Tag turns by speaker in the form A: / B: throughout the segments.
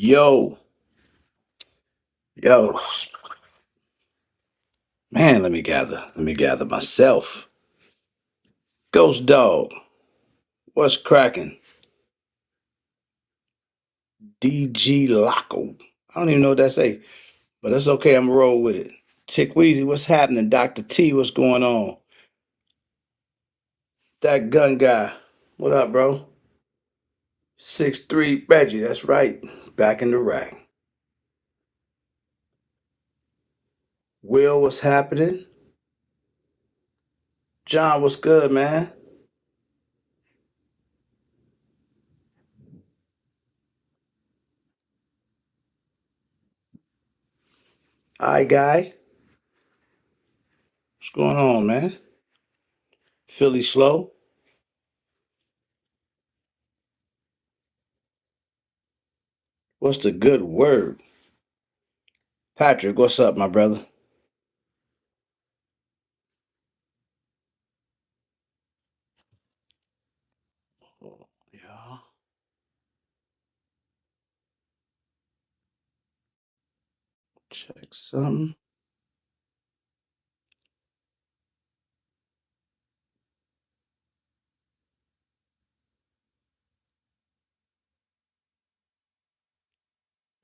A: Yo, yo, man, let me gather myself. Ghost Dog, what's cracking? DG Loco. I don't even know what that say, but that's okay. I'm gonna roll with it. Tick Weezy, what's happening? Dr. T, what's going on? That gun guy, what up, bro? 6'3" Reggie, that's right. Back in the rack. Will, what's happening? John, what's good, man? Hi, guy. What's going on, man? Philly slow. What's the good word? Patrick, what's up, my brother? Yeah. Check something.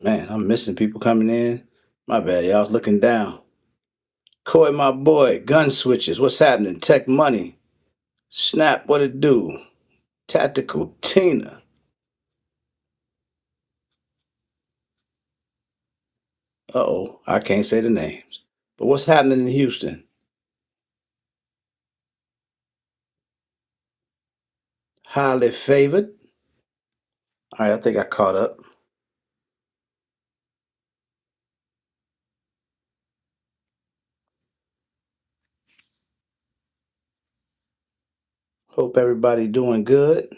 A: Man, I'm missing people coming in. My bad, y'all. I was looking down. Coy, my boy. Gun switches. What's happening? Tech money. Snap. What it do? Tactical Tina. Uh oh. I can't say the names. But what's happening in Houston? Highly favored. All right, I think I caught up. Hope everybody doing good.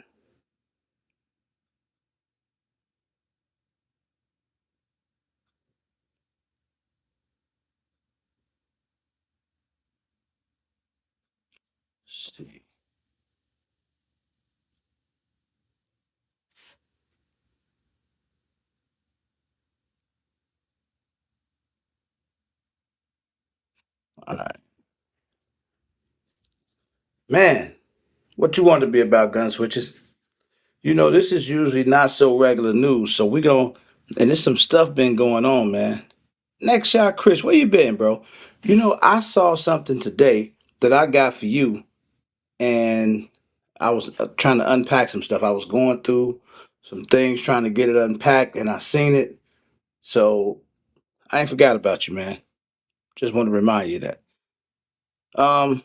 A: Let's see. All right. Man, what you want to be about gun switches? You know, this is usually not so regular news, so we gon' and there's some stuff been going on, man. Next shot, Chris, where you been, bro? You know, I saw something today that I got for you, and I was trying to unpack some stuff. I was going through some things trying to get it unpacked, and I seen it. So I ain't forgot about you, man. Just want to remind you of that. Um,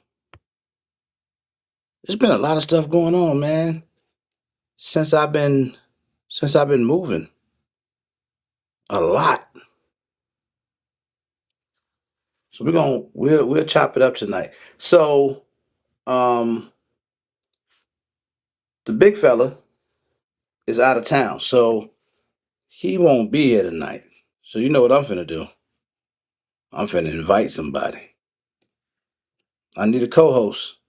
A: there's been a lot of stuff going on, man, since I've been since I've been moving. A lot. So we'll chop it up tonight. So um, the big fella is out of town, so he won't be here tonight. So you know what I'm finna do? I'm finna invite somebody. I need a co-host.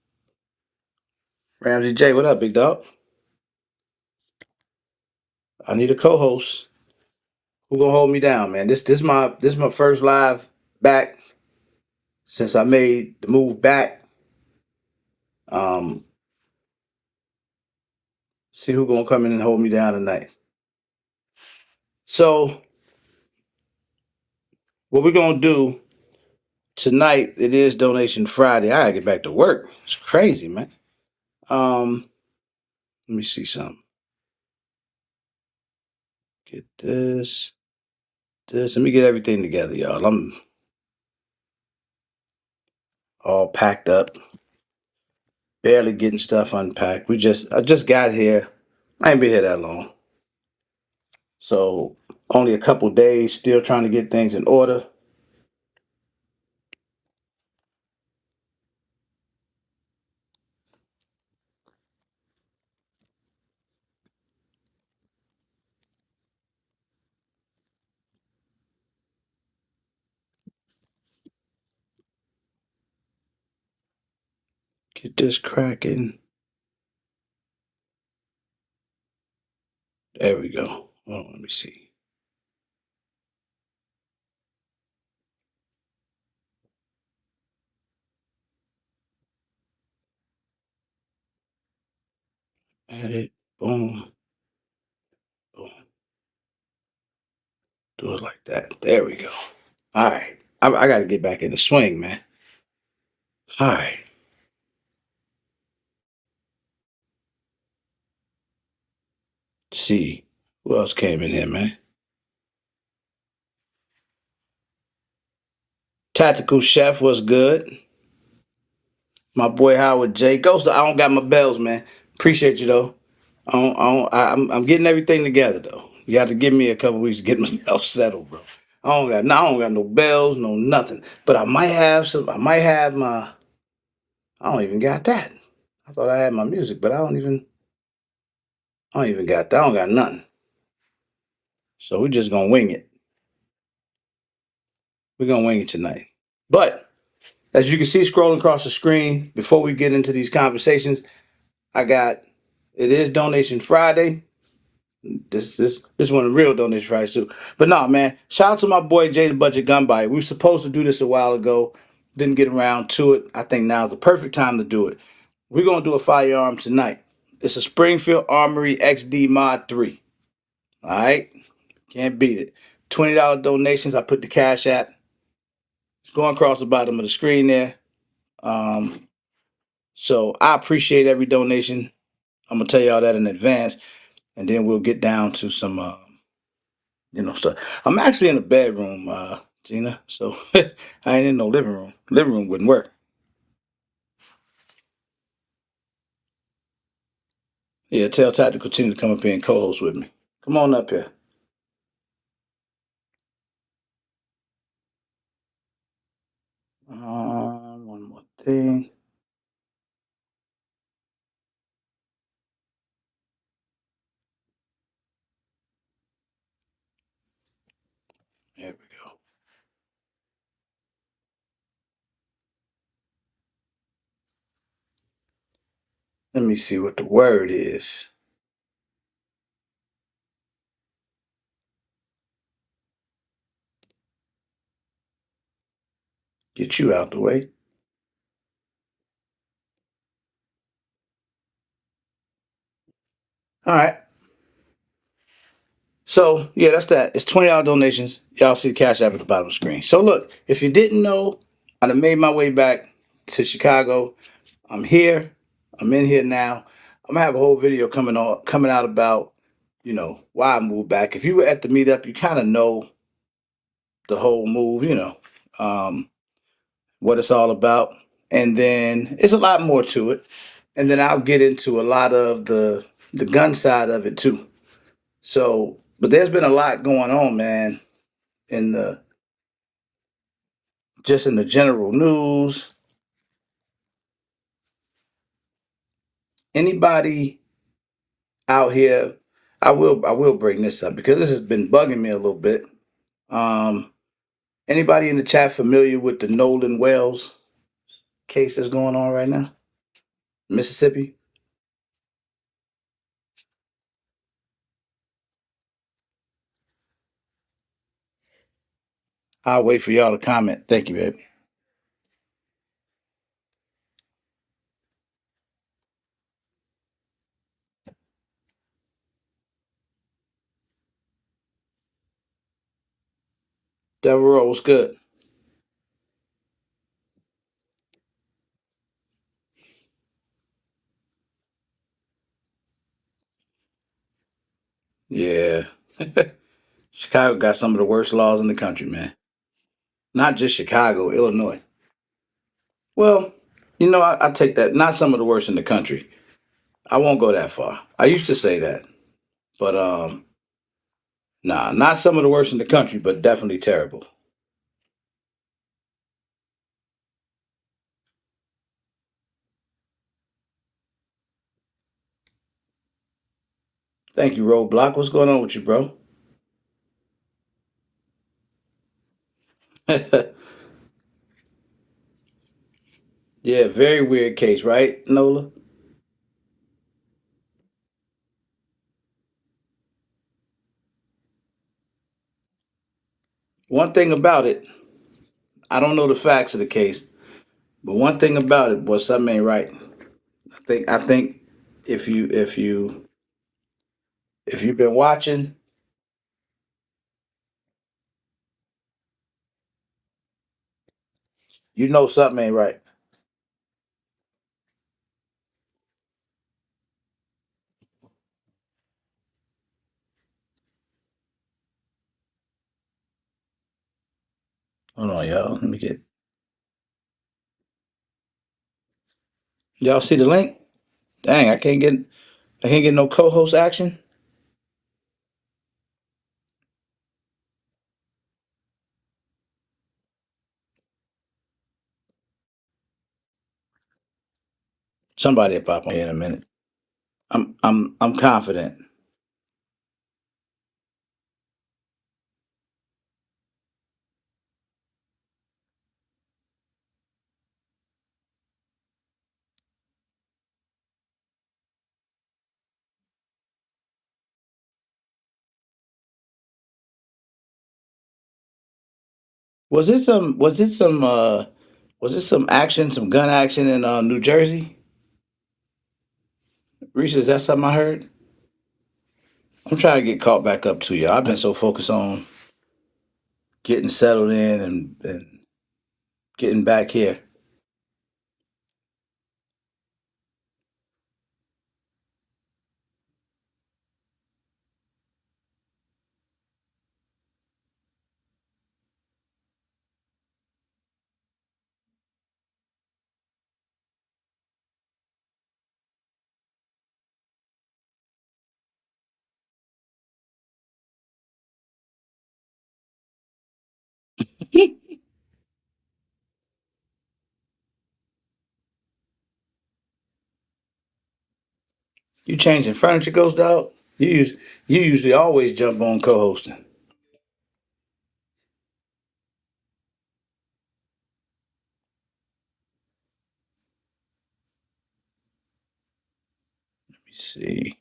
A: Ramsey J, what up, big dog? I need a co-host. Who gonna hold me down, man? This my first live back since I made the move back. Um, see who gonna come in and hold me down tonight. So what we're gonna do tonight? It is Donation Friday. I gotta get back to work. It's crazy, man. Um, let me see something. Get this. Let me get everything together, y'all. I'm all packed up, barely getting stuff unpacked. I just got here. I ain't been here that long, so only a couple days. Still trying to get things in order. Get this cracking. There we go. Oh, let me see. Edit. Boom. Boom. Do it like that. There we go. All right. I got to get back in the swing, man. All right. See who else came in here, man. Tactical Chef was good. My boy Howard J. Ghost, I don't got my bells, man. Appreciate you though. I'm getting everything together though. You got to give me a couple weeks to get myself settled, bro. I don't got no bells, no nothing. But I might have some. I might have my. I don't even got that. I thought I had my music, but I don't even. I don't even got that. I don't got nothing. So we're just gonna wing it. We're gonna wing it tonight. But as you can see, scrolling across the screen, before we get into these conversations, I got. It is Donation Friday. This one of the real donation Fridays too. But no, man, shout out to my boy Jay the Budget Gun Buy. We were supposed to do this a while ago, didn't get around to it. I think now's the perfect time to do it. We're gonna do a firearm tonight. It's a Springfield Armory XD Mod 3. All right, can't beat it. $20 donations. I put the Cash App. It's going across the bottom of the screen there. Um, so I appreciate every donation. I'm gonna tell y'all that in advance, and then we'll get down to some. So I'm actually in the bedroom, Gina. So I ain't in no living room. Living room wouldn't work. Yeah, tell Tactical Team to come up here and co-host with me. Come on up here. One more thing. There we go. Let me see what the word is. Get you out the way. All right. So yeah, that's that. It's $20 donations. Y'all see the Cash App at the bottom of the screen. So look, if you didn't know, I done made my way back to Chicago. I'm here. I'm in here now. I'm gonna have a whole video coming out about why I moved back. If you were at the meetup, you kind of know the whole move. Um, what it's all about, and then it's a lot more to it. And then I'll get into a lot of the gun side of it too. So, but there's been a lot going on, man, in the just in the general news. Anybody out here? I will bring this up because this has been bugging me a little bit. Um, Anybody in the chat familiar with the Nolan Wells case that's going on right now? Mississippi? I'll wait for y'all to comment. Thank you, baby. Devereaux, what's good? Yeah. Chicago got some of the worst laws in the country, man. Not just Chicago, Illinois. Well, I take that. Not some of the worst in the country. I won't go that far. I used to say that, but nah, not some of the worst in the country, but definitely terrible. Thank you, Roadblock. What's going on with you, bro? Yeah, very weird case, right, Nola? One thing about it, I don't know the facts of the case, but one thing about it was something ain't right. I think if you've been watching, you know something ain't right. Hold on, y'all. Let me get y'all see the link. Dang, I can't get no co-host action. Somebody will pop on here in a minute. I'm confident. Was it some action, some gun action in New Jersey? Reese, is that something I heard? I'm trying to get caught back up to you. I've been so focused on getting settled in and getting back here. You changing furniture, Ghost Dog? You usually always jump on co-hosting. Let me see.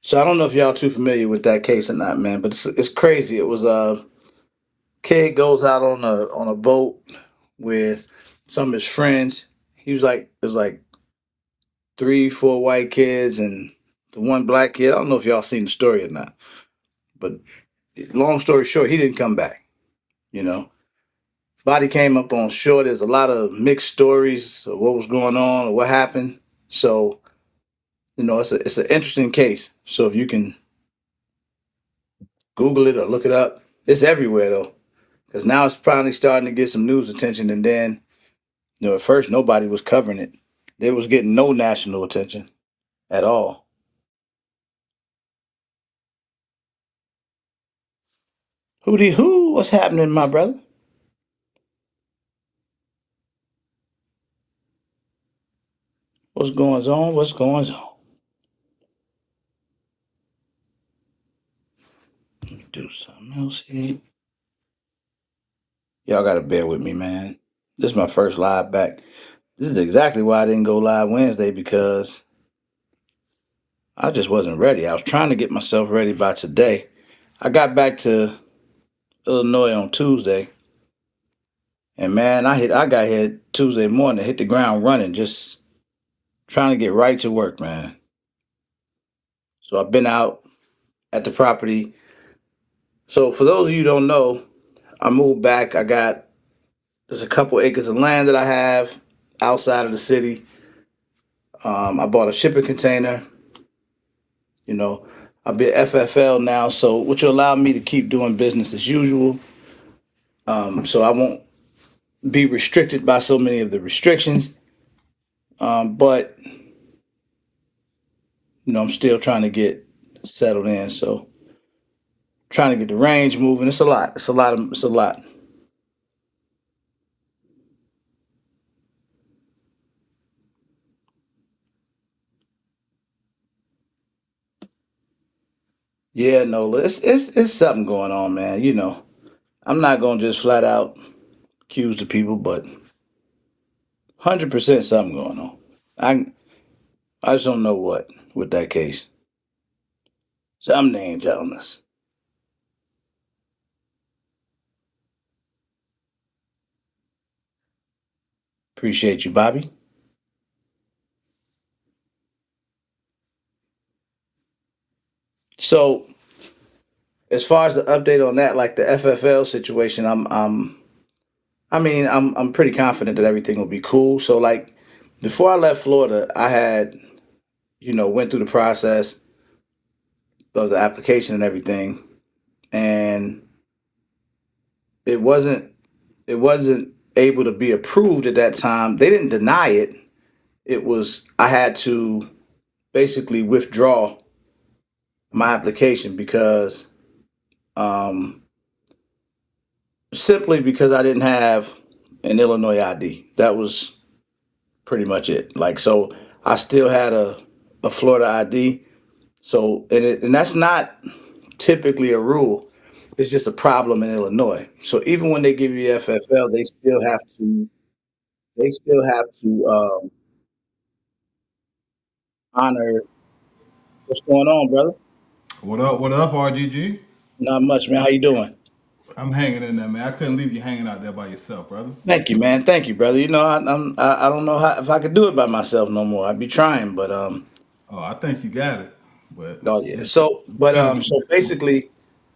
A: So I don't know if y'all too familiar with that case or not, man, but it's crazy. It was a kid goes out on a boat with some of his friends. He was like there's like three, four white kids and the one black kid. I don't know if y'all seen the story or not, but long story short, he didn't come back. You know, body came up on shore. There's a lot of mixed stories of what was going on or what happened. So it's an interesting case. So if you can Google it or look it up, it's everywhere though, because now it's finally starting to get some news attention. And then at first nobody was covering it. They was getting no national attention at all. Who? What's happening, my brother? What's going on? What's going on? Do something else here. Y'all gotta bear with me, man. This is my first live back. This is exactly why I didn't go live Wednesday because I just wasn't ready. I was trying to get myself ready by today. I got back to Illinois on Tuesday, and man, I got here Tuesday morning, hit the ground running, just trying to get right to work, man. So I've been out at the property. So for those of you who don't know, I moved back. There's a couple acres of land that I have outside of the city. I bought a shipping container. You know, I'll be FFL now, so which will allow me to keep doing business as usual. So I won't be restricted by so many of the restrictions. But I'm still trying to get settled in. So trying to get the range moving. It's a lot. It's a lot. It's a lot. Yeah, no, it's something going on, man. I'm not gonna just flat out accuse the people, but 100% something going on. I I just don't know what with that case. Something they ain't telling us. Appreciate you, Bobby. So as far as the update on that, like the FFL situation, I'm pretty confident that everything will be cool. So like before I left Florida, I had, went through the process of the application and everything, and it wasn't it wasn't able to be approved at that time. They didn't deny it. It was I had to basically withdraw my application because um, simply because I didn't have an Illinois ID. That was pretty much it. Like so, I still had a Florida ID. So and that's not typically a rule. It's just a problem in Illinois. So even when they give you FFL, they still have to honor what's going on, brother.
B: What up, RGG?
A: Not much, man. How you doing?
B: I'm hanging in there, man. I couldn't leave you hanging out there by yourself, brother.
A: Thank you, man. Thank you, brother. I don't know how if I could do it by myself no more. I'd be trying, but
B: Oh, I think you got it, but
A: oh yeah.
B: it's gonna be
A: So
B: difficult.
A: basically,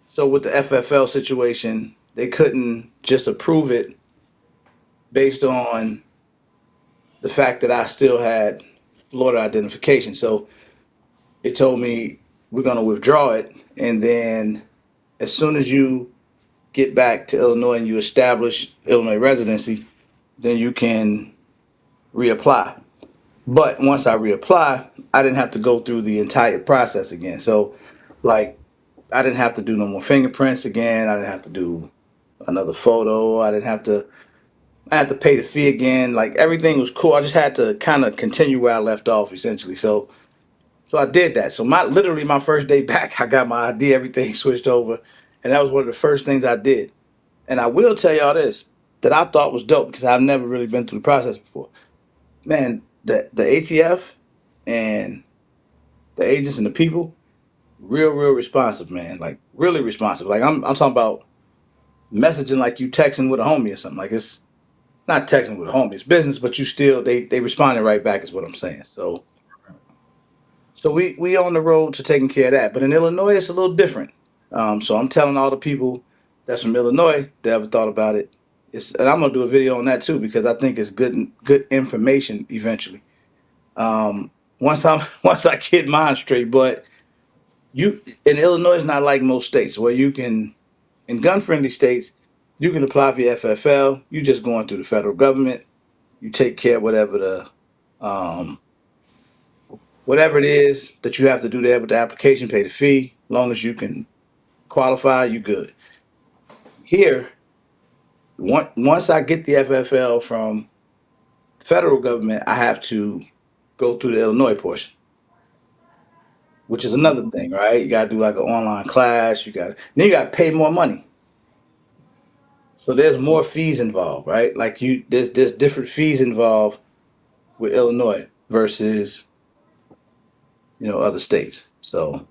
A: so with the FFL situation, they couldn't just approve it based on the fact that I still had Florida identification. So it told me we're gonna withdraw it, and then as soon as you get back to Illinois and you establish Illinois residency, then you can reapply. But once I reapply, I didn't have to go through the entire process again. So, like, I didn't have to do no more fingerprints again. I didn't have to do another photo. I didn't have to. I had to pay the fee again. Like everything was cool. I just had to kind of continue where I left off, essentially. So I did that. So my first day back, I got my ID, everything switched over, and that was one of the first things I did. And I will tell y'all this that I thought was dope because I've never really been through the process before. Man, the ATF and the agents and the people, real responsive, man. Like really responsive. Like I'm talking about messaging like you texting with a homie or something. Like it's not texting with a homie, it's business, but you still they responded right back is what I'm saying. So we on the road to taking care of that. But in Illinois, it's a little different. So I'm telling all the people that's from Illinois that ever thought about it. And I'm gonna do a video on that too because I think it's good information eventually. Once I get mine straight, but you in Illinois is not like most states where you can in gun friendly states you can apply for your FFL. You just going through the federal government. You take care of um, whatever it is that you have to do there with the application, pay the fee. Long as you can qualify, you good. Here, once I get the FFL from the federal government, I have to go through the Illinois portion, which is another thing, right? You gotta do like an online class. You got to pay more money. So there's more fees involved, right? Like there's different fees involved with Illinois versus other states. So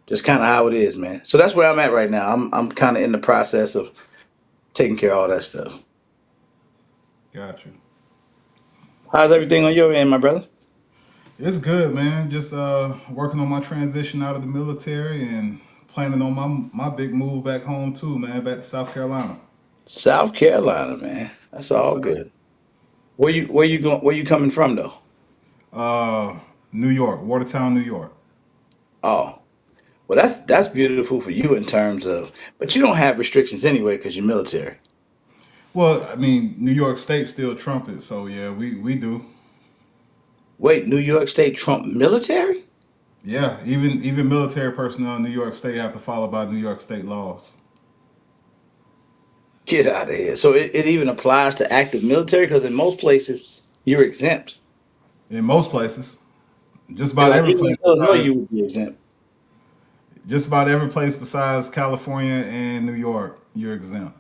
A: just kind of how it is, man. So that's where I'm at right now. I'm kind of in the process of taking care of all that stuff.
B: Got you.
A: How's everything on your end, my brother?
B: It's good, man. Just working on my transition out of the military and planning on my big move back home too, man. Back to South Carolina.
A: South Carolina, man. That's
B: Yes,
A: all
B: sir.
A: good. Where you going? Where you coming from though?
B: Uh, New York, Watertown, New York.
A: Oh, well, that's beautiful for you in terms of, but you don't have restrictions anyway because you're military.
B: Well, I mean, New York State still trumpet, so yeah, we do.
A: Wait, New York State Trump military?
B: Yeah, even military personnel in New York State have to follow by New York State laws.
A: Get out of here. So it even applies to active military because in most places you're exempt.
B: In most places, just
A: Yeah,
B: about
A: like
B: every
A: even in
B: place
A: Illinois
B: besides
A: you would be exempt.
B: California and New York, you're exempt.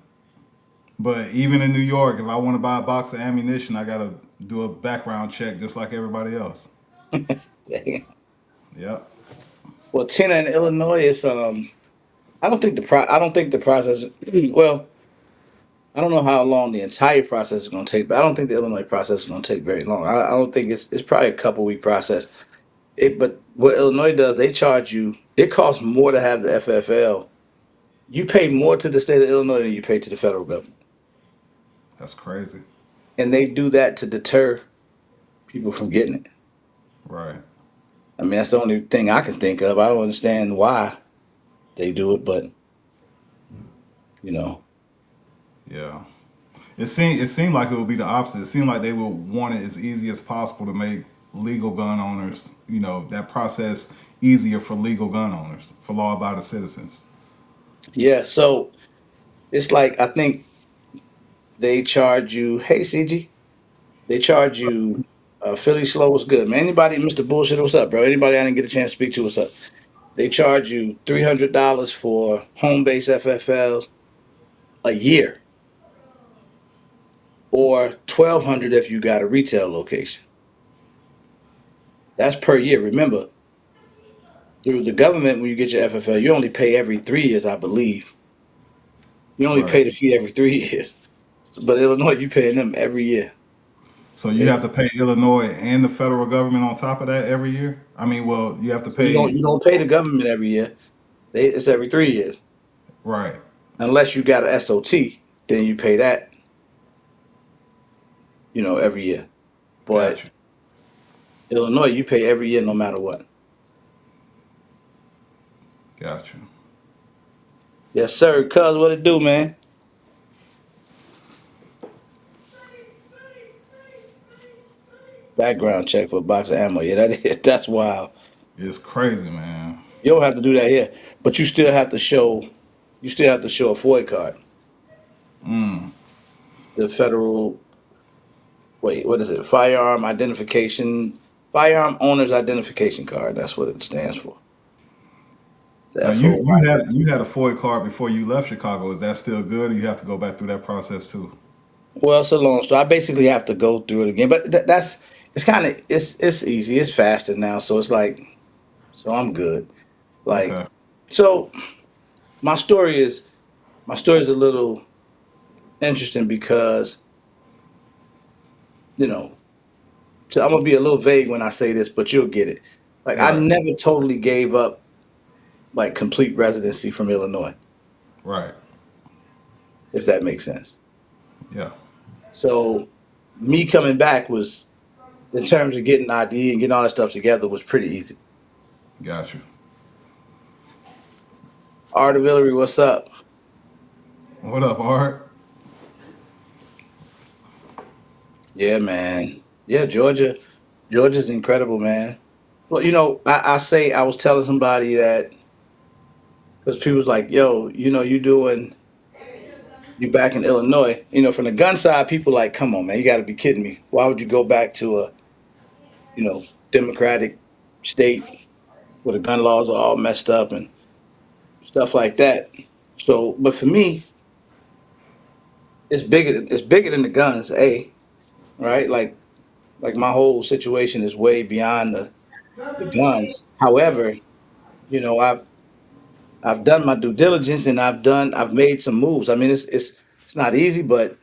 B: But even in New York, if I want to buy a box of ammunition, I gotta do a background check just like everybody else.
A: Dang.
B: Yep.
A: Well, Tina in Illinois is I don't think the process well I don't know how long the entire process is going to take, but I don't think the Illinois process is going to take very long. I don't think it's probably a couple week process. But what Illinois does, they charge you. It costs more to have the FFL. You pay more to the state of Illinois than you pay to the federal government,
B: That's crazy.
A: and they do that to deter people from getting it.
B: Right.
A: I mean, that's the only thing I can think of. I don't understand why they do it, but you know,
B: Yeah. It seemed like it would be the opposite. It seemed like they would want it as easy as possible to make legal gun owners, that process easier for legal gun owners, for law-abiding citizens.
A: yeah. So it's like I think they charge you. Hey, CG, they charge you. Philly Slow was good, man. Anybody, Mr. Bullshit, what's up, bro? Anybody I didn't get a chance to speak to, what's up? They charge you $300 for home base FFLs a year, or 1,200 if you got a retail location. That's per year. Remember, through the government, when you get your FFL, you only pay every 3 years, I believe. You only
B: Right.
A: pay the fee every 3 years. But Illinois, you paying them every year.
B: So you have
A: It's,
B: to pay Illinois and the federal government on top of that every year? I mean, well, you have to
A: so you don't
B: pay.
A: you don't pay the government every year. It's every 3 years.
B: Right.
A: Unless you got an SOT, then you pay that, every year. But
B: Gotcha.
A: Illinois, you pay every year no matter what.
B: Gotcha.
A: Yes, sir. Cuz, what it do, man? Background check for a box of ammo. Yeah, that's wild.
B: It's crazy, man.
A: You don't have to do that here, but you still have to show a FOID card. The federal, wait, what is it? Firearm owner's identification card. That's what it stands for. The
B: Now you
A: FOI.
B: you had you had a FOIA card before you left Chicago. Is that still good, or you have to go back through that process too?
A: Well, it's a long story. I basically have to go through it again, but it's kind of it's easy. It's faster now, so it's like so I'm good. Like
B: Okay.
A: so, my story is my story is a little interesting because you know so I'm gonna be a little vague when I say this, but you'll get it. Like I
B: Right.
A: never totally gave up like complete residency from Illinois,
B: Right.
A: if that makes sense.
B: Yeah.
A: So me coming back was in terms of getting ID and getting all that stuff together was pretty easy.
B: Gotcha.
A: Art of Hillary, what's up?
B: What up, Art?
A: Yeah, man. Yeah, Georgia's incredible, man. Well, I was telling somebody that because people was like, yo, you back in Illinois. From the gun side, people like, come on, man, you got to be kidding me. Why would you go back to a, Democratic state where the gun laws are all messed up and stuff like that? So, but for me, it's bigger than the guns, right? Like my whole situation is way beyond the guns. However, you know, I've I've done my due diligence and I've made some moves. I mean, it's not easy, but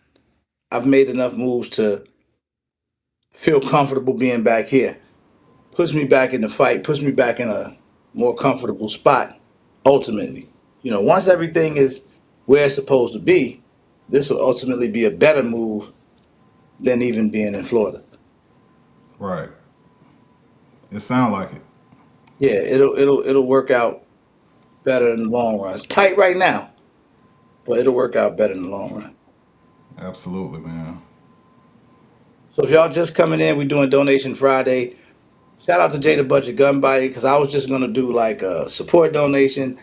A: I've made enough moves to feel comfortable being back here. Puts me back in the fight, puts me back in a more comfortable spot. Ultimately, once everything is where it's supposed to be, this will ultimately be a better move than even being in Florida.
B: Right. It sound like it.
A: Yeah, it'll work out better in the long run. It's tight right now, but it'll work out better in the long run.
B: Absolutely, man.
A: So if y'all just coming in, we doing Donation Friday. Shout out to Jada Budget Gun Body because I was just gonna do like a support donation,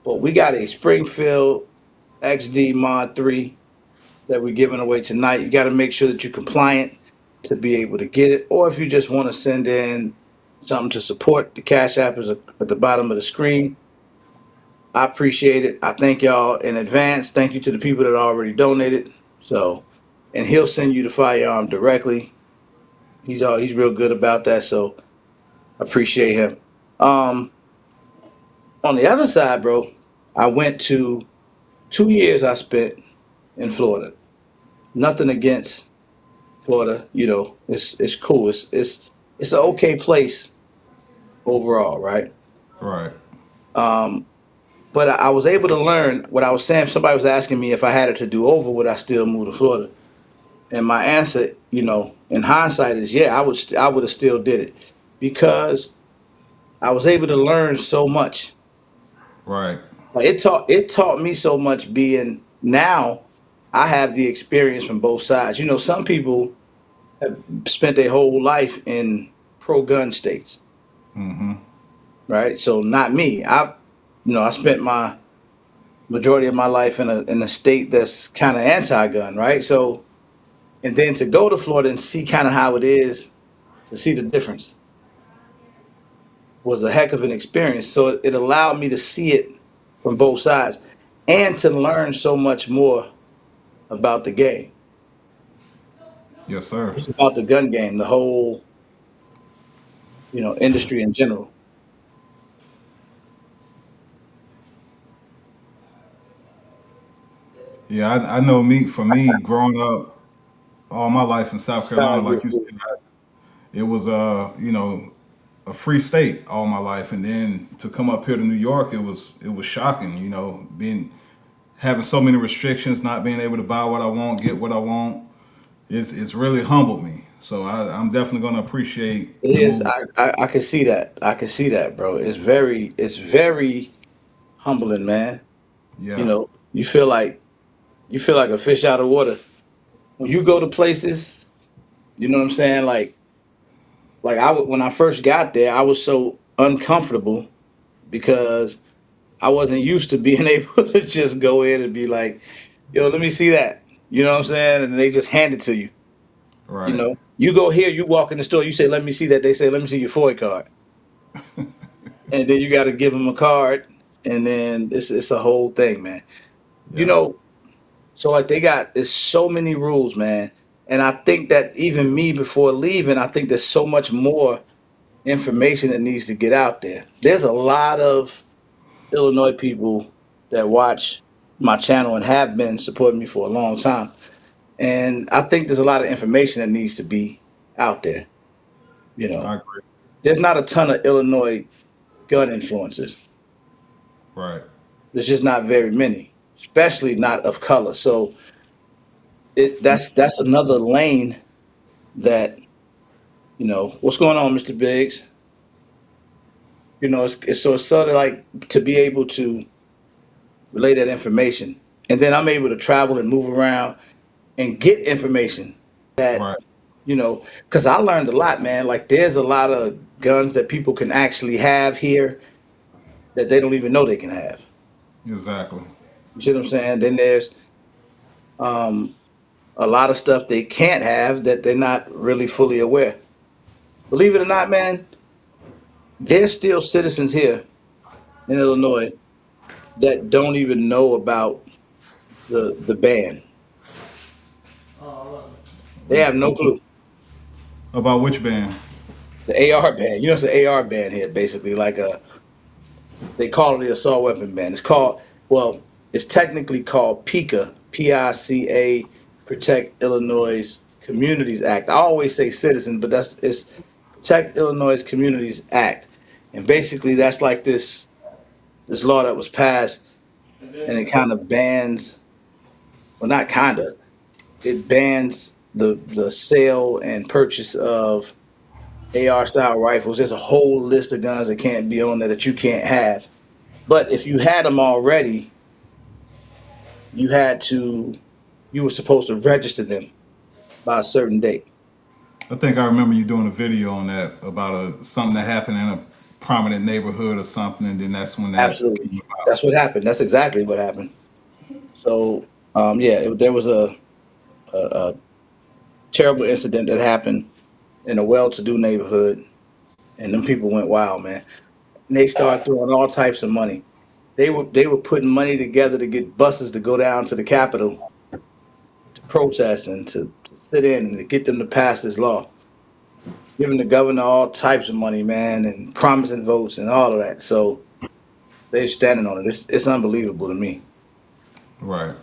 A: but we got a Springfield XD Mod 3 that we're giving away tonight. You got to make sure that you're compliant to be able to get it, or if you just want to send in something to support, the Cash App is at the bottom of the screen. I appreciate it. I thank y'all in advance. Thank you to the people that already donated. So, and he'll send you the firearm directly. He's real good about that. So I appreciate him. Um, on the other side, bro, I went to 2 years I spent in Florida. Nothing against Florida. It's cool. It's an okay place overall, right?
B: Right.
A: But I was able to learn what I was saying. Somebody was asking me if I had it to do over, would I still move to Florida? And my answer, in hindsight, is yeah, I would have still did it because I was able to learn so much.
B: Right.
A: Like it taught me so much. Being now, I have the experience from both sides. Some people have spent their whole life in pro gun states, right? So not me. I spent my majority of my life in a state that's kind of anti-gun, right? So, and then to go to Florida and see kind of how it is, to see the difference was a heck of an experience. So it allowed me to see it from both sides and to learn so much more about the game.
B: Yes, sir.
A: It's about the gun game, the whole, industry in general.
B: Yeah, I know me. For me, growing up all my life in South Carolina,
A: Sound
B: like
A: good
B: you
A: food.
B: said, it was a free state all my life, and then to come up here to New York, it was shocking. Being having so many restrictions, not being able to buy what I want, get what I want. It's really humbled me. So I'm definitely going to appreciate
A: It
B: the
A: is.
B: move.
A: I can see that. I can see that, bro. It's very humbling, man.
B: Yeah,
A: You feel like a fish out of water when you go to places. You know what I'm saying? Like when I first got there, I was so uncomfortable because I wasn't used to being able to just go in and be like, "Yo, let me see that." You know what I'm saying? And they just hand it to you.
B: right.
A: You go here, you walk in the store, you say, "Let me see that." They say, "Let me see your FOI card," and then you got to give them a card, and then it's a whole thing, man. You
B: Yeah,
A: know, so like they got there's so many rules, man. And I think that even me before leaving, I think there's so much more information that needs to get out there. There's a lot of Illinois people that watch my channel and have been supporting me for a long time. And I think there's a lot of information that needs to be out there. You
B: I
A: know,
B: agree.
A: there's not a ton of Illinois gun influencers.
B: Right.
A: There's just not very many, especially not of color. So that's another lane that, what's going on, Mr. Biggs? It's sort of like to be able to relay that information. And then I'm able to travel and move around and get information that,
B: Right.
A: because I learned a lot, man. Like there's a lot of guns that people can actually have here that they don't even know they can have.
B: Exactly.
A: You see what I'm saying? Then there's a lot of stuff they can't have that they're not really fully aware. Believe it or not, man, there's still citizens here in Illinois that don't even know about the ban. They have no clue.
B: About which band?
A: The AR ban. It's an AR ban here, basically. Like they call it the assault weapon ban. It's technically called PICA, PICA, Protect Illinois Communities Act. I always say citizen, but it's Protect Illinois Communities Act, and basically that's like this law that was passed, and it kind of bans, well, not kind of, it bans the sale and purchase of AR style rifles. There's a whole list of guns that can't be on there that you can't have. But if you had them already, you had to, you were supposed to register them by a certain date.
B: I think I remember you doing a video on that about something that happened in a prominent neighborhood or something, and then that's when that
A: Absolutely.
B: came about.
A: That's what happened. That's exactly what happened. So, yeah, there was a terrible incident that happened in a well-to-do neighborhood, and them people went wild, man. And they started throwing all types of money. They were putting money together to get buses to go down to the Capitol to protest and to sit in and to get them to pass this law, giving the governor all types of money, man, and promising votes and all of that. So they're standing on it. It's unbelievable to me.
B: Right.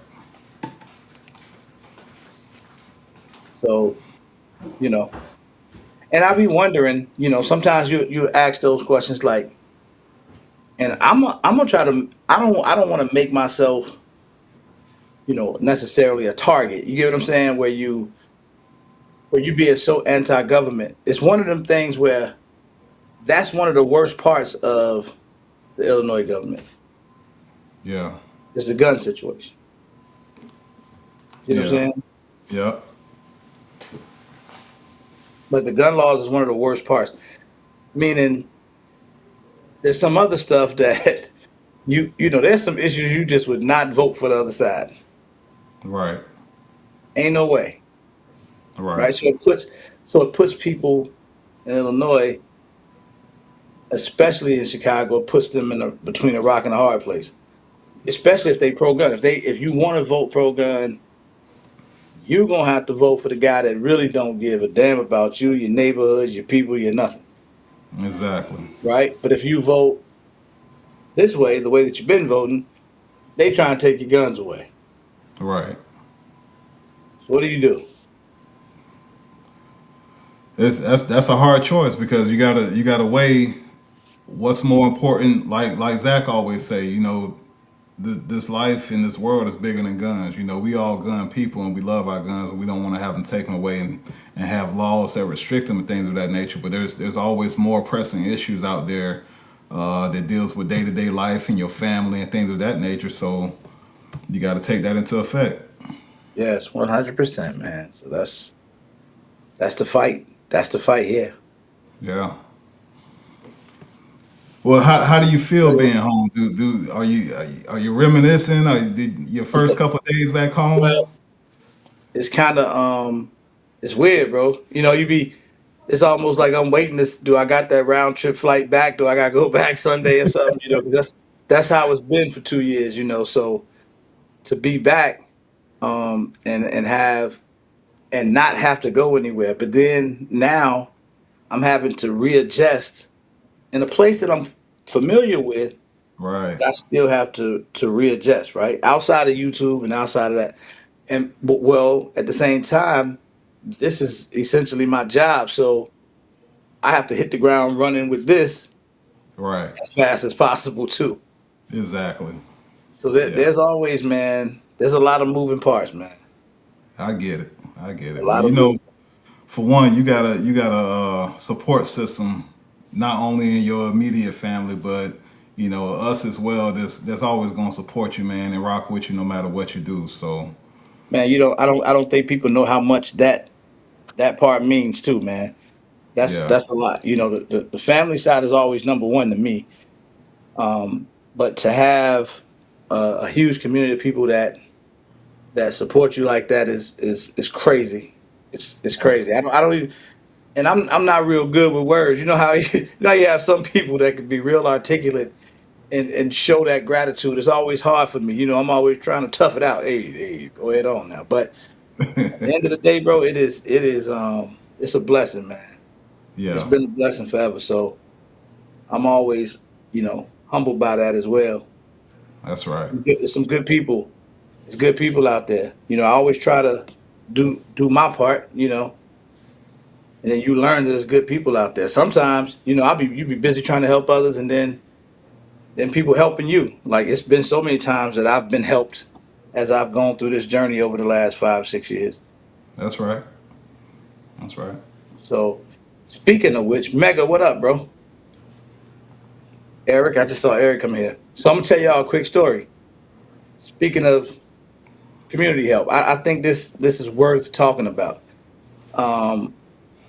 A: So, you know, and I be wondering, sometimes you ask those questions like, and I'm gonna try to. I don't want to make myself, necessarily a target. You get what I'm saying? Where you being so anti-government. It's one of them things where that's one of the worst parts of the Illinois government
B: Yeah.
A: is the gun situation. You know what I'm
B: Yeah.
A: saying?
B: Yeah.
A: But the gun laws is one of the worst parts. Meaning, there's some other stuff that there's some issues you just would not vote for the other side.
B: Right.
A: Ain't no way,
B: Right.
A: right? So it puts people in Illinois, especially in Chicago, puts them between a rock and a hard place. Especially if they pro gun. If you want to vote pro gun, you're gonna have to vote for the guy that really don't give a damn about you, your neighborhood, your people, your nothing,
B: Exactly.
A: right? But if you vote this way, the way that you've been voting, they try and take your guns away.
B: Right.
A: So what do you do?
B: That's a hard choice because you gotta weigh what's more important. Like Zach always say, this life in this world is bigger than guns. We all gun people and we love our guns and we don't want to have them taken away and have laws that restrict them and things of that nature. But there's always more pressing issues out there that deals with day to day life and your family and things of that nature. So you got to take that into effect.
A: Yes, 100%, man. So that's the fight. That's the fight here.
B: Yeah. Well, how do you feel being home? Are you reminiscing? Did your first couple of days back home?
A: Well, it's kind of it's weird, bro. It's almost like I'm waiting. Do I got that round trip flight back? Do I got to go back Sunday or something? 'Cause that's how it's been for 2 years. So to be back, and not have to go anywhere, but then now I'm having to readjust in a place that I'm familiar with.
B: Right.
A: I still have to readjust, right? Outside of YouTube and outside of that, but well, at the same time, this is essentially my job, so I have to hit the ground running with this
B: Right.
A: as fast as possible too.
B: Exactly.
A: So
B: Yeah.
A: there's always, man, there's a lot of moving parts, man.
B: I get it. I get
A: A
B: it. Well,
A: lot of moving.
B: for one, you got a support system, not only in your immediate family, but us as well. That's always going to support you, man, and rock with you no matter what you do. So
A: Man, I don't think people know how much that part means too, man. That's
B: yeah.
A: that's a lot. The family side is always number one to me. But to have a huge community of people that support you like that is crazy. It's
B: Abs-
A: crazy. I don't even, and I'm not real good with words. You know how you have some people that can be real articulate and show that gratitude. It's always hard for me. I'm always trying to tough it out. Hey, go ahead on now. But at the end of the day, bro, it's a blessing, man. It's
B: Yeah.
A: been a blessing forever. So I'm always, humbled by that as well.
B: That's right.
A: There's some good people. There's good people out there. I always try to do my part, and then you learn that there's good people out there. Sometimes, you be busy trying to help others, and then people helping you. Like it's been so many times that I've been helped as I've gone through this journey over the last 5, 6 years.
B: That's right. That's right.
A: So, speaking of which, Mega, what up, bro? Eric, I just saw Eric come here. So I'm gonna tell y'all a quick story. Speaking of community help, I think this is worth talking about. Um,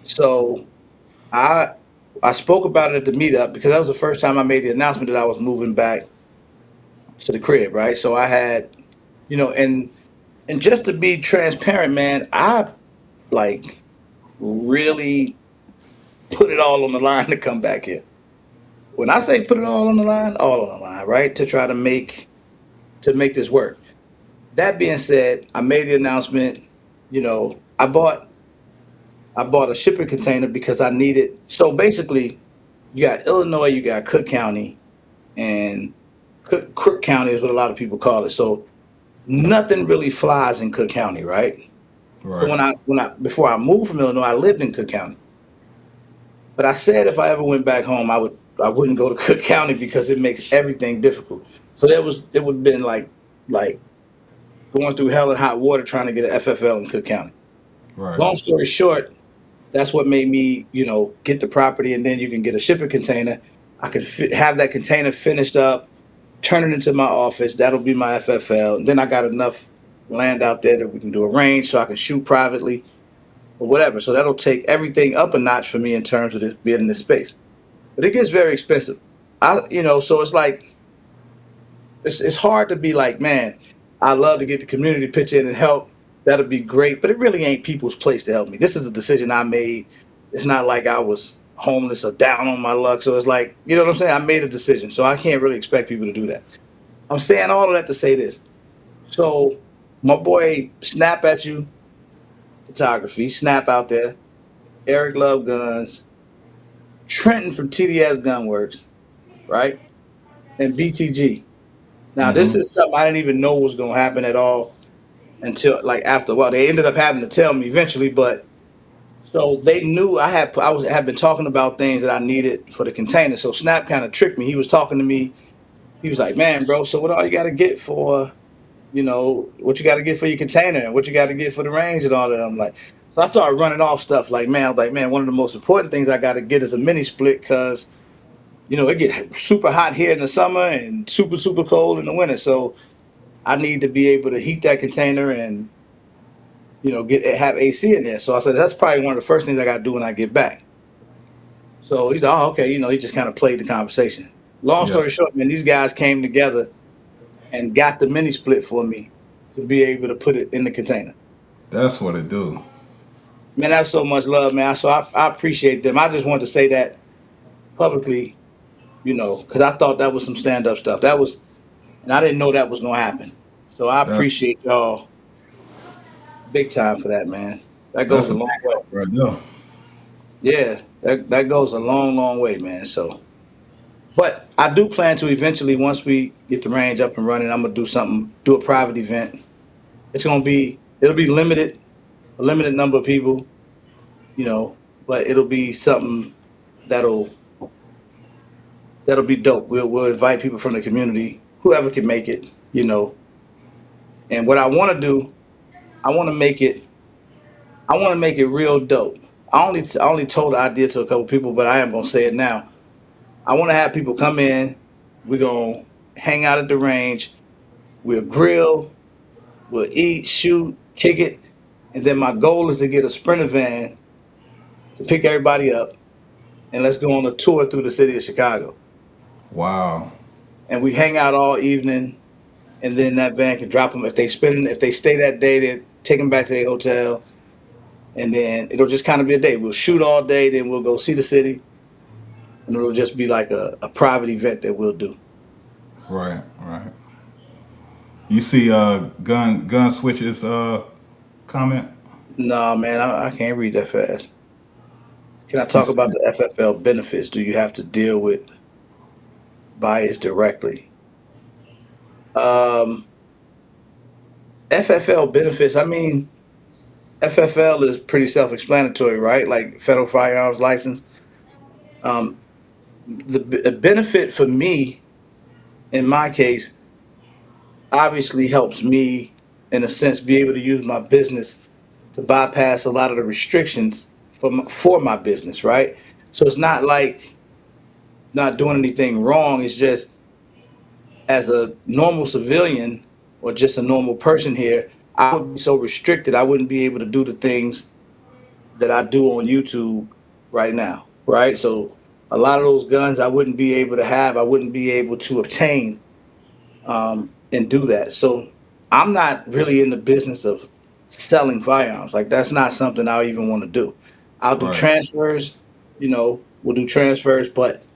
A: so I I spoke about it at the meetup because that was the first time I made the announcement that I was moving back to the crib, right? So I had, and just to be transparent, man, I like really put it all on the line to come back here. When I say put it all on the line, right? To make this work. That being said, I made the announcement. I bought a shipping container because I needed. So basically, you got Illinois, you got Cook County, and Crook County is what a lot of people call it. So nothing really flies in Cook County, right? So
B: Right.
A: before I moved from Illinois, I lived in Cook County. But I said if I ever went back home, I wouldn't go to Cook County because it makes everything difficult. So it would have been like going through hell and hot water trying to get an FFL in Cook County.
B: Right.
A: Long story short, that's what made me, get the property, and then you can get a shipping container. I could have that container finished up, turn it into my office. That'll be my FFL. And then I got enough land out there that we can do a range so I can shoot privately or whatever. So that'll take everything up a notch for me in terms of this being in this space. But it gets very expensive. So it's like it's hard to be like, man, I love to get the community to pitch in and help. That'll be great, but it really ain't people's place to help me. This is a decision I made. It's not like I was homeless or down on my luck. So it's like, you know what I'm saying? I made a decision, so I can't really expect people to do that. I'm saying all of that to say this. So my boy Snap at you photography, Snap out there, Eric Love Guns, Trenton from TDS Gunworks, right? And BTG. Now this
B: Mm-hmm.
A: is something I didn't even know was gonna happen at all until like after a while. They ended up having to tell me eventually, but so they knew had been talking about things that I needed for the container. So Snap kind of tricked me. He was talking to me. He was like, "Man, bro, so what all you got to get for, what you got to get for your container and what you got to get for the range and all that?" I'm like, so I started running off stuff like, man, I was like, man, one of the most important things I got to get is a mini split because it get super hot here in the summer and super super cold in the winter. So I need to be able to heat that container and have AC in there. So I said that's probably one of the first things I got to do when I get back. So he's like, oh, okay, he just kind of played the conversation. Long
B: Yeah.
A: story short, man, these guys came together and got the mini split for me to be able to put it in the container.
B: That's what it do.
A: Man, that's so much love, man. So I appreciate them. I just wanted to say that publicly, because I thought that was some stand up stuff. And I didn't know that was going to happen. So I
B: That
A: appreciate y'all big time for that, man. That
B: that's
A: goes
B: a
A: a
B: big
A: long way.
B: help right there.
A: Yeah, that goes a long, long way, man. So, but I do plan to eventually, once we get the range up and running, I'm gonna do a private event. It'll be limited, a limited number of people, you know, but it'll be something that'll that'll be dope. We'll invite people from the community, whoever can make it, you know. And what I want to do, I want to make it, I want to make it real dope. I only told the idea to a couple people, but I am gonna say it now. I want to have people come in. We're gonna hang out at the range. We'll grill. We'll eat, shoot, kick it, and then my goal is to get a sprinter van to pick everybody up and let's go on a tour through the city of Chicago.
B: Wow.
A: And we hang out all evening, and then that van can drop them if they stay that day. They take them back to their hotel, and then it'll just kind of be a day. We'll shoot all day, then we'll go see the city, and it'll just be like a private event that we'll do.
B: Right. Right. You see, gun switches comment.
A: Nah, man, I can't read that fast. Can I
B: He
A: talk about
B: said,
A: the FFL benefits? Do you have to deal with buyers directly? Um, FFL benefits. I mean, FFL is pretty self-explanatory, right? Like federal firearms license. Um, the benefit for me, in my case, obviously helps me, in a sense, be able to use my business to bypass a lot of the restrictions for my business, right? So it's not like not doing anything wrong. It's just as a normal civilian or just a normal person here, I would be so restricted. I wouldn't be able to do the things that I do on YouTube right now, right? So a lot of those guns I wouldn't be able to have. I wouldn't be able to obtain and do that. So I'm not really in the business of selling firearms. Like that's not something I even want to do. I'll do
B: right.
A: transfers, we'll do transfers, but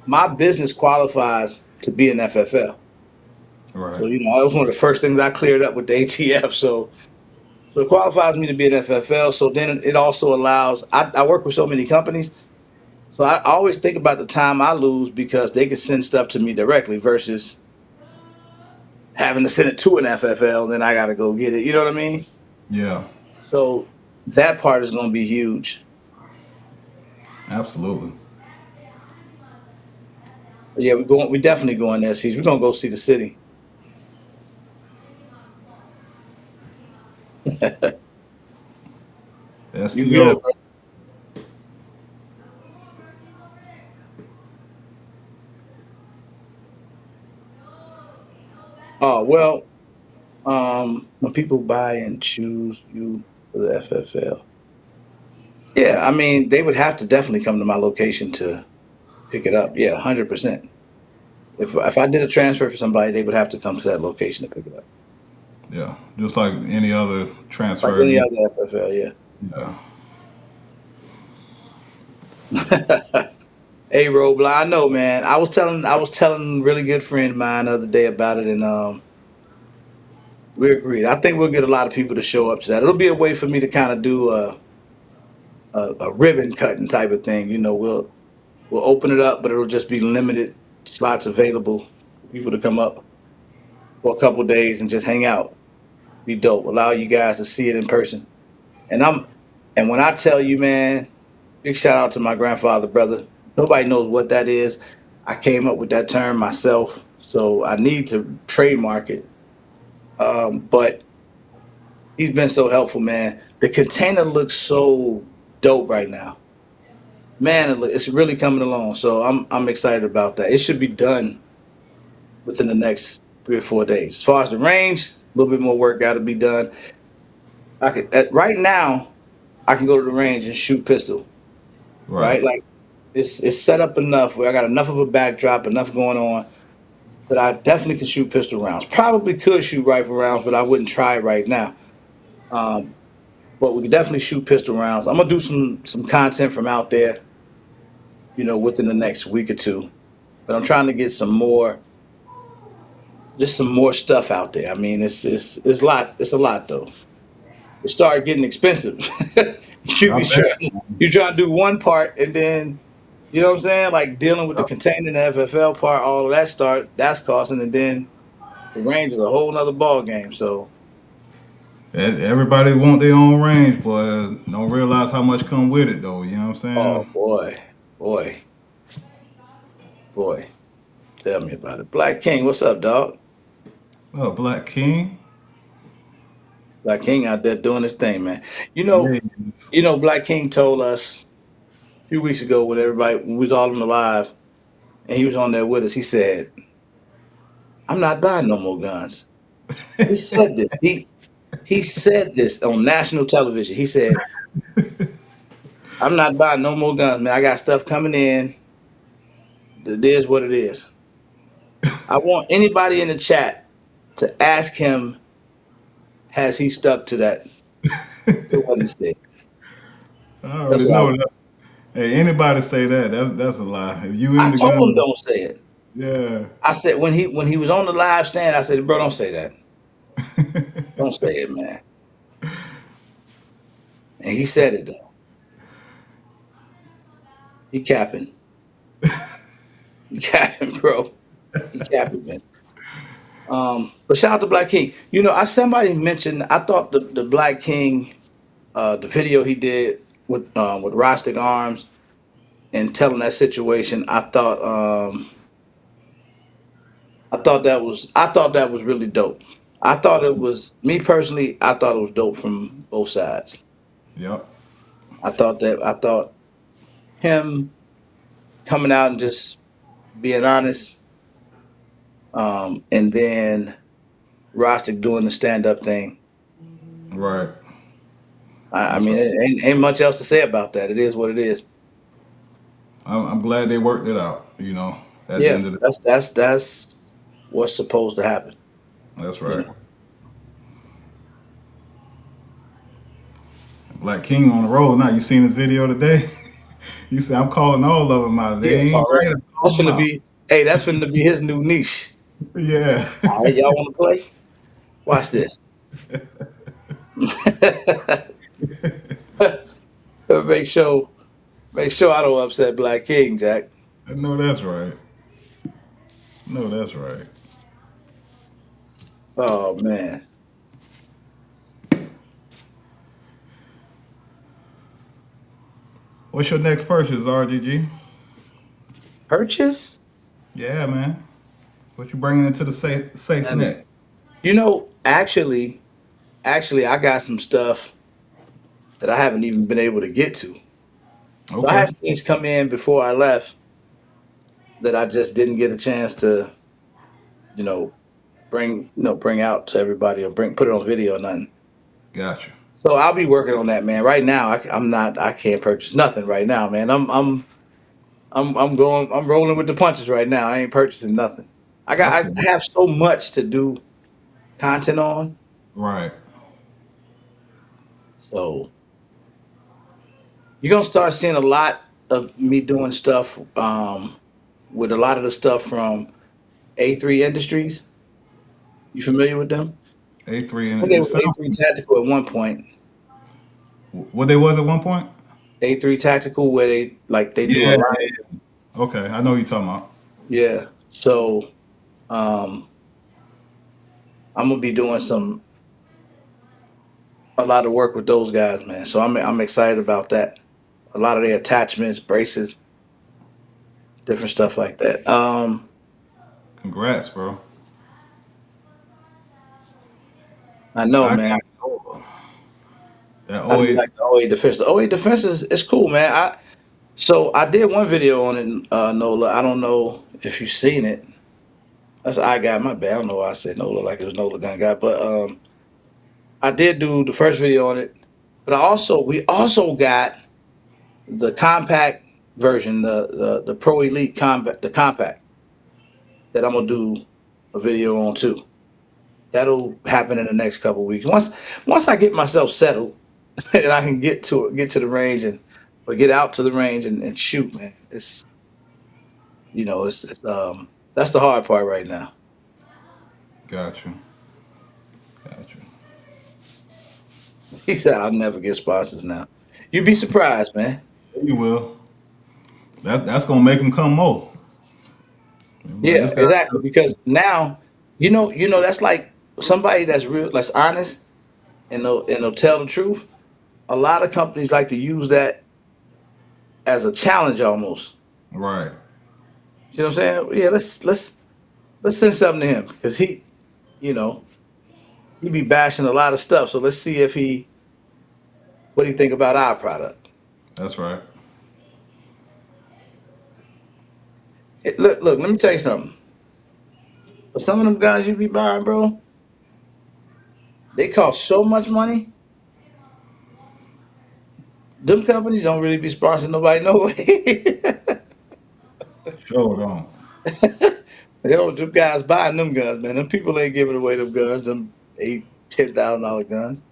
A: my business qualifies to be an FFL.
B: Right.
A: So, that was one of the first things I cleared up with the ATF. So it qualifies me to be an FFL. So then it also allows, I work with so many companies. So I always think about the time I lose because they can send stuff to me directly versus having to send it to an FFL. Then I got to go get it. You know what I mean?
B: Yeah.
A: So that part is going to be huge.
B: Absolutely.
A: But yeah, we're going. We definitely going there. See, we're gonna go see the city. You good,
B: STO.
A: bro? Oh well. When people buy and choose you for the FFL, yeah, I mean they would have to definitely come to my location to pick it up. Yeah, 100%. If I did a transfer for somebody, they would have to come to that location to pick it up.
B: Yeah. Just like any other
A: Like
B: transfer.
A: any other FFL, yeah.
B: Yeah.
A: Hey, Robla, I know, man. I was telling a really good friend of mine the other day about it, and we agreed. I think we'll get a lot of people to show up to that. It'll be a way for me to kind of do a ribbon cutting type of thing. We'll open it up, but it'll just be limited slots available for people to come up for a couple days and just hang out. Be dope. Allow you guys to see it in person. And and when I tell you, man, big shout out to my grandfather, brother. Nobody knows what that is. I came up with that term myself, so I need to trademark it. But he's been so helpful, man. The container looks so dope right now, man. It's really coming along. So I'm excited about that. It should be done within the next 3 or 4 days. As far as the range, a little bit more work got to be done. Right now, I can go to the range and shoot pistol.
B: Right.
A: Right, like it's set up enough where I got enough of a backdrop, enough going on that I definitely can shoot pistol rounds. Probably could shoot rifle rounds, but I wouldn't try it right now. Um, but we can definitely shoot pistol rounds. I'm gonna do some content from out there, within the next week or two. But I'm trying to get just some more stuff out there. I mean, it's a lot. It's a lot though. It started getting expensive. you
B: I
A: be
B: bet.
A: trying, you trying to do one part and then you know what I'm saying? Like dealing with the container and the FFL part, all of that's costing, and then the range is a whole nother ball game. So,
B: Everybody want their own range, but don't realize how much come with it though. You know what I'm
A: oh
B: saying?
A: boy, boy, boy, tell me about it. Black King, what's up, dog?
B: Oh, Black King.
A: Black King out there doing his thing, man. You
B: Yeah.
A: know, Black King told us a few weeks ago when we was all on the live, and he was on there with us. He said, "I'm not buying no more guns." He said this. He said this on national television. He said, "I'm not buying no more guns, man. I got stuff coming in. It is what it is." I want anybody in the chat to ask him, has he stuck to what he said?
B: I
A: That's
B: already
A: what I
B: know
A: want.
B: that. Hey, anybody say that? That's a lie. If you
A: I
B: in the
A: told him
B: gun,
A: don't say it.
B: yeah.
A: I said when he was on the live saying, I said, bro, don't say that. Don't say it, man. And he said it though. He capping. He capping, bro. He capping, man. But shout out to Black King. Somebody mentioned. I thought the Black King, the video he did with Rostic Arms and telling that situation. I thought that was really dope. I thought it was me personally. I thought it was dope from both sides.
B: Yep.
A: I thought him coming out and just being honest, and then Rostic doing the stand up thing.
B: Right.
A: I
B: That's
A: mean,
B: right.
A: it ain't much else to say about that. It is what it is.
B: I'm glad they worked it out. At the
A: Yeah,
B: end of the,
A: that's what's supposed to happen.
B: that's
A: You
B: right.
A: know.
B: Black King on the road now. You seen his video today? He said, "I'm calling all of them out. They
A: Yeah,
B: ain't
A: all right.
B: ready to call
A: That's
B: them
A: finna
B: out."
A: be. Hey, that's finna be his new niche.
B: Yeah.
A: All right, y'all want to play? Watch this. make sure, make sure I don't upset Black King, Jack.
B: I know that's right. No, that's right.
A: Oh man.
B: What's your next purchase, RGG?
A: Purchase?
B: Yeah, man. What you bringing into the safe
A: And
B: net?
A: actually, I got some stuff that I haven't even been able to get to. So I
B: Okay.
A: had things come in before I left that I just didn't get a chance to, you know, bring out to everybody or put it on video or nothing.
B: Gotcha.
A: So I'll be working on that, man. Right now, I'm not. I can't purchase nothing right now, man. I'm rolling with the punches right now. I ain't purchasing nothing.
B: I
A: I
B: feel you.
A: have so much to do content on.
B: Right.
A: So you're gonna start seeing a lot of me doing stuff with a lot of the stuff from A3 Industries. You familiar with them?
B: A3,
A: I
B: and
A: think they
B: it
A: was
B: sounds
A: A3 Tactical at one point.
B: what they was at one point.
A: A3 Tactical, where they do a
B: Yeah.
A: lot.
B: Okay, I know what you're talking about.
A: Yeah. So um, I'm gonna be doing a lot of work with those guys, man. So I'm excited about that. A lot of their attachments, braces, different stuff like that.
B: Congrats, bro.
A: I know,
B: I
A: man.
B: got that
A: How do you
B: OA.
A: like the OA defense? The OA defense is cool, man. I did one video on it, Nola. I don't know if you've seen it. That's I got my bad. I don't know why I said Nola like it was Nola gun guy, but I did do the first video on it. But we also got the compact version, the Pro Elite compact, the compact that I'm gonna do a video on too. That'll happen in the next couple weeks. Once I get myself settled and I can get to the range and or get out to the range and shoot, man. It's that's the hard part right now.
B: Got you. Got you.
A: He said I'll never get sponsors now. You'd be surprised, man.
B: You will. That's gonna make them come more. Like
A: Yeah,
B: this guy.
A: exactly. Because now, that's like somebody that's real, that's honest, and they'll tell the truth. A lot of companies like to use that as a challenge almost.
B: Right.
A: You know what I'm saying? Yeah, let's send something to him because you know, he be bashing a lot of stuff. So let's see if what he think about our product.
B: That's right.
A: Look, let me tell you something. For some of them guys you be buying, bro, they cost so much money. Them companies don't really be sponsoring nobody no way.
B: Sure don't.
A: Them guys buying them guns, man. Them people ain't giving away them guns, them $8,000, $10,000 guns.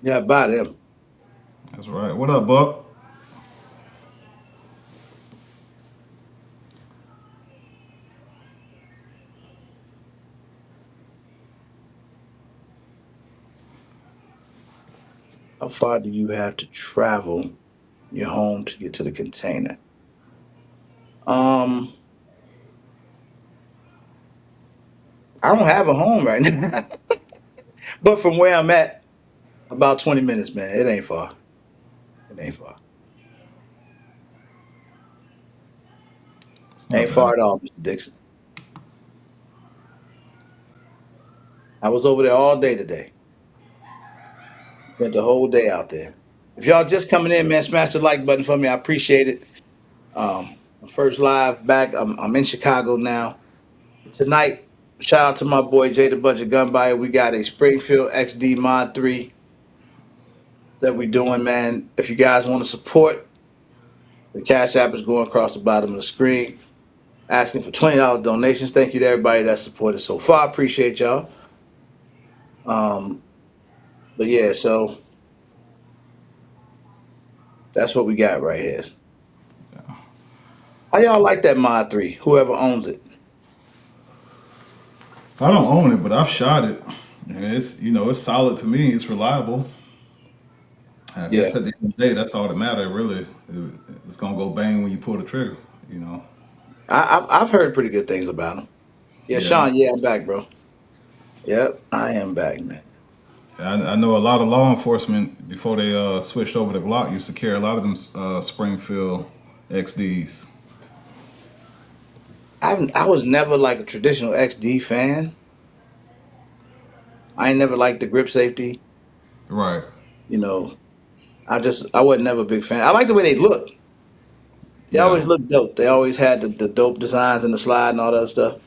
A: Yeah, buy them.
B: That's right. What up, Buck?
A: How far do you have to travel your home to get to the container? Um, I don't have a home right now, but from where I'm at, about 20 minutes, man. It ain't far. It ain't far.
B: It's not
A: Ain't
B: bad.
A: far at all, Mr. Dixon. I was over there all day today. Spent the whole day out there. If y'all just coming in, man, smash the like button for me. I appreciate it. First live back. I'm in Chicago now. Tonight, shout out to my boy Jay the Budget Gun Buyer. We got a Springfield XD Mod 3 that we doing, man. If you guys want to support, the Cash App is going across the bottom of the screen. Asking for $20 donations. Thank you to everybody that supported so far. Appreciate y'all. Um, but yeah, so that's what we got right here. How y'all like that Mod 3? Whoever owns it.
B: I don't own it, but I've shot it. And it's solid to me. It's reliable. I
A: Yeah.
B: guess at the end of the day, that's all that matters, really. It's gonna go bang when you pull the trigger. You know.
A: I've heard pretty good things about him. Yeah,
B: Yeah.
A: Sean, yeah, I'm back, bro. Yep, I am back, man.
B: I know a lot of law enforcement before they switched over to Glock used to carry a lot of them Springfield XDs.
A: I was never like a traditional XD fan. I ain't never liked the grip safety.
B: Right.
A: You know, I wasn't never a big fan. I like the way they look. They always
B: Yeah.
A: look dope. They always had the dope designs and the slide and all that stuff.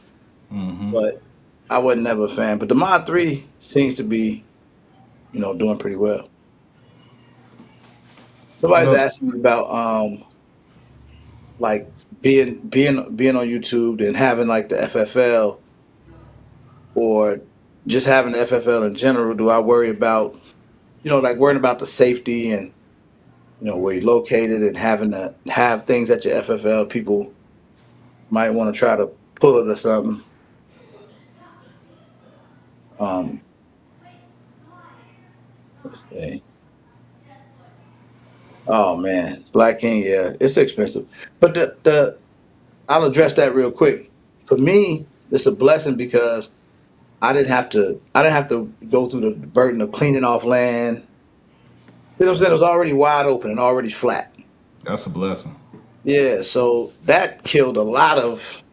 A: But I wasn't never a fan. But the Mod 3 seems to be, doing pretty well.
B: What
A: Somebody's
B: else?
A: asking me about like being on YouTube and having like the FFL or just having the FFL in general. Do I worry about like worrying about the safety and where you're located and having to have things at your FFL? People might want to try to pull it or something. Um, let's see. Oh man, Black King, yeah, it's expensive. But the I'll address that real quick. For me, it's a blessing because I didn't have to go through the burden of cleaning off land. You know what I'm saying? It was already wide open and already flat.
B: That's a blessing.
A: Yeah, so that killed a lot of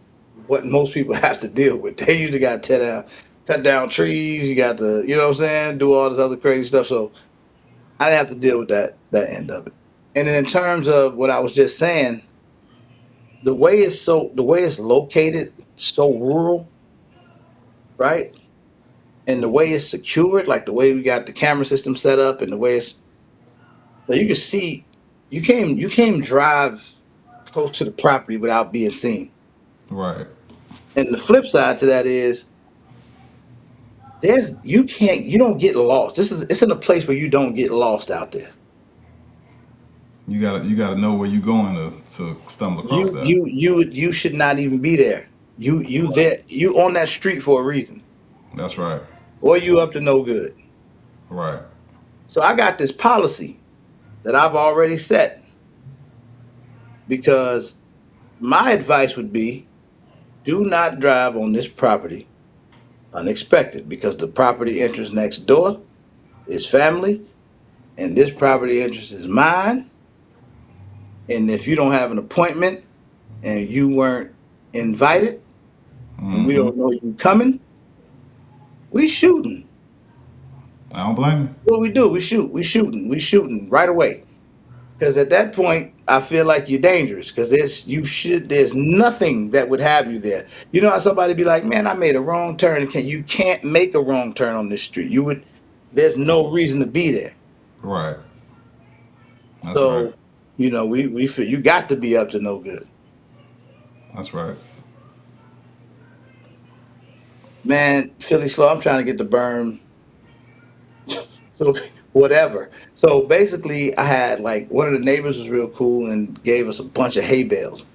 A: what most people have to deal with. They usually got to cut down trees. You got to, you know what I'm saying, do all this other crazy stuff. So I didn't have to deal with that end of it. And then in terms of what I was just saying, the way it's located, so rural, right? And the way it's secured, like the way we got the camera system set up, and the way it's like you can see, you can't drive close to the property without being seen.
B: Right.
A: And the flip side to that is you don't get lost. It's in a place where you don't get lost out there.
B: You gotta know where you're going to stumble across
A: You
B: that.
A: you you should not even be there. You on that street for a reason,
B: That's right.
A: or you up to no good.
B: Right.
A: So I got this policy that I've already set because my advice would be do not drive on this property unexpected because the property interest next door is family and this property interest is mine. And if you don't have an appointment and you weren't invited and we
B: Hmm.
A: don't know you coming, we shooting.
B: I don't blame you.
A: What we do, we shooting right away. Because at that point, I feel like you're dangerous. Because there's nothing that would have you there. You know how somebody be like, man, I made a wrong turn. You can't make a wrong turn on this street. There's no reason to be there.
B: Right. That's right.
A: So, we feel you got to be up to no good.
B: That's right.
A: Man, Philly Slow, I'm trying to get the berm. So whatever. So basically, I had like one of the neighbors was real cool and gave us a bunch of hay bales,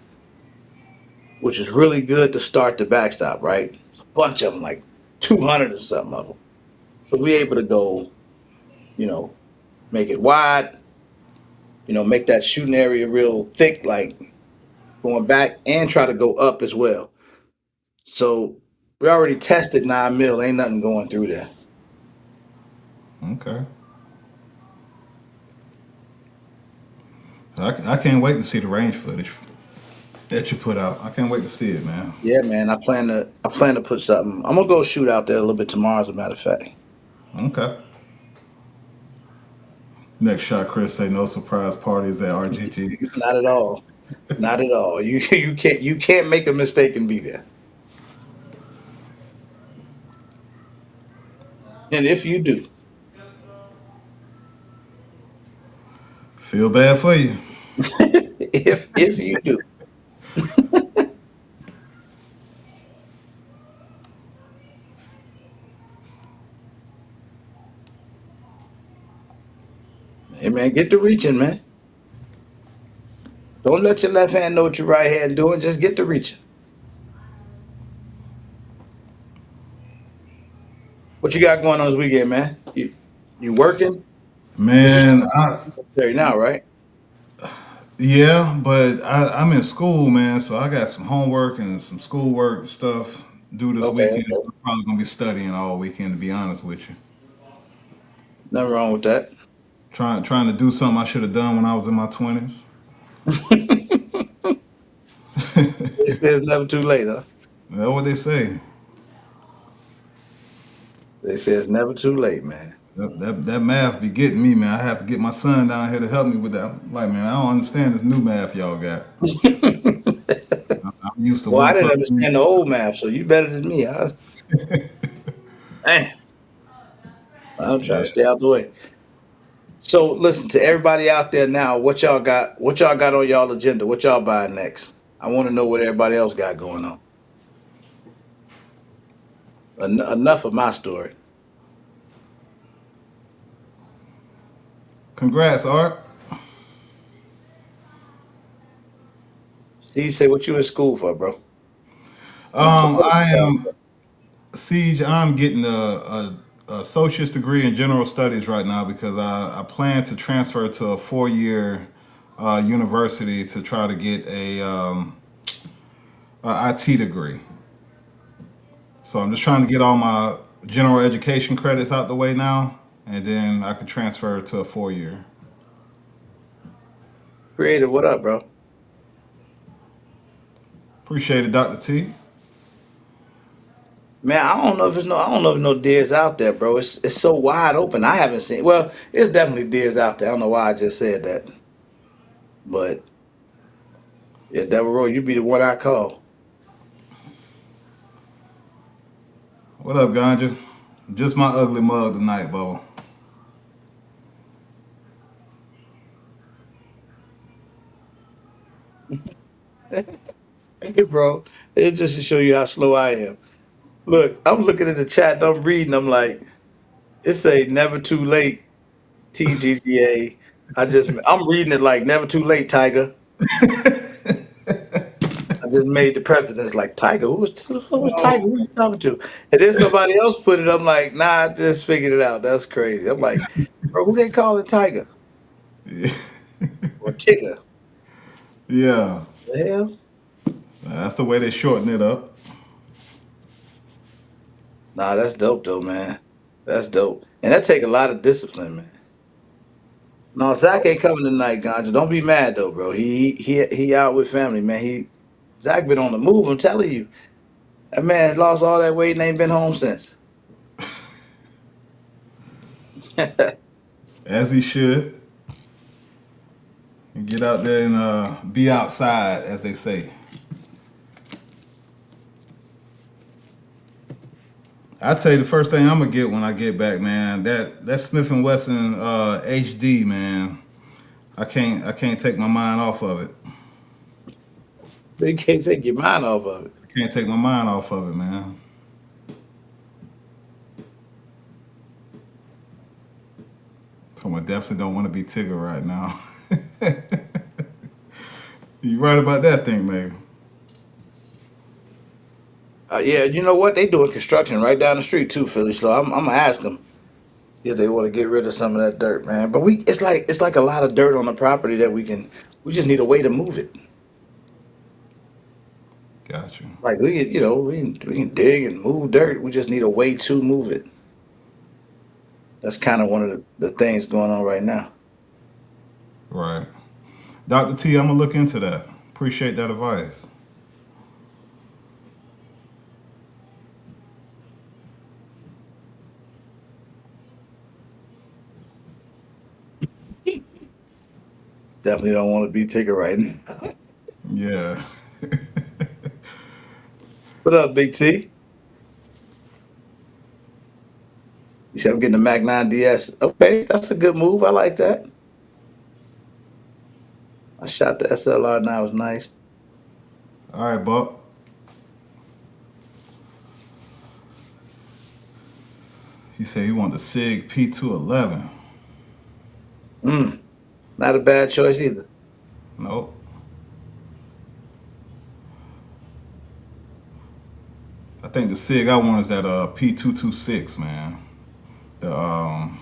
A: which is really good to start the backstop. Right, it's a bunch of them, like 200 or something of them. So we able to go, you know, make it wide, make that shooting area real thick, like going back, and try to go up as well. So we already tested 9 mil. Ain't nothing going through there.
B: Okay. I can't wait to see the range footage that you put out. I can't wait to see it, man.
A: Yeah, man. I plan to put something. I'm gonna go shoot out there a little bit tomorrow, as a matter of fact.
B: Okay. Next shot, Chris say no surprise parties at RGG's.
A: Not at all. Not at all. You can't make a mistake and be there. And if you do,
B: Feel bad for you.
A: if you do, hey man, get to reaching, man. Don't let your left hand know what your right hand doing. Just get to reaching. What you got going on this weekend, man? You working? Because you're
B: Man,
A: still military now, right?
B: yeah, but I'm in school, man, so I got some homework and some schoolwork stuff due this
A: Okay,
B: weekend. So
A: okay.
B: I'm probably gonna be studying all weekend, to be honest with you.
A: Nothing wrong with that.
B: Trying to do something I should have done when I was in my 20s.
A: It says never too late, huh?
B: That's what they say.
A: They say it's never too late, man.
B: That math be getting me, man. I have to get my son down here to help me with that. I'm like, man, I don't understand this new math y'all got. I'm used to
A: Well, I
B: one
A: didn't
B: plus
A: understand the old math, so you better than me. Man, I'm trying to
B: yeah.
A: stay out the way. So listen to everybody out there now. What y'all got? What y'all got on y'all agenda? What y'all buying next? I want to know what everybody else got going on. Enough of my story.
B: Congrats, Art.
A: Steve, say what you in school for, bro?
B: I am Siege. I'm getting a associate's degree in general studies right now because I plan to transfer to a 4 year university to try to get a IT degree. So I'm just trying to get all my general education credits out the way now, and then I can transfer to a 4 year.
A: Creative, what up, bro?
B: Appreciate it, Dr. T.
A: Man, I don't know if no deers out there, bro. It's so wide open. I haven't seen. Well, it's definitely deers out there. I don't know why I just said that, but yeah, Devil Roy, you be the one I call.
B: What up, Ganja? Just my ugly mug tonight, Bubba.
A: Hey, bro, it just to show you how slow I am. Look, I'm looking at the chat. I'm reading. I'm like, it say never too late. TGGA. I'm reading it like never too late, Tiger. I just made the presidents like Tiger. Who was Tiger? Who you talking to? And then somebody else put it. I'm like, nah, I just figured it out. That's crazy. I'm like, bro, who they calling Tiger or Tigger?
B: Yeah,
A: The hell?
B: that's the way they shorten it up.
A: Nah, that's dope though, man. That's dope, and that take a lot of discipline, man. No, Zach ain't coming tonight, Ganja. Don't be mad though, bro. He out with family, man. Zach been on the move. I'm telling you, that man lost all that weight and ain't been home since.
B: As he should. And get out there and be outside, as they say. I tell you, the first thing I'm gonna get when I get back, man, that Smith and Wesson HD, man. I can't take my mind off of it.
A: You can't take your mind off of it.
B: I can't take my mind off of it, man. So I definitely don't want to be Tigger right now. You right about that thing, man.
A: Yeah, you know what? They doing construction right down the street too, Philly Slow. I'm gonna ask them see if they want to get rid of some of that dirt, man. But it's like a lot of dirt on the property that we just need a way to move it.
B: Got you.
A: Like we can dig and move dirt. We just need a way to move it. That's kind of one of the things going on right now.
B: Right. Dr. T, I'm gonna look into that. Appreciate that advice.
A: Definitely don't want to be Tigger right now.
B: Yeah.
A: What up, Big T? You said I'm getting the Mac 9 DS. Okay, that's a good move. I like that. I shot the SLR. Now it was nice.
B: All right, Buck. He said he want the SIG P211.
A: Mm, not a bad choice either.
B: Nope. I think the SIG I want is that P226, man. The um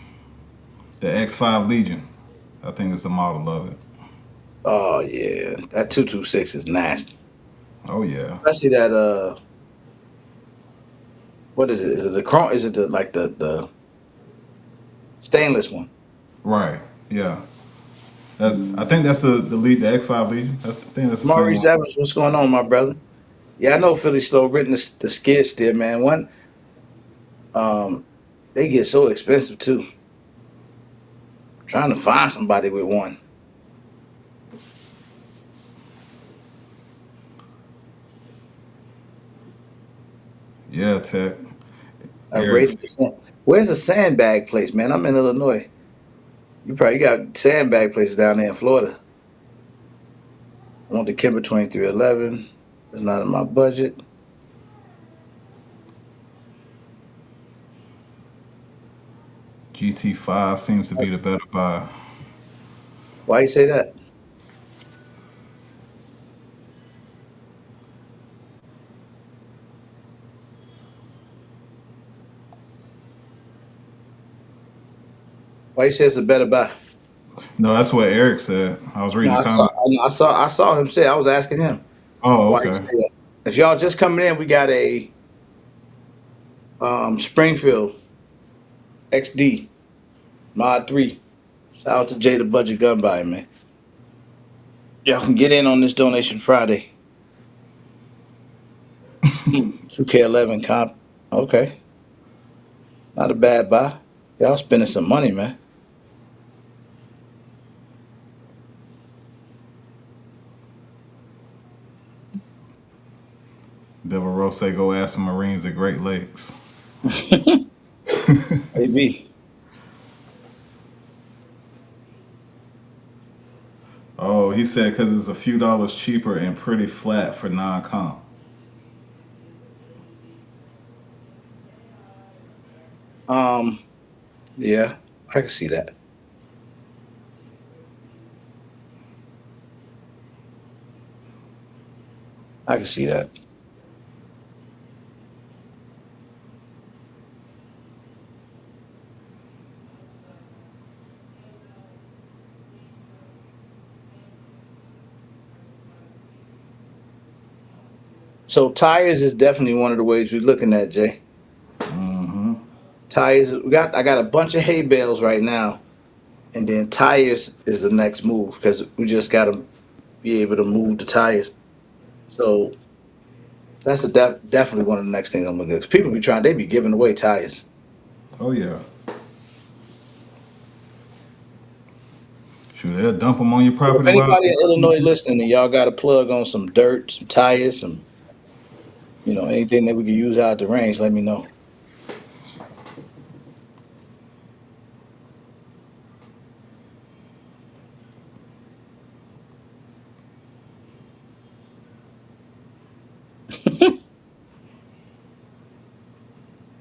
B: the X5 Legion. I think it's the model of it.
A: Oh yeah, that 226 is nasty.
B: Oh yeah.
A: Especially that what is it? Is it the chrome? Is it the like the stainless one.
B: Right. Yeah. I think that's the lead, the X5 Legion. I think that's the same
A: Maurice
B: one.
A: Evans, what's going on, my brother? Yeah, I know Philly Slow written the skid steer, man. Um, they get so expensive too. Trying to find somebody with one.
B: Yeah, Tech.
A: I
B: Eric.
A: raised the sand. Where's the sandbag place, man? I'm in Illinois. You probably got sandbag places down there in Florida. I want the Kimber 2311. It's not in my budget.
B: GT5 seems to be the better buy.
A: Why you say that? Why you say it's a better buy?
B: No, that's what Eric said. I was
A: No,
B: reading the comment.
A: I saw him say. I was asking him
B: Oh,
A: why he
B: okay.
A: say that. If y'all just coming in, we got a Springfield XD Mod 3. Shout out to Jay the Budget Gun Buyer, man. Y'all can get in on this donation Friday. 2K11 comp. Okay. Not a bad buy. Y'all spending some money, man.
B: Devil Rose say go ask some Marines at Great Lakes.
A: Maybe.
B: Oh, he said because it's a few dollars cheaper and pretty flat for non-comp.
A: Um, yeah, I can see that. I can see that. So tires is definitely one of the ways we're looking at, Jay.
B: Mm-hmm.
A: Tires, I got a bunch of hay bales right now, and then tires is the next move because we just got to be able to move the tires. So that's definitely one of the next things I'm looking at. 'Cause people be trying, they be giving away tires.
B: Oh yeah. Shoot, they'll dump them on your
A: So if
B: property while.
A: anybody in Illinois listening and y'all got a plug on some dirt, some tires, some anything that we could use out the range, let me know.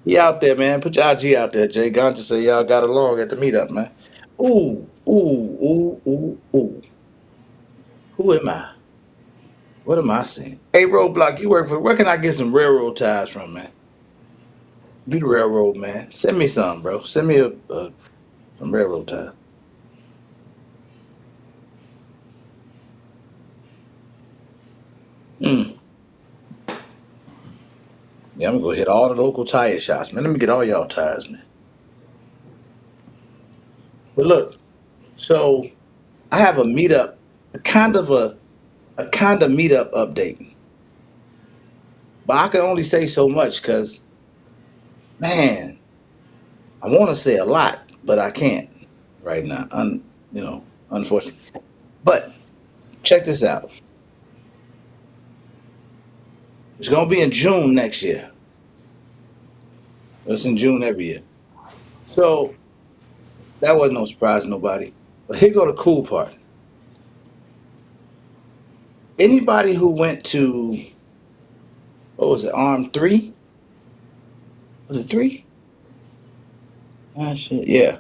A: He out there, man. Put your IG out there, Jay. Gonja say y'all got along at the meetup, man. Ooh, ooh, ooh, ooh, ooh. Who am I? What am I saying? Hey, Roadblock, you work for, where can I get some railroad ties from, man? You the railroad, man. Send me some, bro. Send me some railroad ties. Mm. Yeah, I'm gonna go hit all the local tire shops, man. Let me get all y'all tires, man. But look, so I have a meetup, a kind of meetup update. But I can only say so much because, man, I want to say a lot, but I can't right now. Unfortunately. But check this out. It's gonna be in June next year. It's in June every year. So that wasn't no surprise to nobody. But here go the cool part. Anybody who went to what was it, Arm 3? Was it 3? Ah shit. Yeah.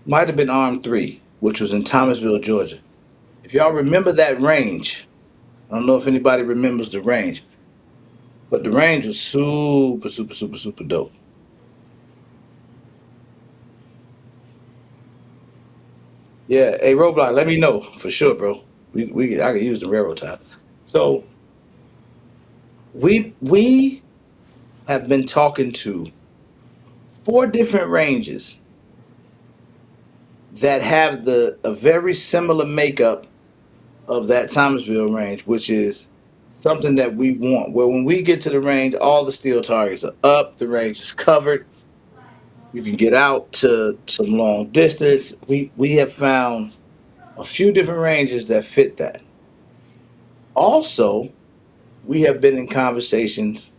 A: Might have been Arm 3, which was in Thomasville, Georgia. If y'all remember that range, I don't know if anybody remembers the range, but the range was super, super, super, super dope. Yeah, hey Roblox, let me know for sure, bro. I could use the railroad tie. So we have been talking to 4 different ranges that have the a very similar makeup of that Thomasville range, which is something that we want. Where when we get to the range, all the steel targets are up, the range is covered. You can get out to some long distance. We have found a few different ranges that fit that. Also, we have been in conversations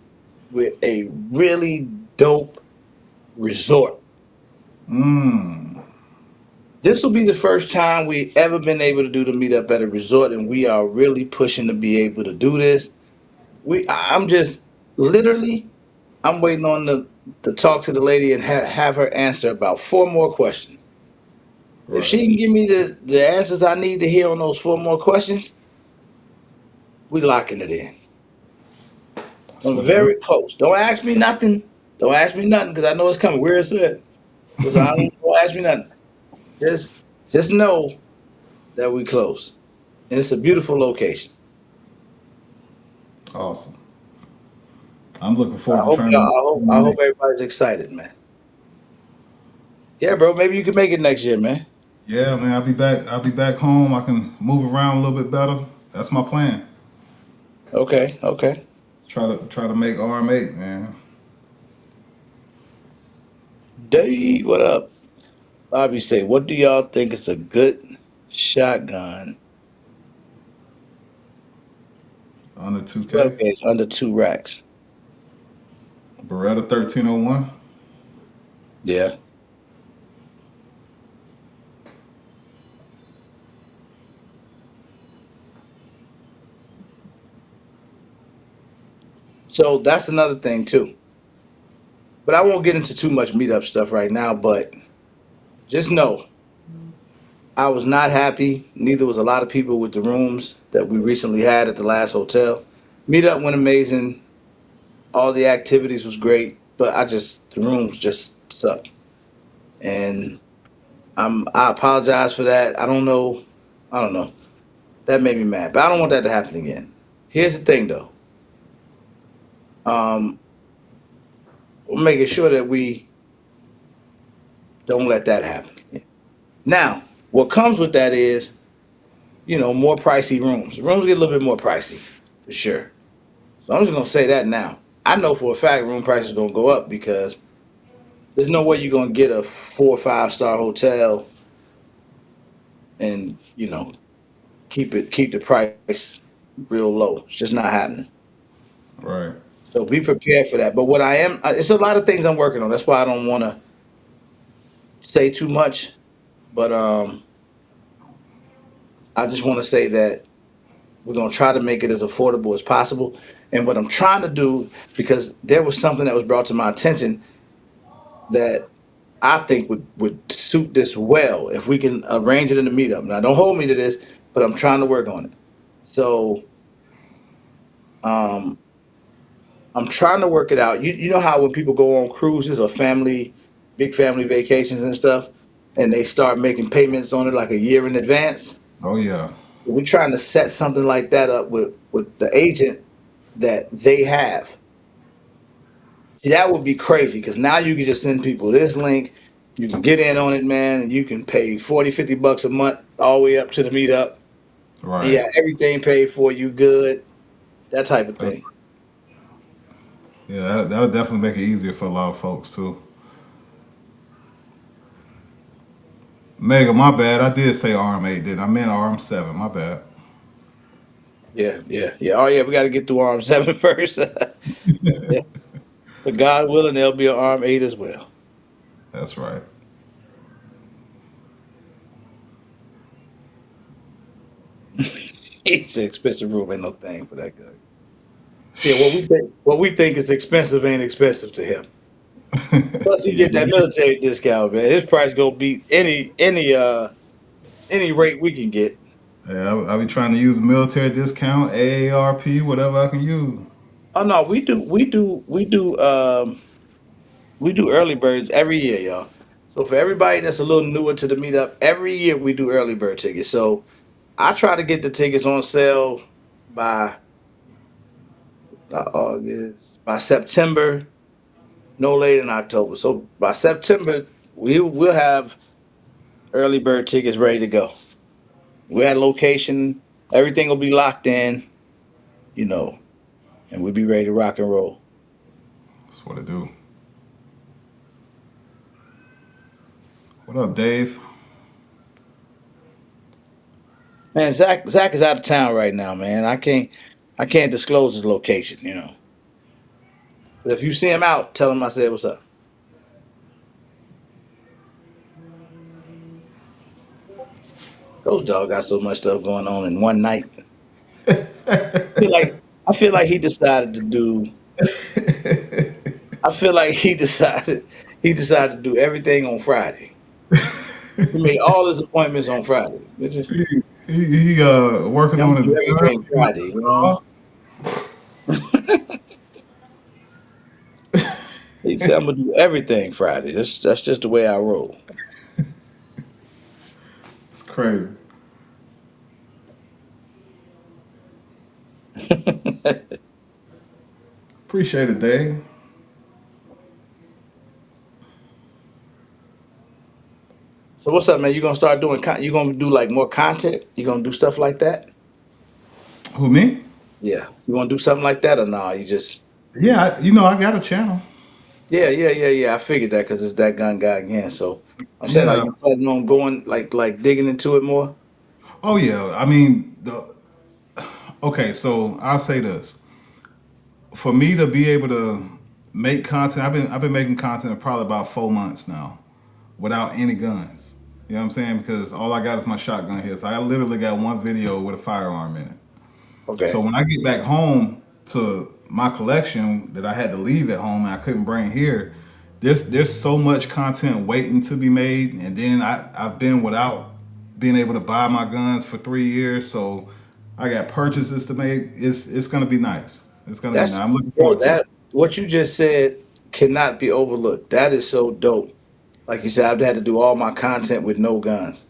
A: with a really dope resort.
B: Mm.
A: This will be the first time we ever been able to do the meetup at a resort, and we are really pushing to be able to do this. I'm just literally, I'm waiting on the to talk to the lady and have her answer about four more questions. If
B: Right.
A: she can give me the answers I need to hear on those four more questions, we locking it in.
B: That's
A: I'm
B: what it do.
A: very close. Don't ask me nothing. Don't ask me nothing because I know it's coming. Where is it? Because don't ask me nothing. Just know that we close, and it's a beautiful location.
B: Awesome. I'm looking
A: I
B: forward to
A: hope
B: trying
A: y'all.
B: to
A: I
B: make
A: hope everybody's excited, man. Yeah, bro. Maybe you can make it next year, man.
B: Yeah, man, I'll be back. I'll be back home. I can move around a little bit better. That's my plan.
A: Okay, okay.
B: Try to make RM8, man.
A: Dave, what up? Bobby say, what do y'all think is a good shotgun?
B: Under
A: 12
B: 2K.
A: gauge under 2 racks.
B: Beretta 1301.
A: Yeah. So that's another thing too. But I won't get into too much meetup stuff right now. But just know, I was not happy. Neither was a lot of people with the rooms that we recently had at the last hotel. Meetup went amazing. All the activities was great, but the rooms just suck. And I apologize for that. I don't know. I don't know. That made me mad, but I don't want that to happen again. Here's the thing, though. Um, we're making sure that we don't let that happen again. Now, what comes with that is, more pricey rooms. Rooms get a little bit more pricey, for sure. So I'm just gonna say that now. I know for a fact room prices gonna go up because there's no way you're gonna get a 4 or 5 star hotel and keep the price real low. It's just not happening.
B: Right.
A: So be prepared for that. But what I am, it's a lot of things I'm working on. That's why I don't want to say too much. But I just want to say that we're gonna try to make it as affordable as possible. And what I'm trying to do, because there was something that was brought to my attention that I think would suit this well if we can arrange it in the meetup. Now, don't hold me to this, but I'm trying to work on it. So um, I'm trying to work it out. You know how when people go on cruises or big family vacations and stuff, and they start making payments on it like a year in advance.
B: Oh yeah.
A: We're trying to set something like that up with the agent that they have. See, that would be crazy because now you can just send people this link. You can get in on it, man, and you can pay 40, $50 a month all the way up to the meetup. And
B: Right.
A: yeah, everything paid for, you good, that type of
B: That's,
A: thing.
B: yeah, that'll definitely make it easier for a lot of folks too. Mega, my bad. I did say RM8, didn't I? I meant RM7. My bad.
A: Yeah, yeah, yeah. Oh, yeah, we got to get through arm seven first. Yeah. But God willing, there'll be an arm eight as well.
B: That's right.
A: It's an expensive room, ain't no thing for that guy. Yeah, what we think is expensive ain't expensive to him. Plus, he
B: Yeah,
A: get that military discount, man. His price gonna beat any rate we can get.
B: yeah. I be trying to use military discount, AARP, whatever I can use.
A: Oh no, we do early birds every year, y'all. So for everybody that's a little newer to the meetup, every year we do early bird tickets. So I try to get the tickets on sale by August, by September, no later than October. So by September, we will have Early bird tickets ready to go. We're at location. Everything will be locked in, you know, and we'll be ready to rock and roll.
B: That's what it do. What up, Dave?
A: Man, Zach is out of town right now, man. I can't disclose his location, you know. But if you see him out, tell him I said what's up. Those dog got so much stuff going on in one night. I feel like he decided to do. I feel like he decided to do everything on Friday. He made all his appointments on Friday.
B: He working
A: I'm
B: on
A: gonna
B: his
A: do
B: gun.
A: everything Friday, you know. He said I'm gonna do everything Friday. That's just the way I roll.
B: It's crazy. Appreciate it, Dave.
A: So what's up, man? You gonna start doing? You gonna do like more content? You gonna do stuff like that?
B: Who, me?
A: Yeah. You wanna do something like that or nah? You just
B: Yeah, I got a channel.
A: yeah. I figured that because it's that gun guy again. So I'm saying, are
B: Yeah.
A: you planning on going like digging into it more?
B: Oh yeah. I mean, the okay. So I'll say this: for me to be able to make content, I've been making content probably about 4 months now, without any guns. You know what I'm saying? Because all I got is my shotgun here. So I literally got one video with a firearm in it. So
A: Okay.
B: when I get back home to my collection that I had to leave at home and I couldn't bring here, there's so much content waiting to be made. And then I've been without being able to buy my guns for 3 years, so I got purchases to make. It's gonna be nice. It's gonna be nice.
A: That's
B: I'm looking
A: bro.
B: forward to it.
A: That what you just said cannot be overlooked. That is so dope. Like you said, I've had to do all my content with no guns.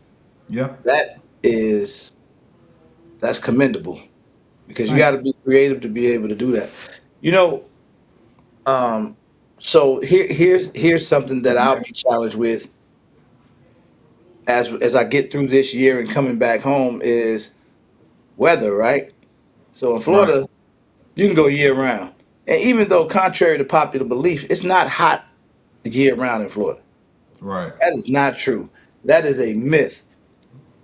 B: Yep.
A: That is that's commendable because you
B: Thank
A: got
B: you.
A: to be creative to be able to do that. You know, um, so here's something that I'll be challenged with as I get through this year and coming back home is weather, right? So in
B: Right.
A: Florida, you can go year round, and even though contrary to popular belief, it's not hot year round in Florida.
B: Right.
A: That is not true. That is a myth.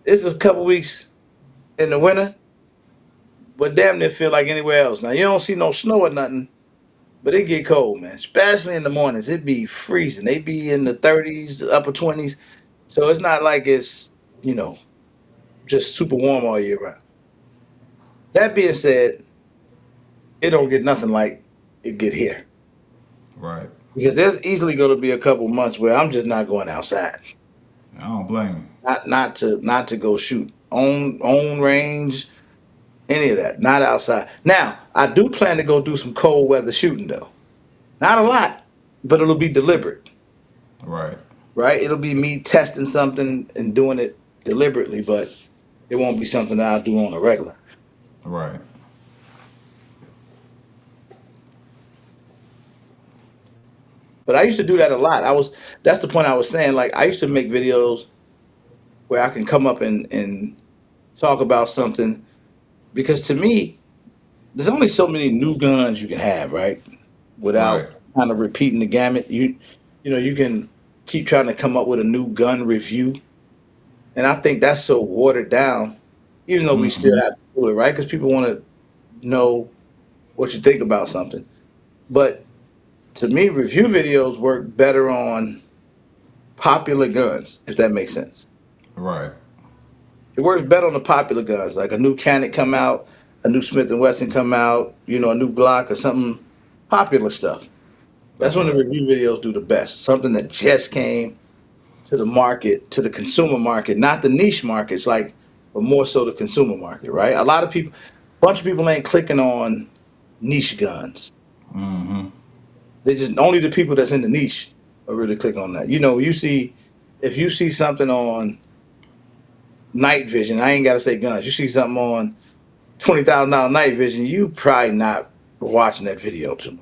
A: It's a couple weeks in the winter, but damn near feel like anywhere else. Now you don't see no snow or nothing, but it get cold, man. Especially in the mornings, it be freezing. They be in the 30s, the upper 20s. So it's not like it's you know just super warm all year round. That being said, it don't get nothing like it get here
B: Right.
A: because there's easily going to be a couple months where I'm just not going outside,
B: I don't blame
A: not to go shoot on range, any of that, not outside. Now I do plan to go do some cold weather shooting though, not a lot, but it'll be deliberate,
B: you. Right.
A: right? It'll be me testing something and doing it deliberately, but it won't be something that I'll do on a regular.
B: Right.
A: But I used to do that a lot. That's the point I was saying. Like I used to make videos where I can come up and talk about something because to me, there's only so many new guns you can have, right?
B: Right.
A: Without kind of repeating the gamut. You can keep trying to come up with a new gun review, and I think that's so watered down. Even though we still
B: Hmm.
A: have to do it, right? Because people want to know what you think about something. But to me, review videos work better on popular guns, if that makes sense.
B: Right.
A: It works better on the popular guns, like a new Canon come out, a new Smith and Wesson come out, a new Glock or something popular stuff. That's
B: That's
A: when the
B: right.
A: review videos do the best. Something that just came to the market, to the consumer market, not the niche markets, like, but more so the consumer market, right? A lot of people, bunch of people ain't clicking on niche guns.
B: Hmm.
A: They just only the people that's in the niche are really click on that. If you see something on night vision, I ain't gotta say guns. You see something on $20,000 night vision, you probably not watching that video too much.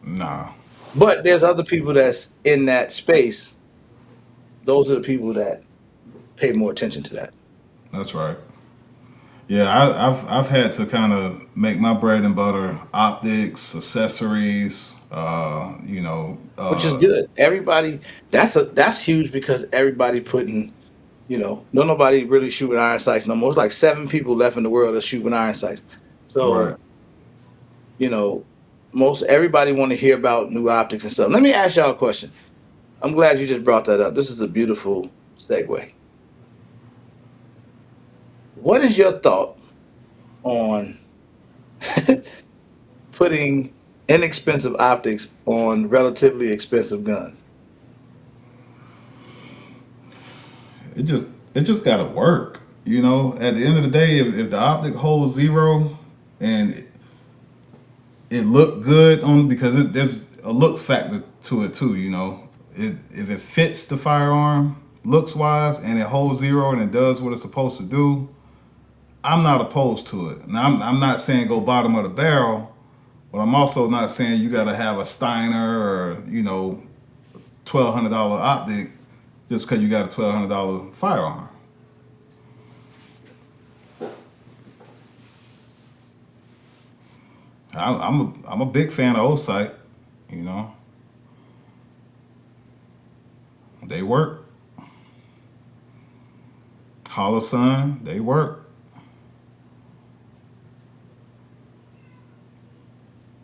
B: Nah.
A: But there's other people that's in that space. Those are the people that pay more attention to that.
B: That's right. Yeah, I've had to kind of make my bread and butter optics, accessories.
A: Which is good. Everybody, that's huge because everybody putting, no nobody really shooting iron sights no more. It's like 7 people left in the world that shooting iron sights.
B: Right.
A: So, you know, most everybody want to hear about new optics and stuff. Let me ask y'all a question. I'm glad you just brought that up. This is a beautiful segue. What is your thought on putting inexpensive optics on relatively expensive guns?
B: It just it just got to work. At the end of the day, if the optic holds zero and it looked good on because there's a looks factor to it too. If it fits the firearm looks wise and it holds zero and it does what it's supposed to do, I'm not opposed to it. Now I'm not saying go bottom of the barrel, but I'm also not saying you got to have a Steiner or $1,200 optic just because you got a $1,200 firearm. I'm a big fan of Osight. You know, they work. Holosun, they work.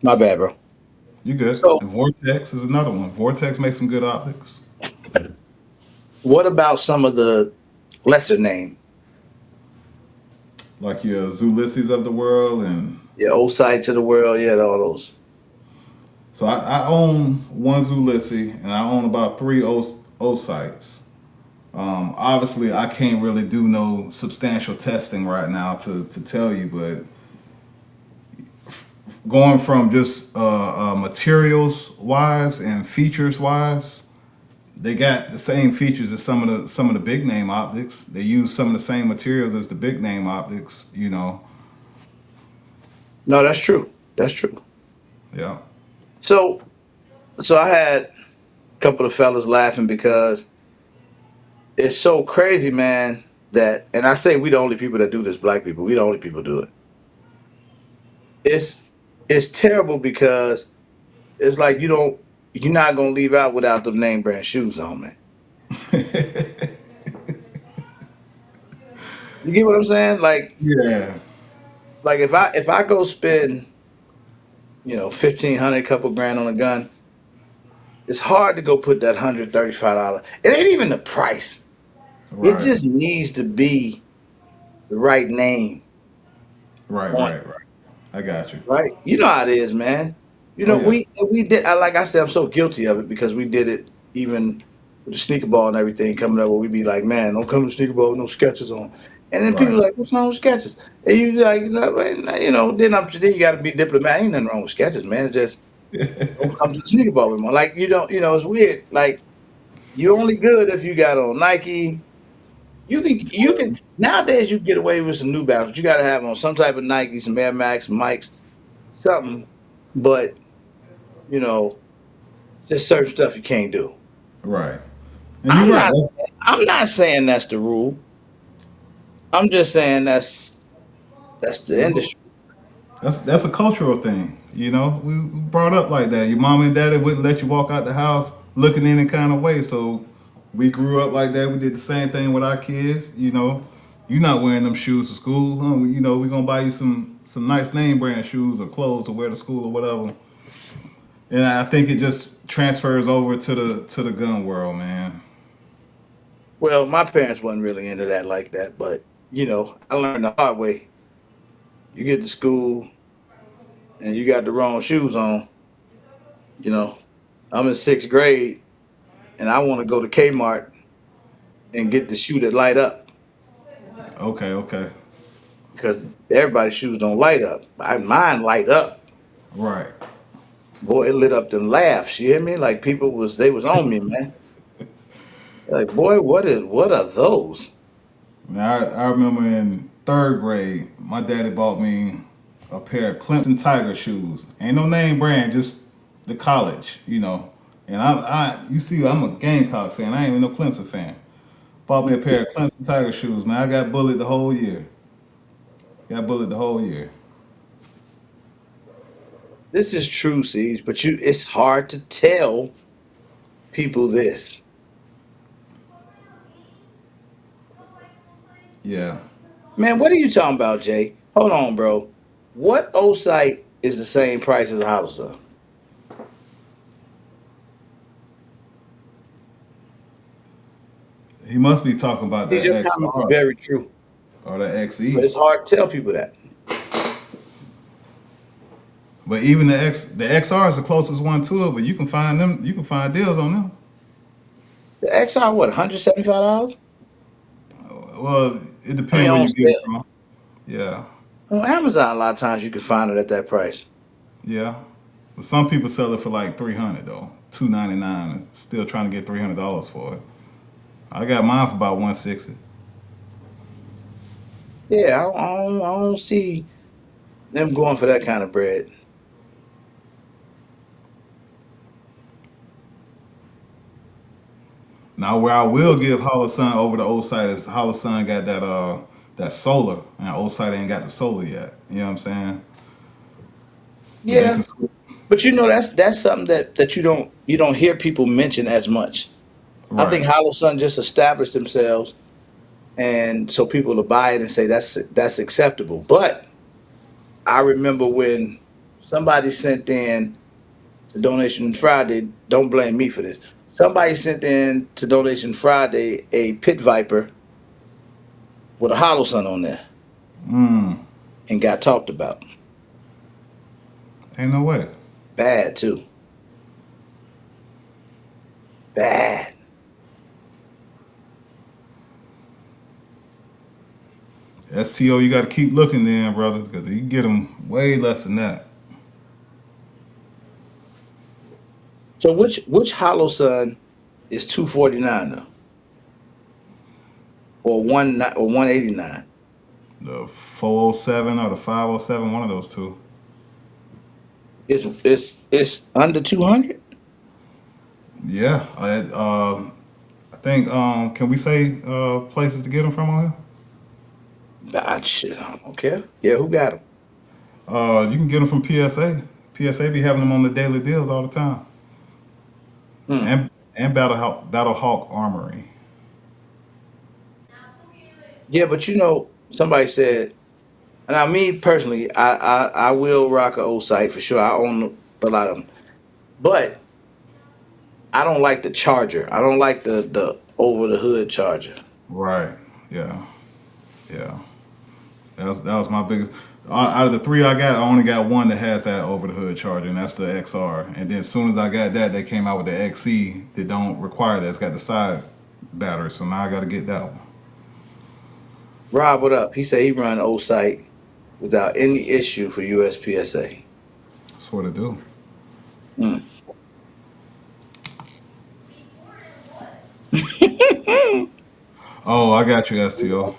A: My bad, bro.
B: You good?
A: So,
B: And Vortex is another one. Vortex makes some good optics.
A: what about some of the lesser name?
B: Like your Zulysses of the world. And
A: Yeah, old sites of the world. Yeah, all those.
B: so I own one Zulysses and I own about three O sites. Obviously, I can't really do no substantial testing right now to tell you, but going from just materials wise and features wise, they got the same features as some of the big name optics. They use some of the same materials as the big name optics.
A: No, that's true. That's true.
B: Yeah.
A: So, so I had a couple of fellas laughing because it's so crazy, man. That, and I say we the only people that do this. Black people, we the only people do it. It's it's terrible because it's like you're not gonna leave out without them name brand shoes on, man. You get what I'm saying?
B: Yeah.
A: Like if I go spend 1,500, couple grand on a gun, it's hard to go put that $135. It ain't even the price. It
B: Right.
A: just needs to be the right name
B: Right.
A: on
B: Right.
A: it,
B: Right. I got you.
A: right? You know how it is, man.
B: Oh yeah.
A: We did. Like I said, I'm so guilty of it because we did it even with the sneaker ball and everything coming up. Where we be like, man, don't come to sneaker ball with no sketches on. And then people
B: Right.
A: are like, what's wrong with sketches? And you like, "No, man, then you got to be diplomatic. Ain't nothing wrong with sketches, man. It's just don't come to the sneaker ball with me. Like you don't, it's weird. Like you only good if you got on Nike. You can nowadays you can get away with some New Balance. You got to have on some type of Nike, some Air Max, some Mikes, something. But you know, just certain stuff you can't do.
B: Right. And you're
A: I'm
B: right.
A: not. I'm not saying that's the rule. I'm just saying that's the industry.
B: That's a cultural thing. We brought up like that. Your mom and daddy wouldn't let you walk out the house looking any kind of way. So we grew up like that. We did the same thing with our kids. You're not wearing them shoes to school. Huh? We're gonna buy you some nice name brand shoes or clothes to wear to school or whatever. And I think it just transfers over to the gun world, man.
A: Well, my parents wasn't really into that like that, but I learned the hard way. You get to school and you got the wrong shoes on. You know, I'm in 6th grade and I want to go to Kmart and get the shoe that light up
B: Okay, okay.
A: because everybody's shoes don't light up. Mine light up.
B: Right.
A: Boy, it lit up them laughs. You hear me? Like they was on me, man. Like, boy, what are those?
B: Now, I remember in third grade, my daddy bought me a pair of Clemson Tiger shoes. Ain't no name brand, just the college. And you see, I'm a Gamecock fan. I ain't even no Clemson fan. Bought me a pair of Clemson Tiger shoes, man. I got bullied the whole year. Got bullied the whole year.
A: This is true, Siege, but it's hard to tell people this.
B: Yeah.
A: Man, what are you talking about, Jay? Hold on, bro. What O site is the same price as a Hollister?
B: He must be talking about
A: Siege,
B: that
A: your comment is
B: XR
A: very true,
B: or the
A: but
B: XE.
A: it's hard to tell people that.
B: But even the XR is the closest one to it, but you can find them, you can find deals on them.
A: The XR, what, $175?
B: Well, it
A: I mean,
B: depends where
A: on
B: you get it
A: sale.
B: from. Yeah.
A: On Amazon, a lot of times you can find it at that price.
B: Yeah. But some people sell it for like 300 though. 299 and still trying to get $300 for it. I got mine for about 160.
A: Yeah, I don't see them going for that kind of bread.
B: Now where I will give Holosun over the old site is Holosun got that solar and old site ain't got the solar yet. You know what I'm saying? But they
A: Yeah,
B: can switch.
A: but you know that's something that you don't hear people mention as much. I think
B: Right.
A: Hollow Sun just established themselves, and so people will buy it and say that's acceptable. But I remember when somebody sent in to Donation Friday. Don't blame me for this. Somebody sent in to Donation Friday a Pit Viper with a Hollow Sun on there
B: Mm.
A: and got talked about.
B: Ain't no way.
A: Bad too. Bad.
B: STO, you got to keep looking then, brother, because you can get them way less than that.
A: So which Hollow Sun is 249 though, or 189?
B: The 407 or the 507, one of those two.
A: It's under 200.
B: Yeah. I think, can we say places to get them from on here?
A: Nah, shit, I don't care. Yeah, who got them?
B: You can get them from PSA. PSA be having them on the daily deals all the time.
A: Hmm.
B: And Battle Hawk Armory.
A: Yeah, but somebody said, and I mean personally, I will rock a old site for sure. I own a lot of them, but I don't like the charger. I don't like the over the hood charger.
B: Right. Yeah. Yeah. That was my biggest. Out of the three I got, I only got one that has that over the hood charger, and that's the XR. And then as soon as I got that, they came out with the XE that don't require that. It's got the side battery, so now I got to get that one.
A: Rob, what up? He said he run old site without any issue for USPSA.
B: That's what it do.
A: Hmm.
B: Oh, I got you, STO.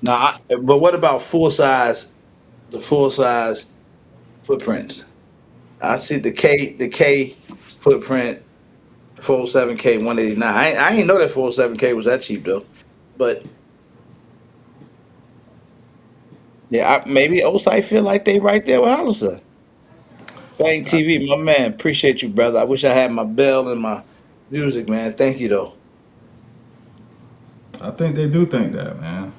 A: Now, but what about full size? The full size footprints. I see the K footprint 407K 189. I ain't know that 407K was that cheap though. But yeah, maybe Osai feel like they right there with Hollister. Bang TV, my man. Appreciate you, brother. I wish I had my bell and my music, man. Thank you though.
B: I think they do think that, man.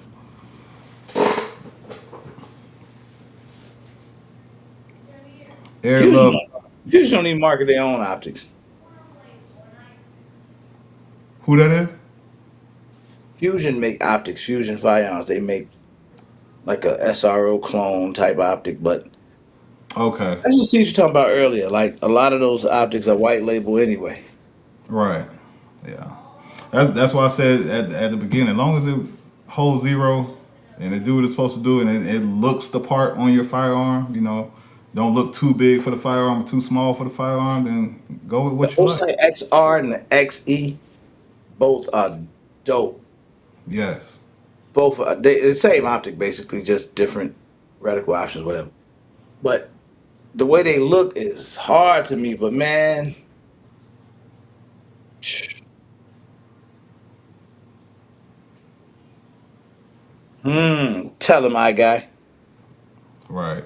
B: Air
A: Fusion
B: Love,
A: don't, Fusion don't even market their own optics.
B: who that is?
A: Fusion make optics, Fusion Firearms. They make like a SRO clone type optic, but
B: Okay,
A: that's what Cece was talking about earlier. Like a lot of those optics are white label anyway.
B: right. Yeah, that's why I said at the beginning, as long as it holds zero and it do what it's supposed to do, and it looks the part on your firearm, don't look too big for the firearm or too small for the firearm, then go with
A: The
B: what you like.
A: Osai XR and the XE both are dope.
B: Yes.
A: Both the same optic, basically, just different reticle options, whatever. But the way they look is hard to me. But man, Tell him, my guy.
B: Right.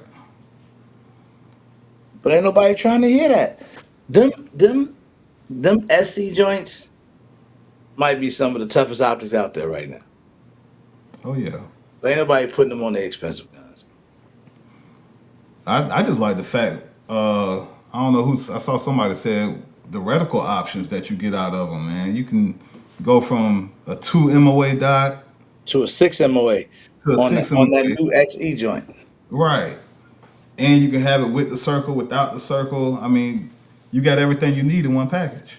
A: But ain't nobody trying to hear that. Them, them, them SC joints might be some of the toughest optics out there right now.
B: Oh yeah.
A: But ain't nobody putting them on the expensive guns.
B: I just like the fact. I don't know who I saw somebody said the reticle options that you get out of them. Man, you can go from a 2 MOA dot
A: To a 6 MOA
B: to a
A: on that
B: six
A: on that
B: MOA.
A: new XE joint.
B: Right. And you can have it with the circle, without the circle. I mean, you got everything you need in one package.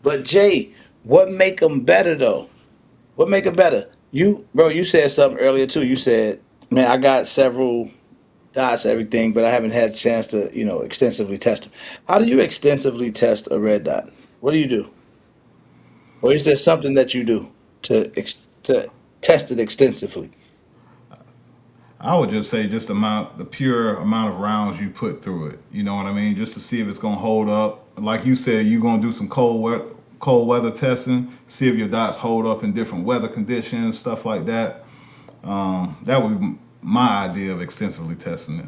A: But Jay, what make them better though? What make them better? You said something earlier too. You said, man, I got several dots, everything, but I haven't had a chance to, extensively test them. How do you extensively test a red dot? What do you do? Or is there something that you do to test it extensively?
B: I would just say just the pure amount of rounds you put through it. You know what I mean? Just to see if it's gonna hold up. Like you said, you're gonna do some cold weather testing, see if your dots hold up in different weather conditions, stuff like that. That would be my idea of extensively testing it.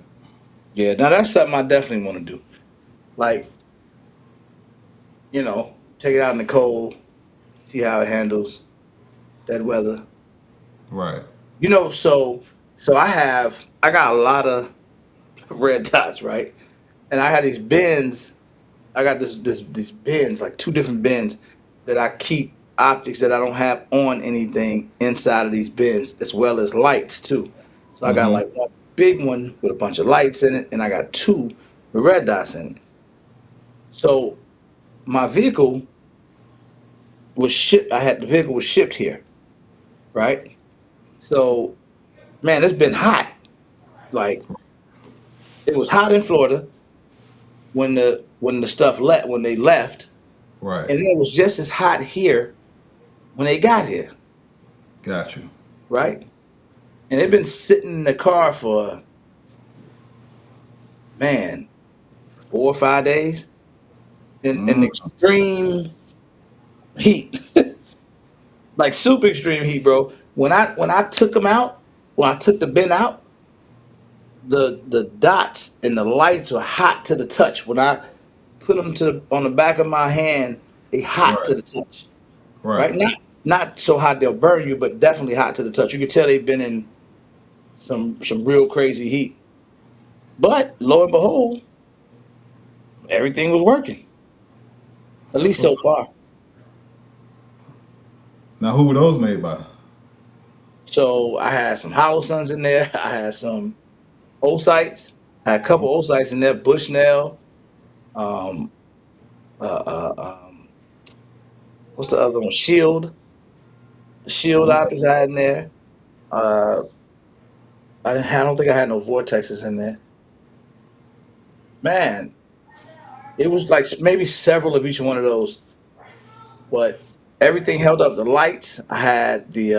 A: Yeah, now that's something I definitely want to do. Like, take it out in the cold, see how it handles that weather.
B: Right.
A: So I got a lot of red dots, right? And I had these bins. I got these bins, like two different bins that I keep optics that I don't have on anything inside of these bins, as well as lights too. So I got
B: Mm-hmm.
A: like one big one with a bunch of lights in it, and I got two with red dots in it. So my vehicle was shipped. The vehicle was shipped here, right? So man, it's been hot. Like it was hot in Florida when the when they left,
B: Right.
A: and then it was just as hot here when they got here,
B: Got you.
A: right? And they've been sitting in the car for, man, 4 or 5 days in
B: Mm,
A: extreme heat, like super extreme heat, bro. When I took them out, when I took the bin out, the dots and the lights were hot to the touch. When I put them on the back of my hand, they hot to
B: right.
A: the touch,
B: Right.
A: right? Not so hot they'll burn you, but definitely hot to the touch. You can tell they've been in some real crazy heat. But lo and behold, everything was working, at
B: That's
A: least so
B: what's up.
A: far.
B: Now, who were those made by?
A: So I had some hollow suns in there. I had some Osites. I had a couple Osites in there. Bushnell. Um, uh, uh, um, what's the other one? Shield. The Shield optics I had in there. Uh, I don't think I had no vortexes in there. Man, it was like maybe several of each one of those, but everything held up. The lights. I had the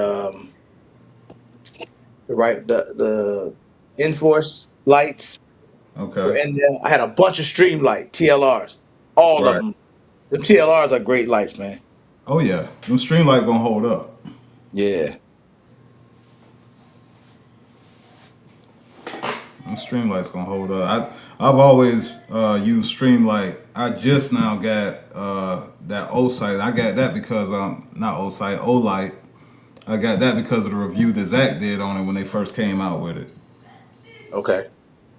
A: Enforce lights were
B: Okay.
A: in there. I had a bunch of Streamlight TLRs, all of
B: Right.
A: them. The TLRs are great lights, man.
B: Oh yeah. Them Streamlight gonna hold up.
A: Yeah.
B: Them Streamlight's gonna hold up. I've always used Streamlight. I just now got that O-Sight. I got that because not O-Sight, O-Light. I got that because of the review that Zach did on it when they first came out with it.
A: Okay.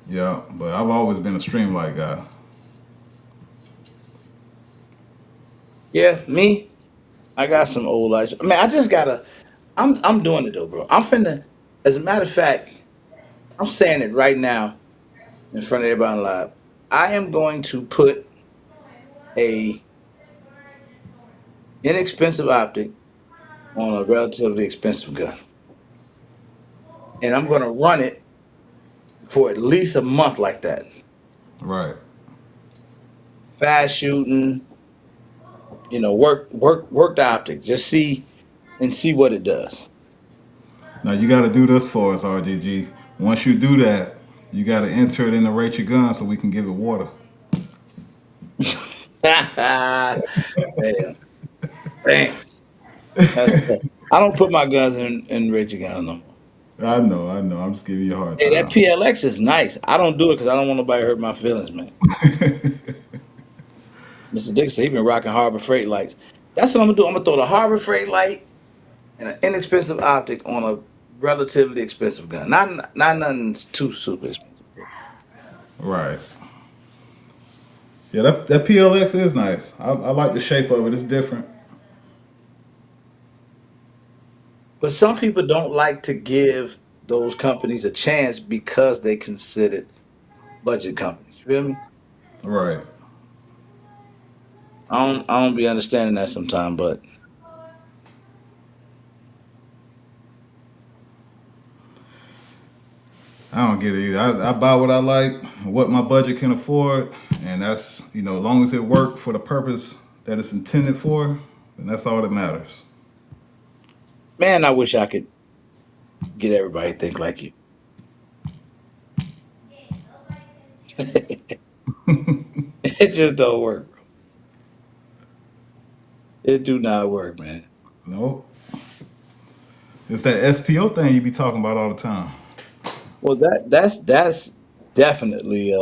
B: Yeah, but I've always been a Streamlight guy.
A: Yeah, me. I got some old lights. Man, I just gotta. I'm doing it though, bro. I'm finna. As a matter of fact, I'm saying it right now in front of everybody live. I am going to put a inexpensive optic on a relatively expensive gun, and I'm gonna run it for at least a month like that.
B: Right.
A: Fast shooting, work the optic. Just see what it does.
B: Now you got to do this for us, RGG. Once you do that, you got to enter it in the rate your gun so we can give it water.
A: Damn, damn, that's tough. I don't put my guns in Reggie guns no more.
B: I know. I'm just giving you a hard
A: Hey, that
B: time.
A: PLX is nice. I don't do it because I don't want nobody to hurt my feelings, man. Mr. Dixon, he been rocking Harbor Freight lights. That's what I'm gonna do. I'm gonna throw the Harbor Freight light and an inexpensive optic on a relatively expensive gun. Not nothing too super expensive.
B: Right. Yeah, that PLX is nice. I like the shape of it. It's different.
A: But some people don't like to give those companies a chance because they considered budget companies. You feel me?
B: Right.
A: I don't be understanding that sometimes, but
B: I don't get it either. I buy what I like, what my budget can afford, and that's as long as it worked for the purpose that it's intended for, then that's all that matters.
A: man, I wish I could get everybody to think like you. It just don't work, bro. It do not work, man.
B: Nope. It's that SPO thing you be talking about all the time.
A: Well, that's definitely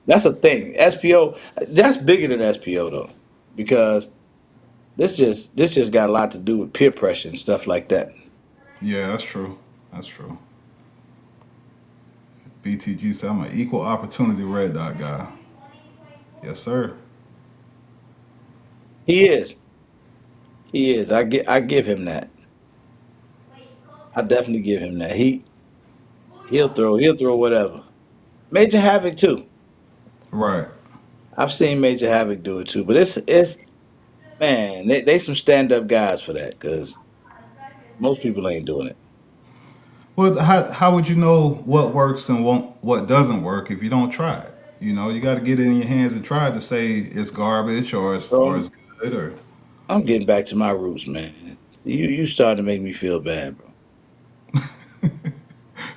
A: that's a thing. SPO that's bigger than SPO though, because this just got a lot to do with peer pressure and stuff like that.
B: Yeah, that's true. That's true. BTG said I'm an equal opportunity red dot guy. Yes, sir.
A: He is, he is. I give him that. I definitely give him that. He'll throw whatever. Major Havoc too.
B: Right.
A: I've seen Major Havoc do it too, but it's man, they some stand up guys for that because most people ain't doing it.
B: Well, how would you know what works and what doesn't work if you don't try it? You got to get it in your hands and try it to say it's garbage or it's
A: So
B: good or
A: I'm getting back to my roots, man. You starting to make me feel bad, bro.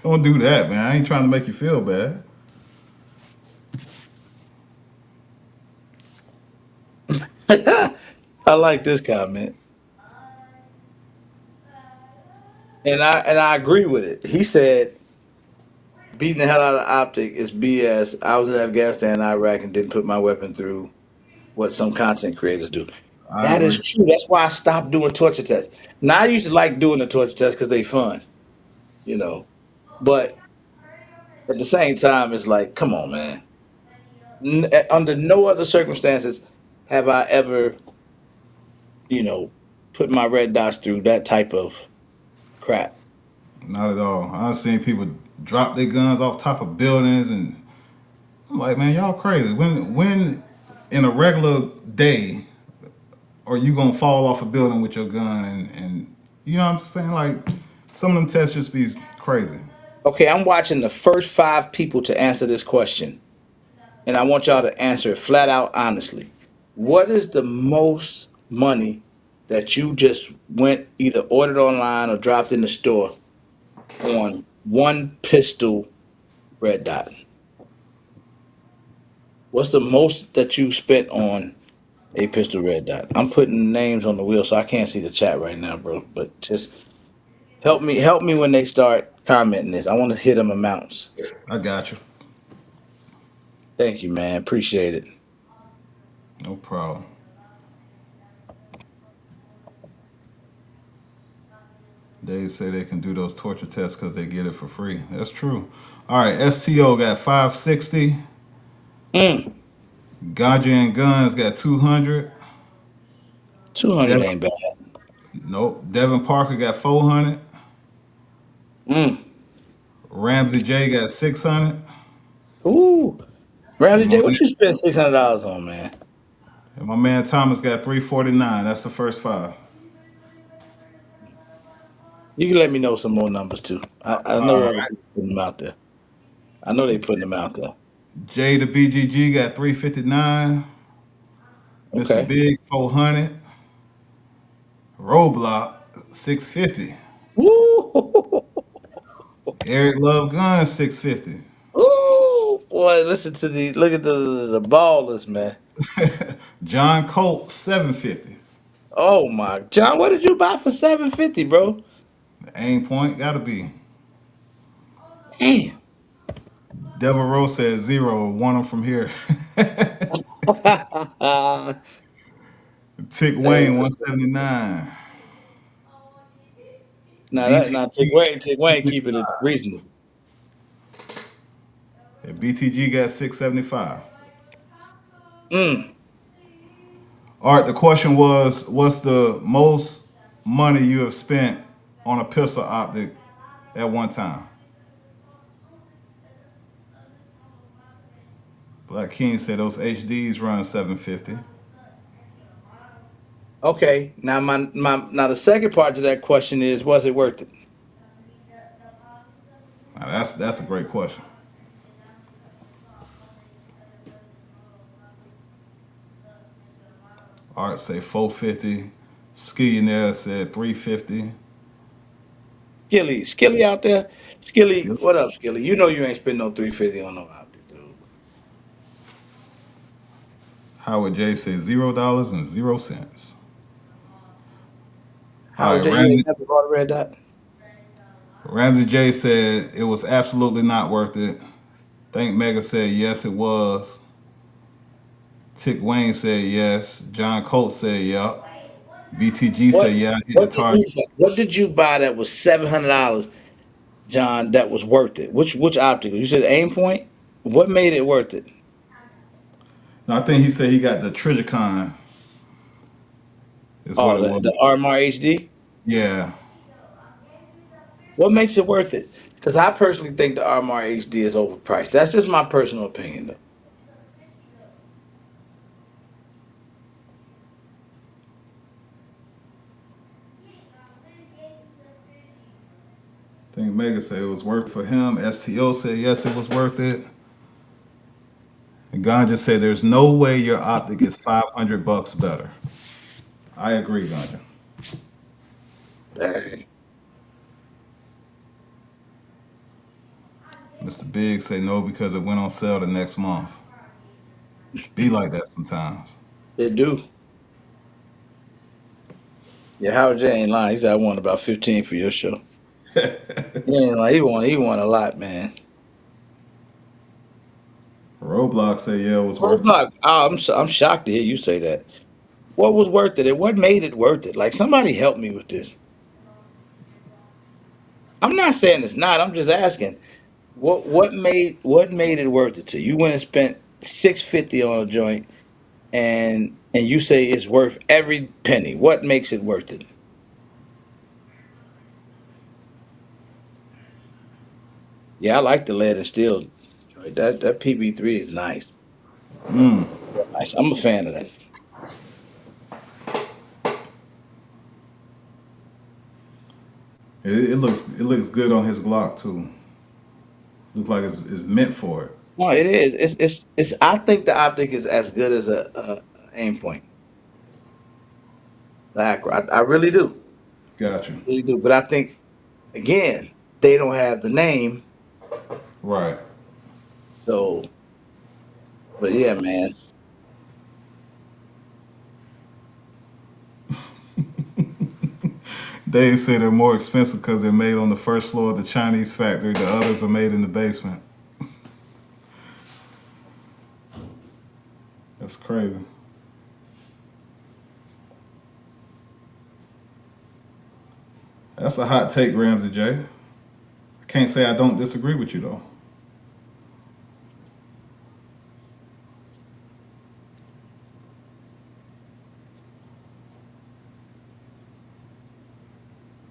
B: don't do that, man. I ain't trying to make you feel bad.
A: I like this comment, and I agree with it. He said beating the hell out of Optic is BS. I was in Afghanistan and Iraq and didn't put my weapon through what some content creators do.
B: I
A: That is
B: agree.
A: true. That's why I stopped doing torture tests. Now I used to like doing the torture tests because they fun, you know. But at the same time, it's like, come on, man. Under no other circumstances have I ever, you know, put my red dots through that type of crap.
B: Not at all. I've seen people drop their guns off top of buildings, and I'm like, man, y'all crazy. When in a regular day are you gonna fall off a building with your gun and you know what I'm saying? Like some of them tests just be crazy.
A: Okay, I'm watching the first five people to answer this question, and I want y'all to answer it flat out honestly. What is the most money that you just went either ordered online or dropped in the store on one pistol red dot? What's the most that you spent on a pistol red dot? I'm putting names on the wheel, so I can't see the chat right now, bro. But just help me when they start commenting this. I want to hit them amounts.
B: I got you.
A: Thank you, man. Appreciate it.
B: No problem. They say they can do those torture tests because they get it for free. That's true. All right, STO got 560.
A: Mm,
B: Ganja and Guns got 200.
A: 200
B: Devin,
A: ain't bad.
B: nope. Devin Parker got 400.
A: Mm.
B: Ramsey J got 600.
A: Ooh.
B: And
A: Ramsey
B: my
A: J,
B: man,
A: what you spend $600 on, man?
B: and my man Thomas got 349. That's the first five.
A: You can let me know some more numbers too. I
B: All
A: know other
B: right.
A: people putting them out there. I know they putting them out there.
B: J the BGG got 359. Mr.
A: Okay.
B: Big 400. Roadblock 650.
A: Woo!
B: Eric Love Gun 650.
A: Ooh, boy, listen to look at the ballers, man.
B: John Colt 750.
A: Oh my, John, what did you buy for 750, bro?
B: The aim point gotta be.
A: Damn.
B: Devil Rose said zero. Want them from here. Tick
A: Hey,
B: Wayne 179.
A: now
B: BTG
A: Take Wayne, keeping it
B: 75.
A: reasonable.
B: Yeah, BTG got 675.
A: Mm.
B: Art, the question was, what's the most money you have spent on a pistol optic at one time? Black King said those HDs run 750.
A: Okay. Now the second part to that question is, was it worth it?
B: Now that's a great question. Art say 450. Skillionaire said 350.
A: Skilly out there. Skilly, what up, Skilly? You know you ain't spend no 350 on no optic, dude.
B: Howard J said $0 and 0 cents. All
A: Howard
B: right,
A: J, you ain't never bought a red dot?
B: Ramsey J said it was absolutely not worth it. Think Mega said yes, it was. Tick Wayne said yes. John Coates said yep. BTG
A: What
B: said yeah, I hit the target.
A: what did you buy that was $700, John, that was worth it? Which optical? You said aim point? What made it worth it?
B: No, I think he said he got the Trigicon is what
A: Oh,
B: it was.
A: the RMR HD?
B: Yeah.
A: What makes it worth it? Because I personally think the RMR HD is overpriced. That's just my personal opinion, though.
B: I think Mega said it was worth it for him. STO said yes, it was worth it. And Ganja said there's no way your optic is $500 better. I agree, Ganja.
A: Dang.
B: Mr. Big say no because it went on sale the next month. Be like that sometimes.
A: They do. Yeah, Howard J ain't lying. He said I won about 15 for your show. He ain't lying. He won a lot, man.
B: Roblox said yeah, it was worth it.
A: Roadblock. Oh, I'm shocked to hear you say that. What was worth it? And what made it worth it? Like somebody help me with this. I'm not saying it's not. I'm just asking. What made it worth it to you? You went and spent 650 on a joint, and you say it's worth every penny. What makes it worth it? Yeah, I like the lead and steel joint. That PB3 is nice. Nice. I'm a fan of that.
B: It looks good on his Glock too. Looks like it's meant for it.
A: No, it is. It's. I think the optic is as good as a aim point. The Acro. I really do.
B: Got you.
A: Really do. But I think again, they don't have the name.
B: Right.
A: So, but yeah, man.
B: They say they're more expensive because they're made on the first floor of the Chinese factory. The others are made in the basement. That's crazy. That's a hot take, Ramsey J. I can't say I don't disagree with you though.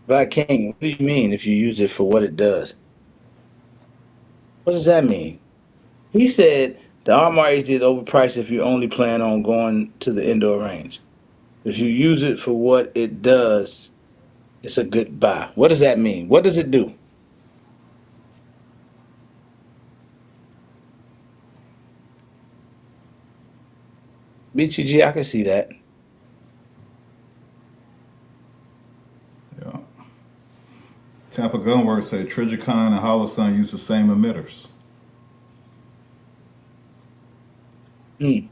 A: Black King, what do you mean if you use it for what it does? What does that mean? He said the RMR HD is overpriced if you only plan on going to the indoor range. If you use it for what it does, it's a good buy. What does that mean? What does it do? BTG, I can see that.
B: Yeah. Tampa Gunworks say Trigicon and Holosun use the same emitters.
A: Hmm.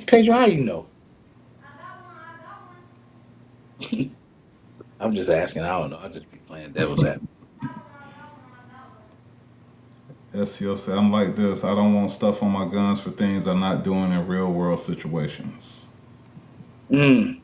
A: Pedro, how you know? I'm just asking. I don't know. I just be playing devil's advocate.
B: SEO said, I'm like this. I don't want stuff on my guns for things I'm not doing in real world situations.
A: Mm.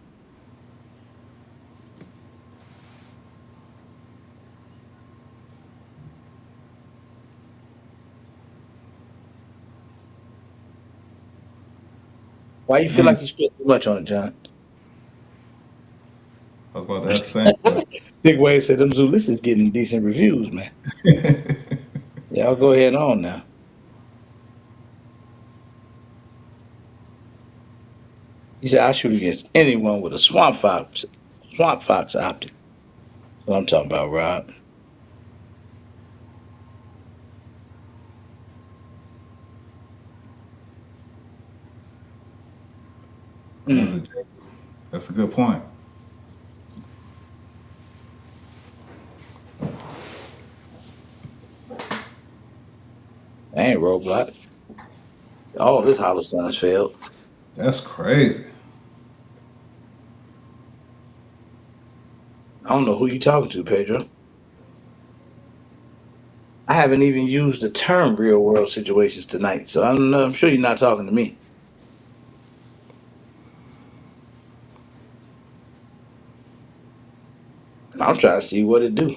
A: Why you feel
B: Mm,
A: like you spent too much on it, John?
B: I was about to ask the same question.
A: Big Wave said them Zulus is getting decent reviews, man. Y'all go ahead on now. He said I shoot against anyone with a swamp fox optic. That's what I'm talking about, Rob. Mm.
B: That's a good point.
A: I ain't roadblock. All this hollow signs failed.
B: That's crazy.
A: I don't know who you talking to, Pedro. I haven't even used the term real world situations tonight, so I don't know. I'm sure you're not talking to me. I'm trying to see what it do.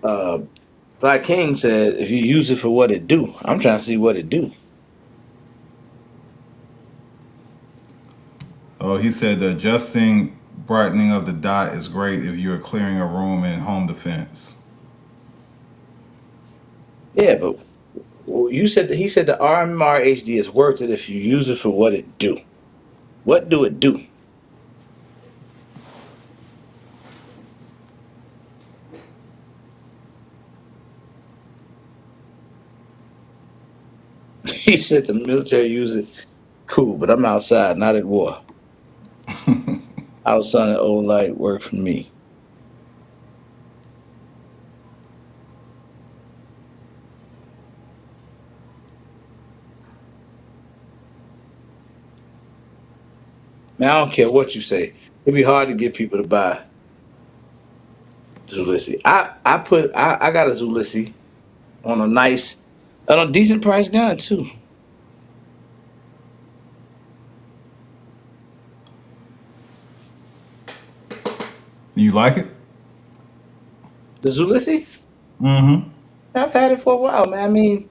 A: Uh, Black King said if you use it for what it do, I'm trying to see what it do.
B: Oh, he said the adjusting brightening of the dot is great if you're clearing a room in home defense.
A: Yeah, but you said he said the RMR HD is worth it if you use it for what it do. What do it do? He said the military use it. Cool, but I'm outside, not at war. Outside of old light work for me. Man, I don't care what you say. It'd be hard to get people to buy Zulisi. I got a Zulisi on a nice, on a decent price gun too.
B: You like it?
A: The Zulisi,
B: Mm-hmm.
A: I've had it for a while, man. I mean,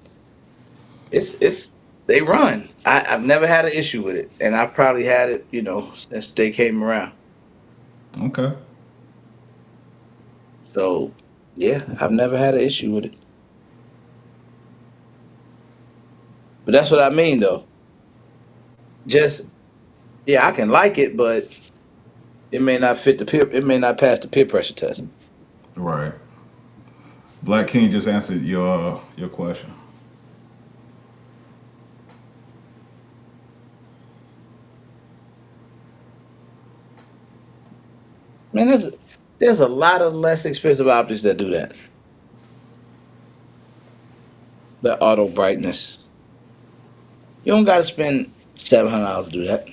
A: it's they run. I've never had an issue with it, and I've probably had it, since they came around.
B: Okay.
A: So yeah, I've never had an issue with it. But that's what I mean, though. Just yeah, I can like it, but it may not fit the peer. It may not pass the peer pressure test.
B: Right. Black King just answered your question.
A: Man, there's a lot of less expensive optics that do that. The auto brightness. You don't got to spend $700 to do that.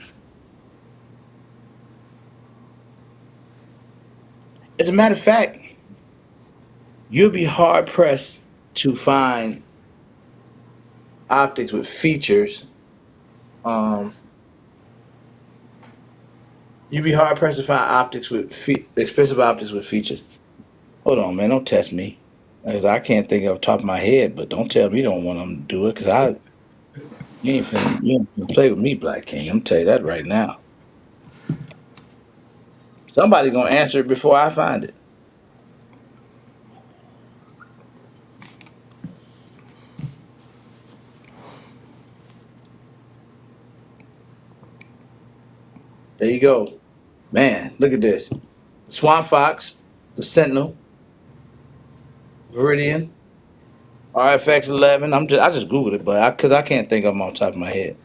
A: As a matter of fact, you'll be hard pressed to find optics with features. Um, you'd be hard pressed to find optics with expensive optics with features. Hold on, man. Don't test me. Because I can't think off the top of my head, but don't tell me you don't want them to do it because you ain't finna play with me, Black King. I'm tell you that right now. Somebody gonna answer it before I find it. There you go. Man, look at this. Swamp Fox, the Sentinel, Viridian, RFX 11. I just googled it, but because I can't think of them on top of my head.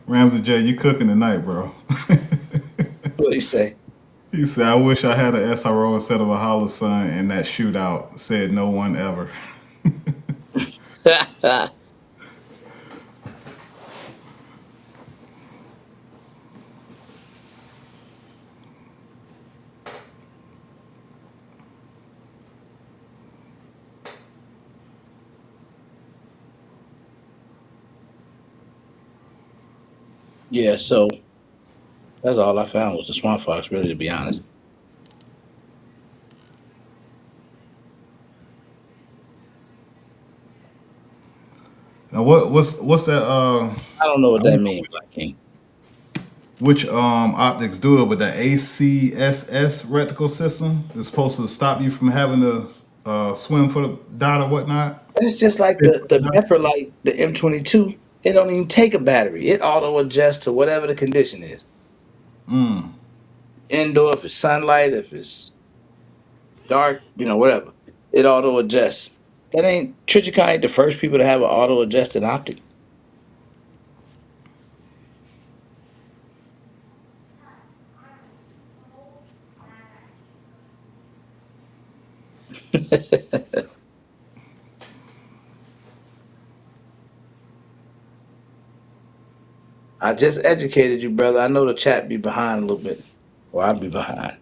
B: Ramsey J, you cooking tonight, bro.
A: What do you say?
B: He said, I wish I had an SRO instead of a Holosun in that shootout. Said no one ever.
A: Yeah, so that's all I found was the swamp fox, really, to be honest.
B: Now what's that?
A: I don't know
B: I
A: what that
B: don't know
A: means, Black King.
B: which optics do it, but the ACSS reticle system is supposed to stop you from having to swim for the dot or whatnot.
A: It's just like the Pepper Light, the M22. It don't even take a battery. It auto adjusts to whatever the condition is.
B: Mm.
A: Indoor, if it's sunlight, if it's dark, whatever. It auto adjusts. That ain't Trijicon ain't the first people to have an auto adjusted optic. I just educated you, brother. I know the chat be behind a little bit, or I'll be behind.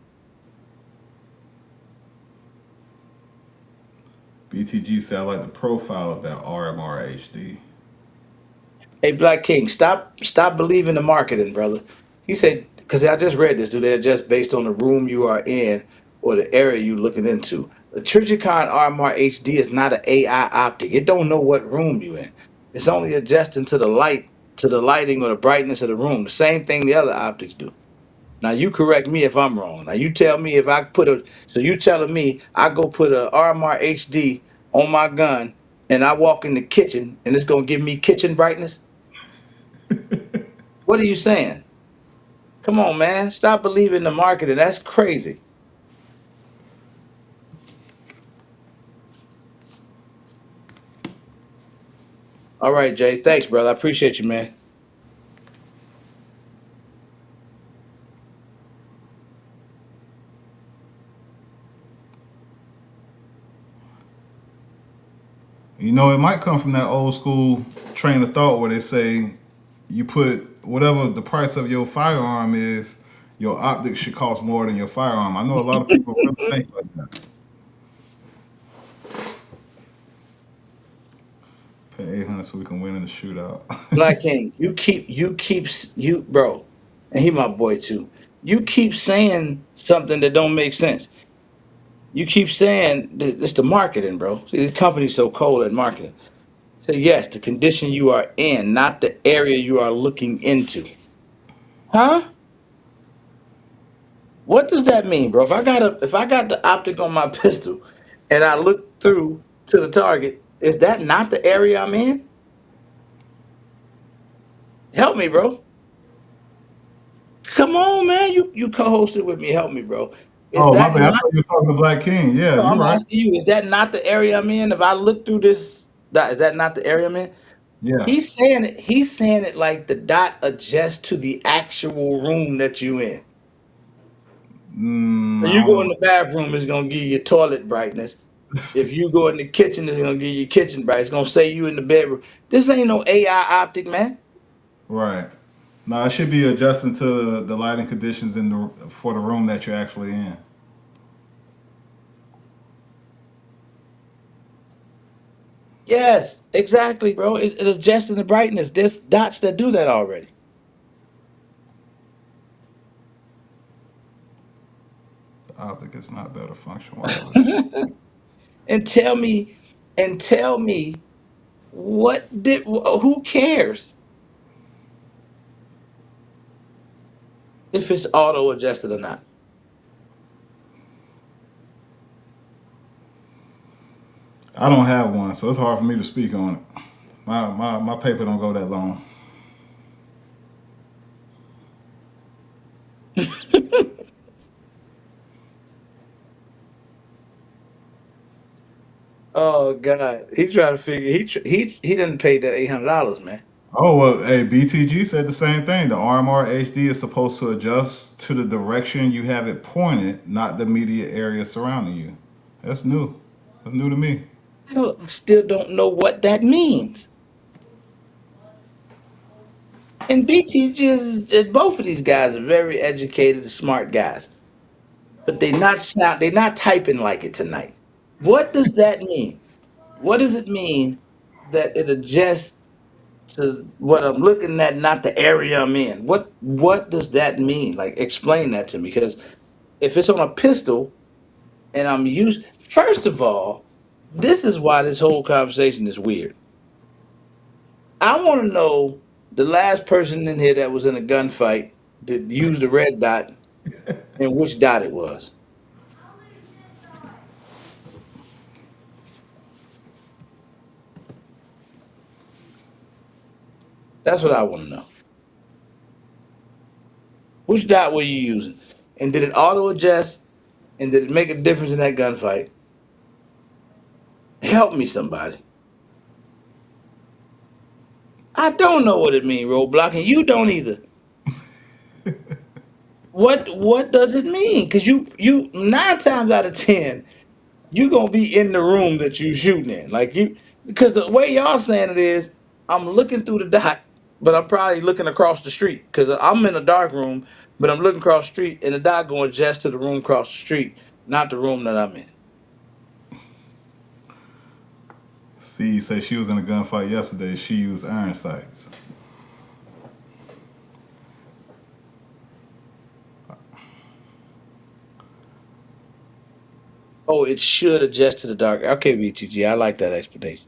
B: BTG said I like the profile of that RMR HD.
A: Hey, Black King, stop believing the marketing, brother. He said, because I just read this, do they adjust based on the room you are in or the area you're looking into? The Trijicon RMR HD is not an AI optic. It don't know what room you in. It's only adjusting to the light, to the lighting or the brightness of the room. The same thing the other optics do. Now you correct me if I'm wrong. Now you tell me if I put a so you telling me I go put a RMR HD on my gun and I walk in the kitchen and it's gonna give me kitchen brightness? What are you saying? Come on, man. Stop believing the marketing. That's crazy. All right, Jay. Thanks, brother. I appreciate you, man.
B: You know, it might come from that old school train of thought where they say you put whatever the price of your firearm is, your optics should cost more than your firearm. I know a lot of people really think like that. Pay 800 so we can win in the shootout.
A: Black King, you bro, and he my boy too. You keep saying something that don't make sense. You keep saying that it's the marketing, bro. See, this company's so cold at marketing. So yes, the condition you are in, not the area you are looking into. Huh? What does that mean, bro? If I got the optic on my pistol and I look through to the target, is that not the area I'm in? Help me, bro. Come on, man. You co-hosted with me. Help me, bro. Is
B: Oh, my
A: that
B: bad. I
A: not
B: thought you was talking to Black King. Yeah,
A: no,
B: you're
A: I'm
B: right.
A: asking you, is that not the area I'm in? If I look through this dot, is that not the area I'm in?
B: Yeah.
A: He's saying it like the dot adjusts to the actual room that you in.
B: Mm,
A: So
B: I
A: you
B: don't
A: go
B: know.
A: in the bathroom, it's gonna give you toilet brightness. If you go in the kitchen, it's gonna give you kitchen brightness. It's gonna say you in the bedroom. This ain't no AI optic, man.
B: Right. No, it should be adjusting to the lighting conditions in the for the room that you're actually in.
A: Yes, exactly, bro. It adjusts the brightness. There's dots that do that already.
B: The optic is not better function wireless.
A: And tell me who cares if it's auto adjusted or not?
B: I don't have one, so it's hard for me to speak on it. My paper don't go that long.
A: Oh God, he trying to figure he didn't pay that $800, man.
B: Oh well, hey, BTG said the same thing. The RMR HD is supposed to adjust to the direction you have it pointed, not the immediate area surrounding you. That's new. That's new to me.
A: Still don't know what that means. And BTG both of these guys are very educated, smart guys, but they're not typing like it tonight. What does that mean? What does it mean that it adjusts to what I'm looking at, not the area I'm in? What does that mean? Like, explain that to me. Because if it's on a pistol and I'm used, first of all, this is why this whole conversation is weird. I want to know the last person in here that was in a gunfight that used the red dot and which dot it was. That's what I want to know. Which dot were you using? And did it auto adjust? And did it make a difference in that gunfight? Help me, somebody. I don't know what it means, roadblock, and you don't either. What does it mean? Because you 9 times out of 10, you gonna be in the room that you shooting in. Like you, because the way y'all saying it is, I'm looking through the dot, but I'm probably looking across the street because I'm in a dark room, but I'm looking across the street, and the dot going just to the room across the street, not the room that I'm in.
B: C said she was in a gunfight yesterday. She used iron sights.
A: Oh, it should adjust to the dark. Okay, BTG, I like that explanation.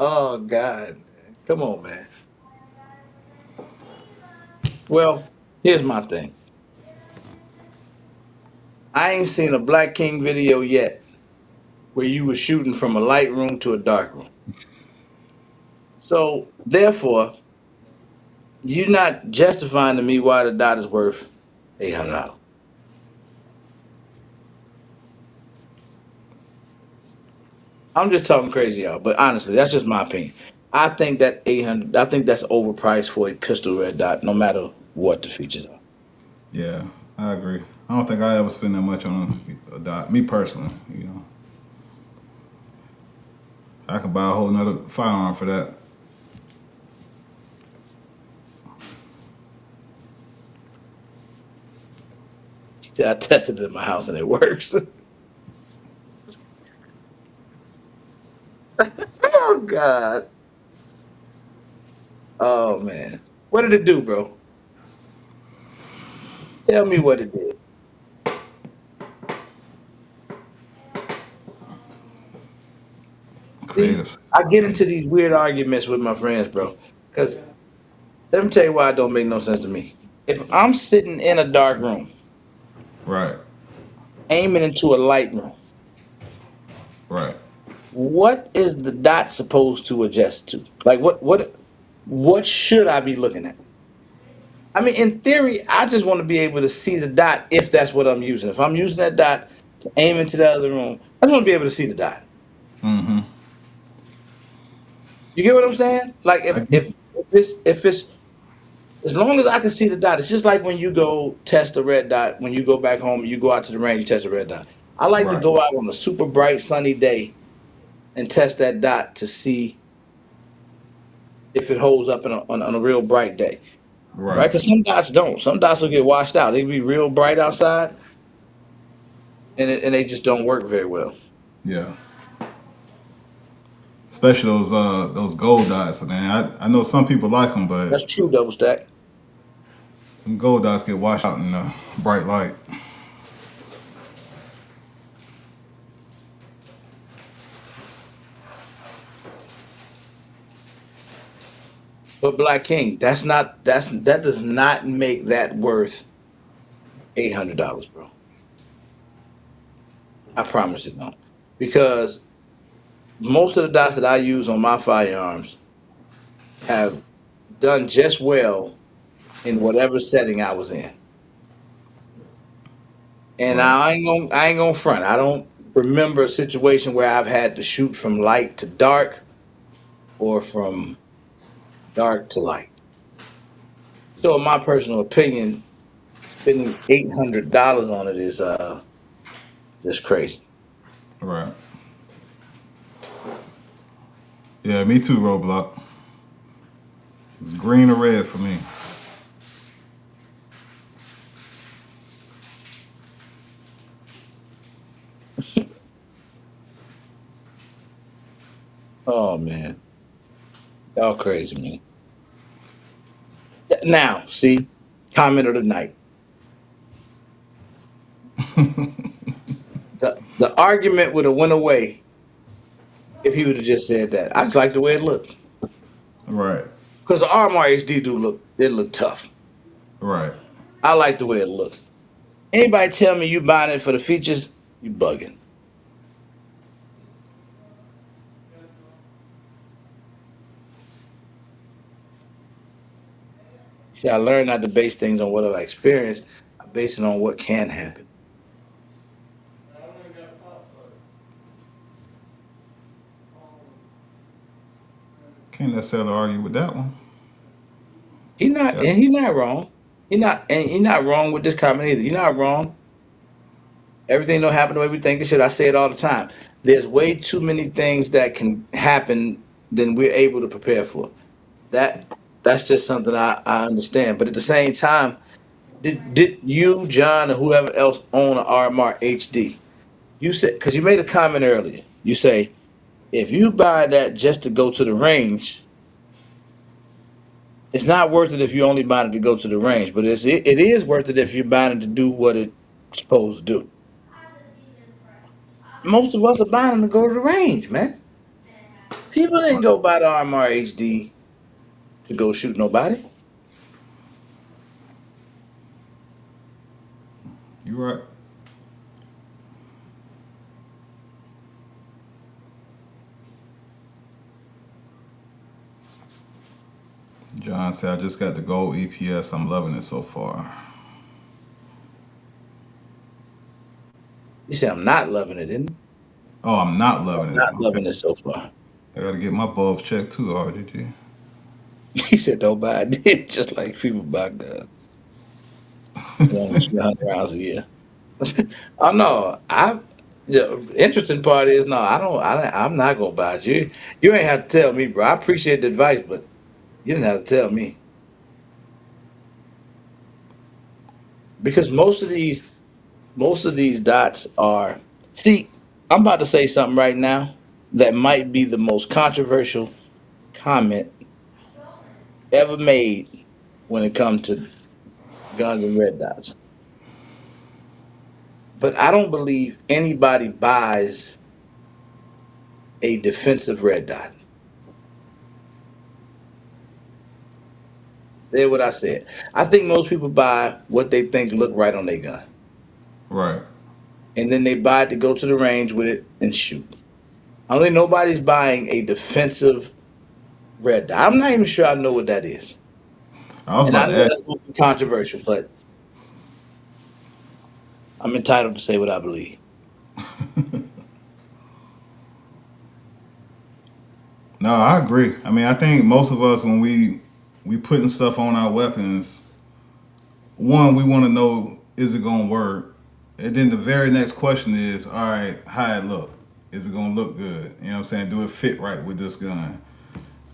A: Oh God, come on, man. Well, here's my thing. I ain't seen a Black King video yet where you were shooting from a light room to a dark room. So therefore, you're not justifying to me why the dot is worth $800. I'm just talking crazy, y'all. But honestly, that's just my opinion. I think that 800. I think that's overpriced for a pistol red dot, no matter what the features are.
B: Yeah, I agree. I don't think I ever spend that much on a dot. Me personally, I can buy a whole nother firearm for that.
A: See, I tested it in my house and it works. Oh God. Oh man. What did it do, bro? Tell me what it did. See,
B: Creative.
A: I get into these weird arguments with my friends, bro. Because let me tell you why it don't make no sense to me. If I'm sitting in a dark room,
B: Right,
A: aiming into a light room,
B: right.
A: what is the dot supposed to adjust to? Like what should I be looking at? I mean, in theory, I just want to be able to see the dot if that's what I'm using. If I'm using that dot to aim into the other room, I just want to be able to see the dot.
B: Mm-hmm.
A: You get what I'm saying? Like
B: I get
A: if it's as long as I can see the dot, it's just like when you go test a red dot. When you go back home, you go out to the range, you test a red dot. I like to
B: right,
A: go out on a super bright sunny day and test that dot to see if it holds up on a real bright day, right?
B: right.
A: Because some dots don't. Some dots will get washed out. They can be real bright outside, and they just don't work very well.
B: Yeah. Especially those gold dots, man. I know some people like them, but
A: That's true, double stack.
B: them gold dots get washed out in the bright light.
A: But Black King, that does not make that worth $800, bro. I promise it don't. Because most of the dots that I use on my firearms have done just well in whatever setting I was in. And
B: Right,
A: I ain't gonna front. I don't remember a situation where I've had to shoot from light to dark or from dark to light. So, in my personal opinion, spending $800 on it is just crazy.
B: Right. Yeah, me too, Roblox. It's green or red for me.
A: Oh man, y'all crazy man. Now, see, comment of the night. The argument would have went away if he would have just said that. I just like the way it looked
B: Right.
A: because the RMR HD do look tough.
B: Right.
A: I like the way it looked. Anybody tell me you buying it for the features, you bugging. See, I learned not to base things on what I've experienced. I base it on what can happen.
B: Can't necessarily argue with that one.
A: He not,
B: Got
A: and he not wrong. He not wrong with this comment either. You're not wrong. Everything don't happen the way we think it should. I say it all the time. There's way too many things that can happen than we're able to prepare for. That that's just something I understand. But at the same time, did you, John, or whoever else own an RMR HD? You said because you made a comment earlier. You say if you buy that just to go to the range, it's not worth it if you only buy it to go to the range. But it is worth it if you're buying it to do what it's supposed to do. Most of us are buying them to go to the range, man. People didn't go buy the RMR HD to go shoot nobody.
B: you right. John said, I just got the gold EPS. I'm loving it so far.
A: You say I'm not loving it, didn't
B: Oh, I'm not
A: you? I'm
B: loving it.
A: not
B: Okay.
A: loving it so far.
B: I gotta get my bulbs checked too, RDG.
A: He said don't buy it, just like people buy guns. You only shoot 100 rounds a year. Oh no, I. The interesting part is no, I'm not gonna buy it. You ain't have to tell me, bro. I appreciate the advice, but you didn't have to tell me because most of these dots are. See, I'm about to say something right now that might be the most controversial comment ever made when it comes to guns and red dots. But I don't believe anybody buys a defensive red dot. Say what I said. I think most people buy what they think look right on their gun.
B: Right.
A: And then they buy it to go to the range with it and shoot. I don't think nobody's buying a defensive red dot. I'm not even sure I know what that is.
B: I was
A: And
B: about
A: I
B: to
A: know
B: ask.
A: that's going to be controversial, but I'm entitled to say what I believe.
B: No, I agree. I mean, I think most of us when we putting stuff on our weapons, one, we want to know is it gonna work, and then the very next question is, all right, how it look? Is it gonna look good? You know what I'm saying? Do it fit right with this gun?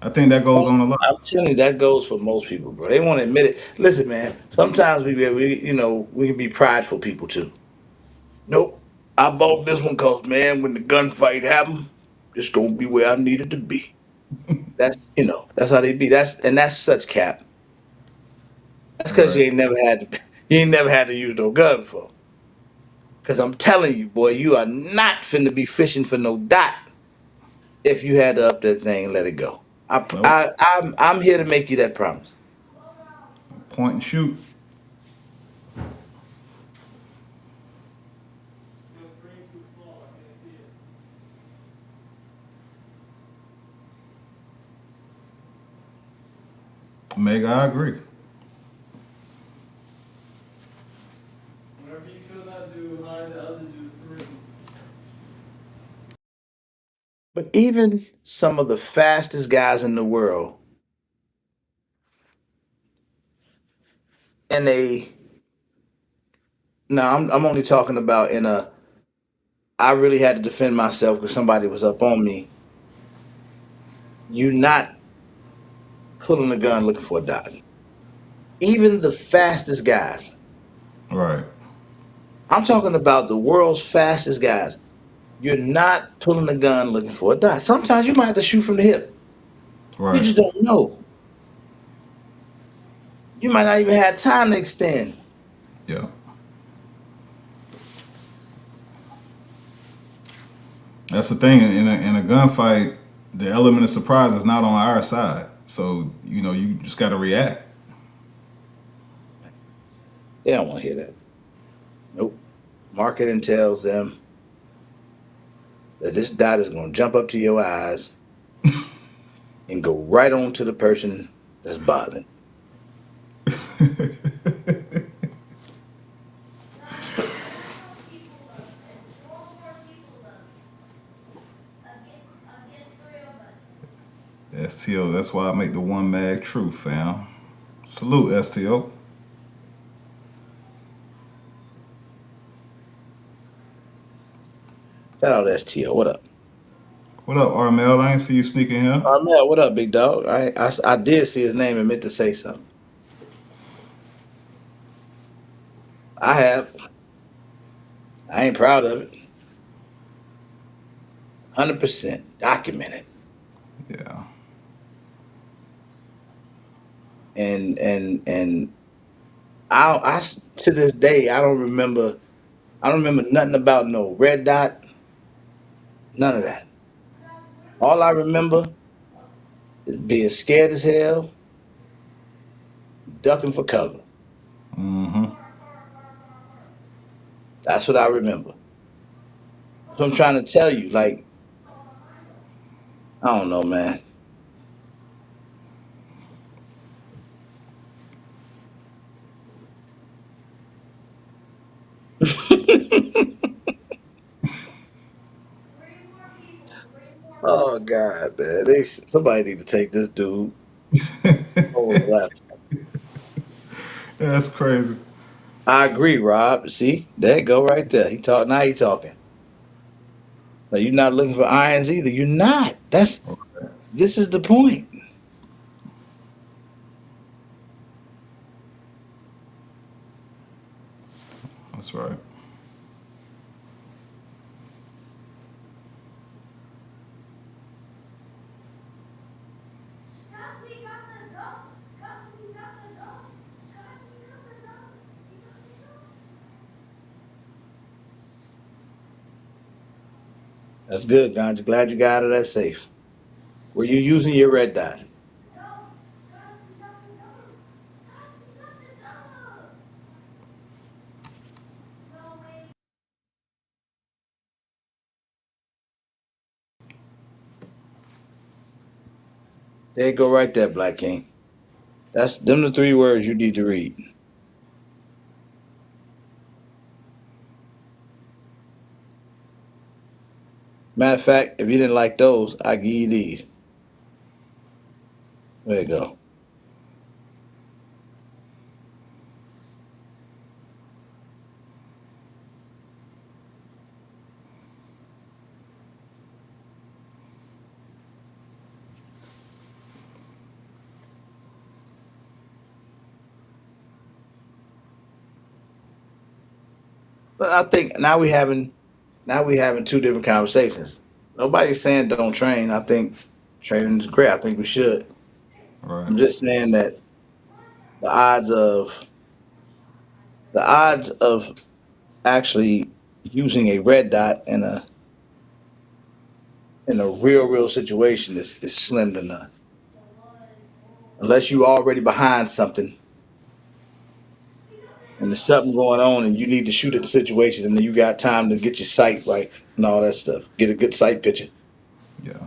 B: I think that goes on a lot.
A: I'm telling you, that goes for most people, bro. They want to admit it. Listen, man. Sometimes we can be prideful people too. Nope, I bought this one cause man, when the gunfight happened, it's gonna be where I needed to be. That's how they be. That's such cap. That's cause
B: Right.
A: you ain't never had to use no gun before. Cause I'm telling you, boy, you are not finna be fishing for no dot if you had to up that thing and let it go.
B: Nope.
A: I'm here to make you that promise.
B: Point and shoot. Meg, I agree.
A: But even some of the fastest guys in the world, in a no, I'm only talking about in a I really had to defend myself because somebody was up on me. You not pulling a gun looking for a dot. Even the fastest guys.
B: Right.
A: I'm talking about the world's fastest guys. You're not pulling a gun looking for a dot. Sometimes you might have to shoot from the hip. You
B: Right.
A: just don't know. You might not even have time to extend.
B: Yeah. That's the thing in a gunfight. The element of surprise is not on our side, so you just got to react.
A: They don't want to hear that. Nope. Marketing tells them that this dot is going to jump up to your eyes and go right on to the person that's bothering.
B: STO. That's why I make the one mag truth, fam. Salute, STO.
A: Shout out to STO. What up?
B: What up, Armel? I ain't see you sneaking here.
A: Armel, what up, big dog? I did see his name and meant to say something. I have. I ain't proud of it. 100% documented.
B: Yeah.
A: And to this day I don't remember nothing about no red dot, none of that. All I remember is being scared as hell, ducking for cover.
B: Mm-hmm.
A: That's what I remember. So I'm trying to tell you, like, I don't know, man. Oh God, man. Somebody need to take this dude over the left.
B: That's crazy.
A: I agree, Rob. See, there you go right there. He talking. Now you're not looking for irons either. You're not. This is the point.
B: That's right.
A: That's good, Ganja. Glad you got out of that safe. Were you using your red dot? There you go right there, Black King. That's them the three words you need to read. Matter of fact, if you didn't like those, I give you these. There you go. But I think now we having two different conversations. Nobody's saying don't train. I think training is great. I think we should.
B: Right.
A: I'm just saying that the odds of the odds of actually using a red dot in a real situation is slim to none. Unless you already behind something and there's something going on and you need to shoot at the situation and then you got time to get your sight right and all that stuff. Get a good sight picture.
B: Yeah.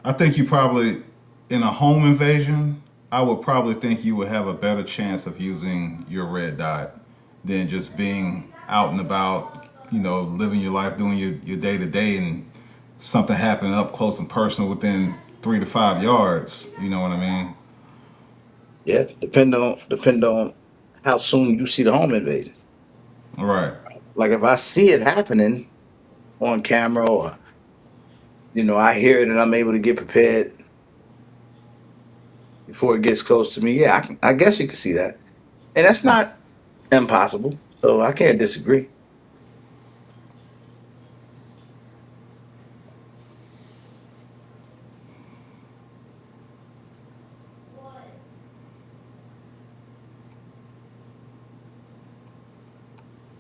B: I think you probably, in a home invasion, I would probably think you would have a better chance of using your red dot than just being out and about, living your life, doing your day to day and something happening up close and personal within 3 to 5 yards. You know what I mean?
A: Yeah, depend on how soon you see the home invasion.
B: All right.
A: Like if I see it happening on camera, or I hear it and I'm able to get prepared before it gets close to me. Yeah, I guess you can see that, and that's not impossible. So I can't disagree.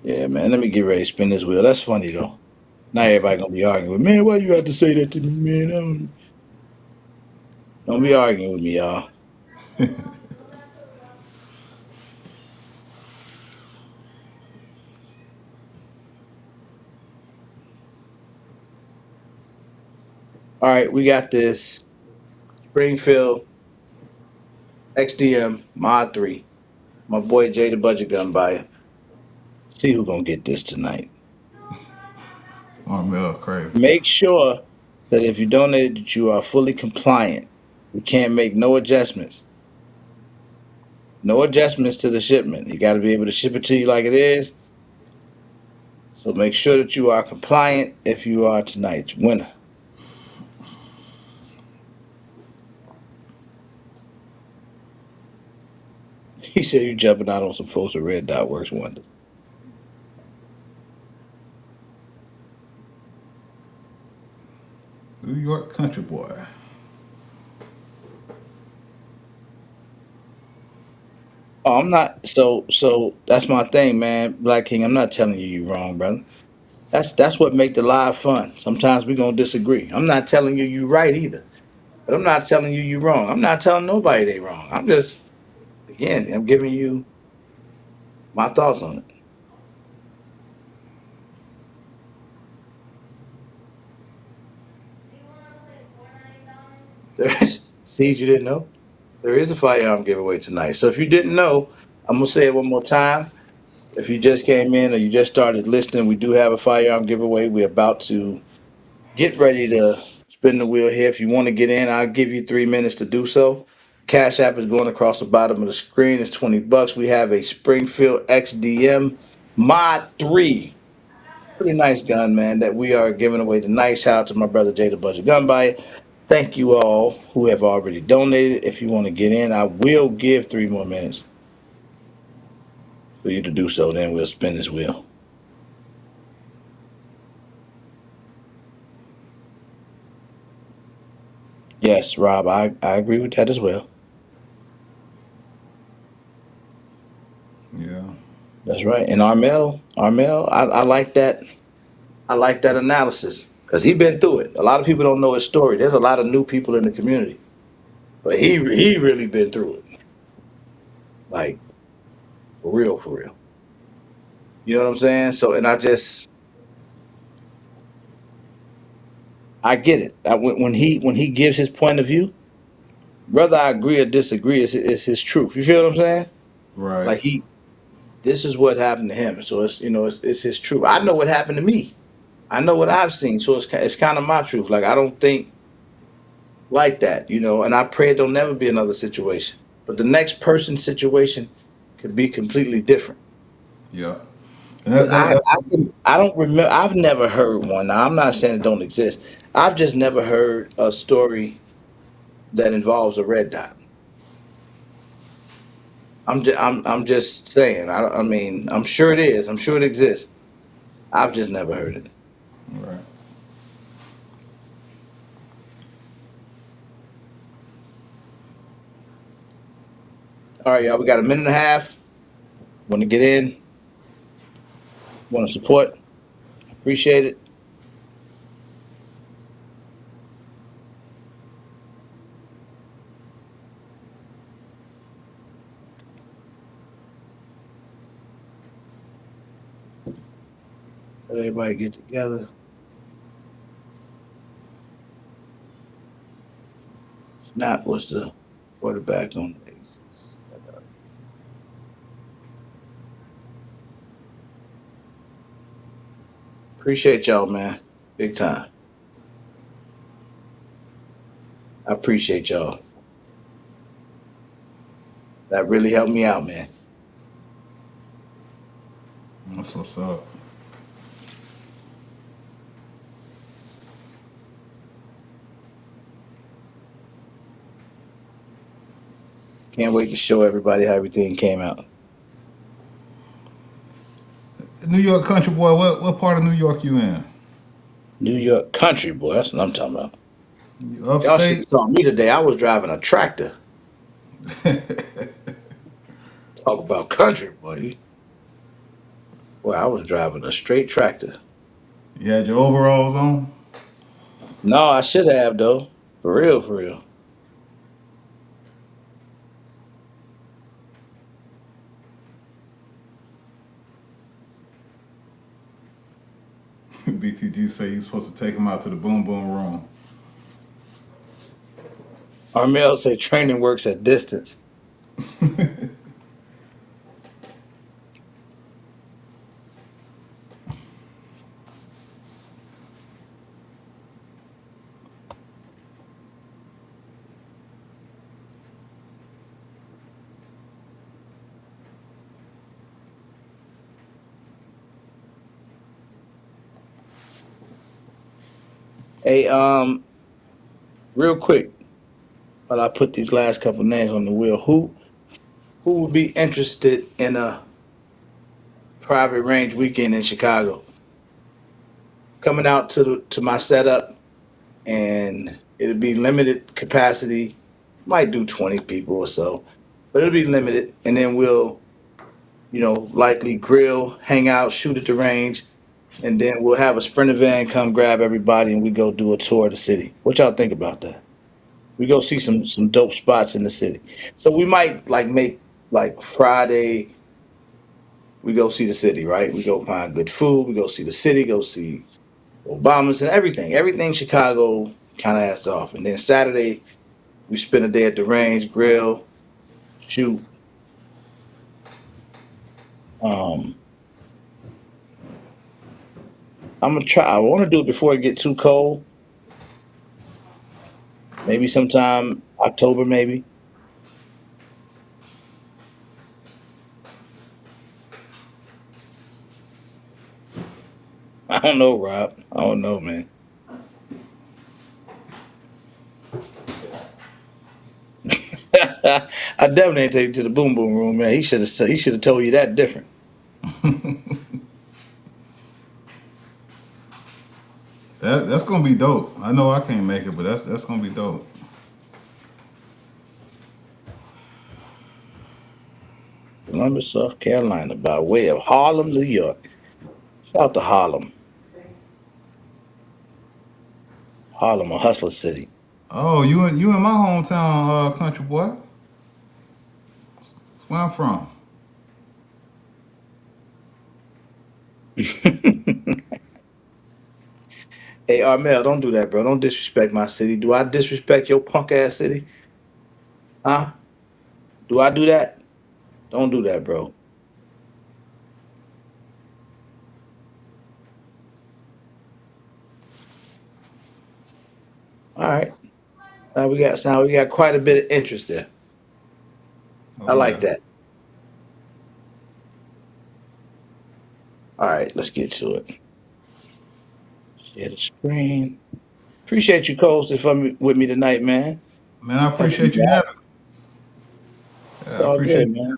A: Yeah, man. Let me get ready to spin this wheel. That's funny though. Now everybody gonna be arguing with me. Man, why you have to say that to me, man? Don't be arguing with me, y'all. All right, we got this Springfield XDM Mod 3. My boy Jay the Budget Gun Buyer. See who gonna get this tonight.
B: Oh, man, crazy.
A: Make sure that if you donate that you are fully compliant. We can't make no adjustments. No adjustments to the shipment. You got to be able to ship it to you like it is. So make sure that you are compliant if you are tonight's winner. He said you jumping out on some folks with red dot works wonders.
B: New York country boy.
A: Oh, I'm not. So that's my thing, man. Black King, I'm not telling you you wrong, brother. That's what make the live fun. Sometimes we gonna disagree. I'm not telling you you right either, but I'm not telling you you wrong. I'm not telling nobody they wrong. I'm just, again, I'm giving you my thoughts on it. There is, Steve, you didn't know? There is a firearm giveaway tonight. So if you didn't know, I'm gonna say it one more time. If you just came in or you just started listening, we do have a firearm giveaway. We're about to get ready to spin the wheel here. If you want to get in, I'll give you 3 minutes to do so. Cash App is going across the bottom of the screen. It's $20. We have a Springfield XDM Mod 3. Pretty nice gun, man, that we are giving away tonight. Shout out to my brother Jay the Budget Gun Buyer. Thank you all who have already donated. If you want to get in, I will give 3 more minutes for you to do so. Then we'll spin this wheel. Yes, Rob, I agree with that as well.
B: Yeah.
A: That's right. And Armel, I like that. I like that analysis because he been through it. A lot of people don't know his story. There's a lot of new people in the community, but he really been through it. Like for real, for real. You know what I'm saying? So, and I get it. When he gives his point of view, whether I agree or disagree, it's his truth. You feel what I'm saying?
B: Right.
A: Like this is what happened to him. So it's his truth. I know what happened to me. I know what I've seen. So it's kind of my truth. Like I don't think like that, and I pray it don't never be another situation. But the next person's situation could be completely different.
B: Yeah. And
A: But
B: that's
A: I don't remember. I've never heard one. Now I'm not saying it don't exist. I've just never heard a story that involves a red dot. I'm just saying. I mean, I'm sure it is. I'm sure it exists. I've just never heard it.
B: right.
A: All right, y'all. We got a minute and a half. Want to get in? Want to support? Appreciate it. Let everybody get together. Snap was the quarterback on the Aces. Appreciate y'all, man. Big time. I appreciate y'all. That really helped me out, man.
B: That's what's up.
A: Can't wait to show everybody how everything came out.
B: New York country boy, what part of New York you in?
A: New York country boy, that's what I'm talking about.
B: You
A: Y'all should have
B: upstate?
A: saw me today. I was driving a tractor. Talk about country boy. Well, I was driving a straight tractor.
B: You had your overalls on?
A: No, I should have though. For real, for real.
B: BTG say you're supposed to take him out to the boom boom room.
A: Armel said training works at distance. Hey, real quick, while I put these last couple names on the wheel, who would be interested in a private range weekend in Chicago? Coming out to my setup, and it'll be limited capacity. Might do 20 people or so, but it'll be limited. And then we'll, likely grill, hang out, shoot at the range, and then we'll have a sprinter van come grab everybody, and we go do a tour of the city. What y'all think about that? We go see some dope spots in the city. So we might like make like Friday. We go see the city, right? We go find good food. We go see the city. Go see Obama's and everything. Everything Chicago kind of has to offer. And then Saturday we spend a day at the range, grill, shoot. Um, I'm gonna try. I want to do it before it get too cold. Maybe sometime October, maybe. I don't know, Rob. I don't know, man. I definitely ain't take you to the boom boom room, man. He should have told you that different.
B: That's gonna be dope. I know I can't make it, but that's gonna be dope.
A: Columbus, South Carolina, by way of Harlem, New York. Shout out to Harlem. Harlem, a hustler city.
B: Oh, you in my hometown, country boy. That's where I'm from.
A: Hey, Armel, don't do that, bro. Don't disrespect my city. Do I disrespect your punk ass city? Huh? Do I do that? Don't do that, bro. All right. Now we got quite a bit of interest there. I
B: Oh
A: like
B: yeah.
A: that. All right, let's get to it. Share the screen. Appreciate you co-hosting with me tonight, man.
B: Man, I
A: Having you
B: appreciate you
A: back.
B: having.
A: It's
B: Yeah, I
A: all good,
B: appreciate.
A: man.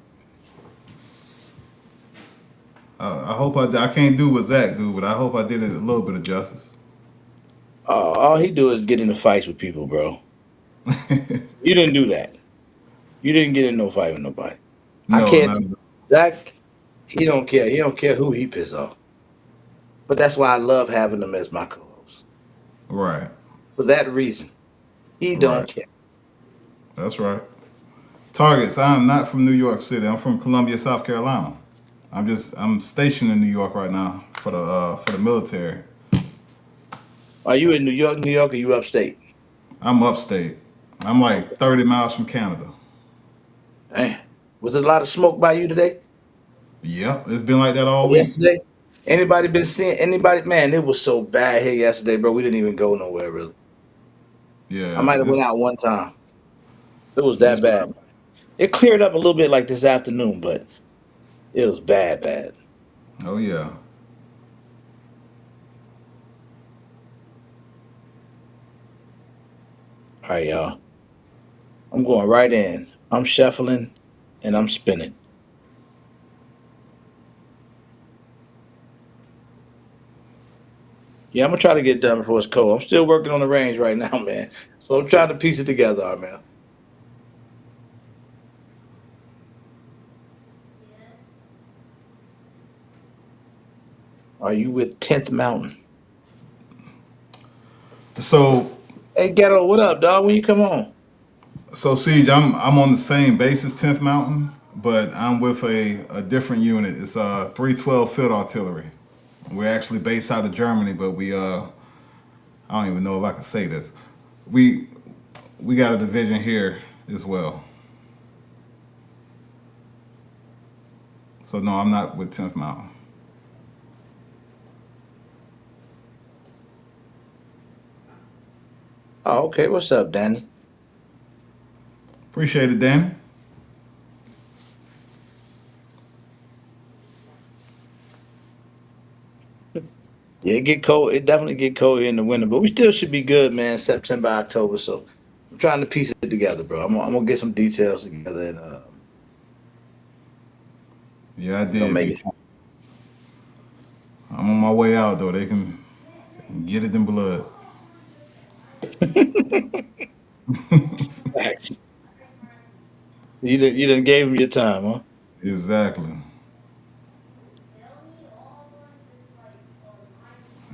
B: I hope I can't do what Zach do, but I hope I did it a little bit of justice.
A: All he do is get into fights with people, bro. You didn't do that. You didn't get in no fight with nobody. I
B: No,
A: can't.
B: not
A: Zach, he don't care. He don't care who he piss off. But that's why I love having him as my co-host.
B: right,
A: For that reason, he don't
B: right.
A: care.
B: That's right. Targets. I'm not from New York City. I'm from Columbia, South Carolina. I'm stationed in New York right now for the military.
A: Are you in New York, New York, or you upstate?
B: I'm upstate. I'm like
A: Okay.
B: 30 miles from Canada.
A: Man, was there a lot of smoke by you today?
B: Yep, it's been like that all
A: Or
B: week.
A: yesterday? Anybody been seeing anybody? Man, it was so bad here yesterday, bro. We didn't even go nowhere really. I
B: Yeah,
A: might have went
B: it's
A: out one time. It was that
B: it's
A: bad. It cleared up a little bit like this afternoon, but it was bad, bad.
B: oh yeah.
A: All right, y'all. I'm going right in. I'm shuffling and I'm spinning. Yeah, I'm gonna try to get it done before it's cold. I'm still working on the range right now, man. So I'm trying to piece it together, man. Are you with 10th Mountain?
B: So
A: Hey, Ghetto, what up, dog? When you come on?
B: Siege, I'm on the same base as 10th Mountain, but I'm with a different unit. It's 312 Field Artillery. We're actually based out of Germany, but I don't even know if I can say this. We we got a division here as well. So no, I'm not with 10th Mountain.
A: Oh, okay. What's up, Danny?
B: Appreciate it, Danny.
A: Yeah, it get cold. It definitely get cold here in the winter, but we still should be good, man. September, October. So I'm trying to piece it together, bro. I'm gonna get some details together and
B: Yeah, I
A: we gonna
B: did,
A: make
B: B.
A: it.
B: I'm on my way out though. They can get it in blood.
A: Facts. You done gave him your time, huh?
B: Exactly.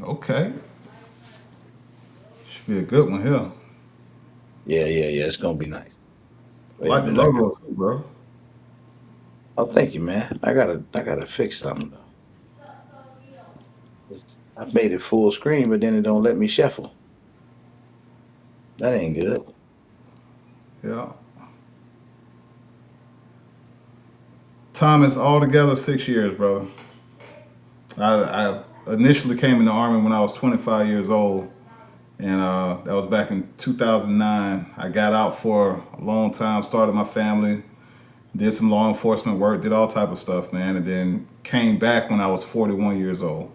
B: Okay. Should be a good one here.
A: Yeah, yeah, yeah. It's gonna be nice.
B: I
A: Wait a
B: like the
A: minute.
B: logo too, bro.
A: Oh, thank you, man. I gotta fix something though. I've made it full screen, but then it don't let me shuffle. That ain't good.
B: Yeah. Thomas, altogether 6 years, brother. I initially came in the army when I was 25 years old, and that was back in 2009. I got out for a long time, started my family, did some law enforcement work, did all type of stuff, man, and then came back when I was 41 years old.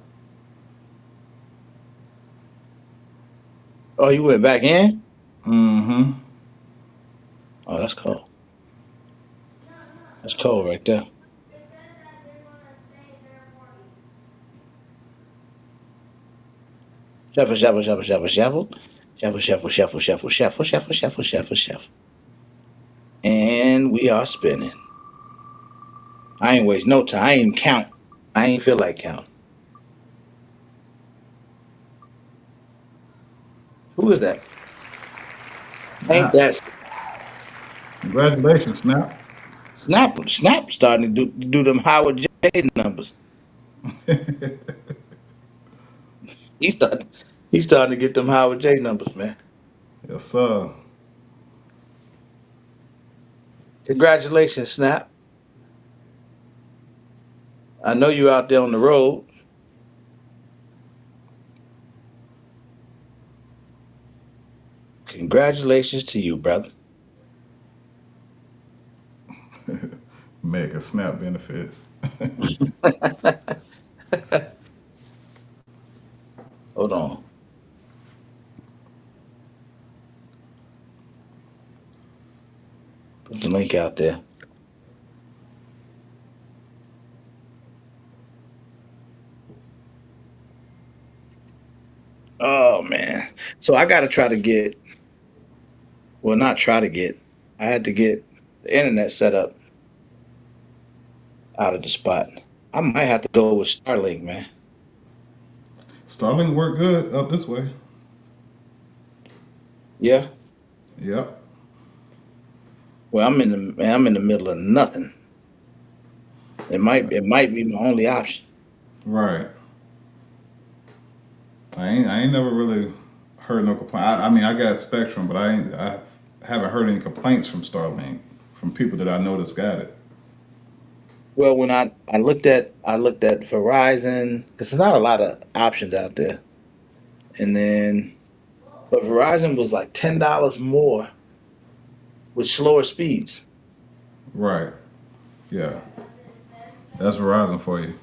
A: Oh, you went back in?
B: Mm-hmm.
A: Oh, that's cold. That's cold right there. Shuffle, shuffle, shuffle, shuffle, shuffle. Shuffle, shuffle, shuffle, shuffle, shuffle, shuffle, shuffle, shuffle, shuffle. And we are spinning. I ain't waste no time. I ain't even count. I ain't feel like count. Who is that? Ain't
B: Snap.
A: that
B: Congratulations, Snap.
A: Snap? Snap starting to do them Howard J numbers. He started. He's starting to get them Howard J numbers, man.
B: Yes, sir.
A: Congratulations, Snap. I know you out there on the road. Congratulations to you, brother.
B: Mega Snap benefits.
A: Hold on. Put the link out there. Oh man. So I gotta try to get, well, not try to get. I had to get the internet set up out of the spot. I might have to go with Starlink, man.
B: Starlink worked good up this way.
A: Yeah.
B: Yep.
A: Well, I'm in the middle of nothing. It might be my only option.
B: Right. I ain't never really heard no complaint. I mean, I got Spectrum, but I haven't heard any complaints from Starlink from people that I know that's got it.
A: Well, when I looked at Verizon because there's not a lot of options out there, and then but Verizon was like $10 more with slower speeds.
B: Right. Yeah. That's Verizon for you.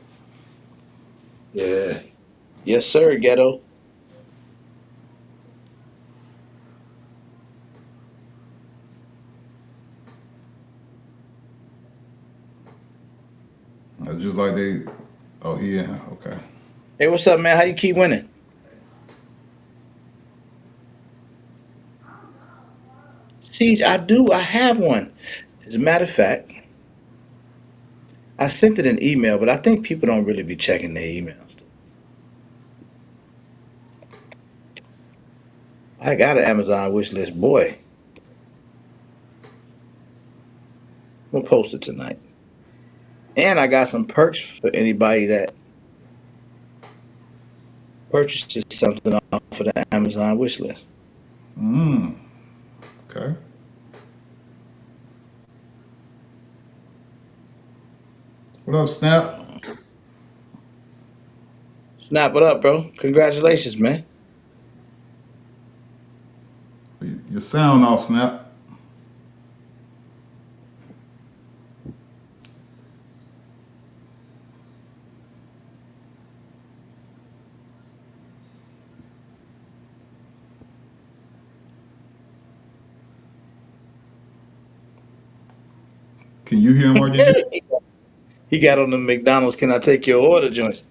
A: Yeah. Yes, sir, ghetto.
B: Just like they. Oh, yeah. Okay.
A: Hey, what's up, man? How you keep winning? Siege, I do. I have one. As a matter of fact, I sent it an email, but I think people don't really be checking their emails. I got an Amazon wish list, boy. I'm gonna post it tonight. And I got some perks for anybody that purchases something off of the Amazon wish list.
B: Mm. Okay. What up, Snap?
A: Uh, Snap it up, bro. Congratulations, man.
B: Your sound off, Snap. Can you hear him, RGG?
A: He got on the McDonald's. Can I take your order, joints?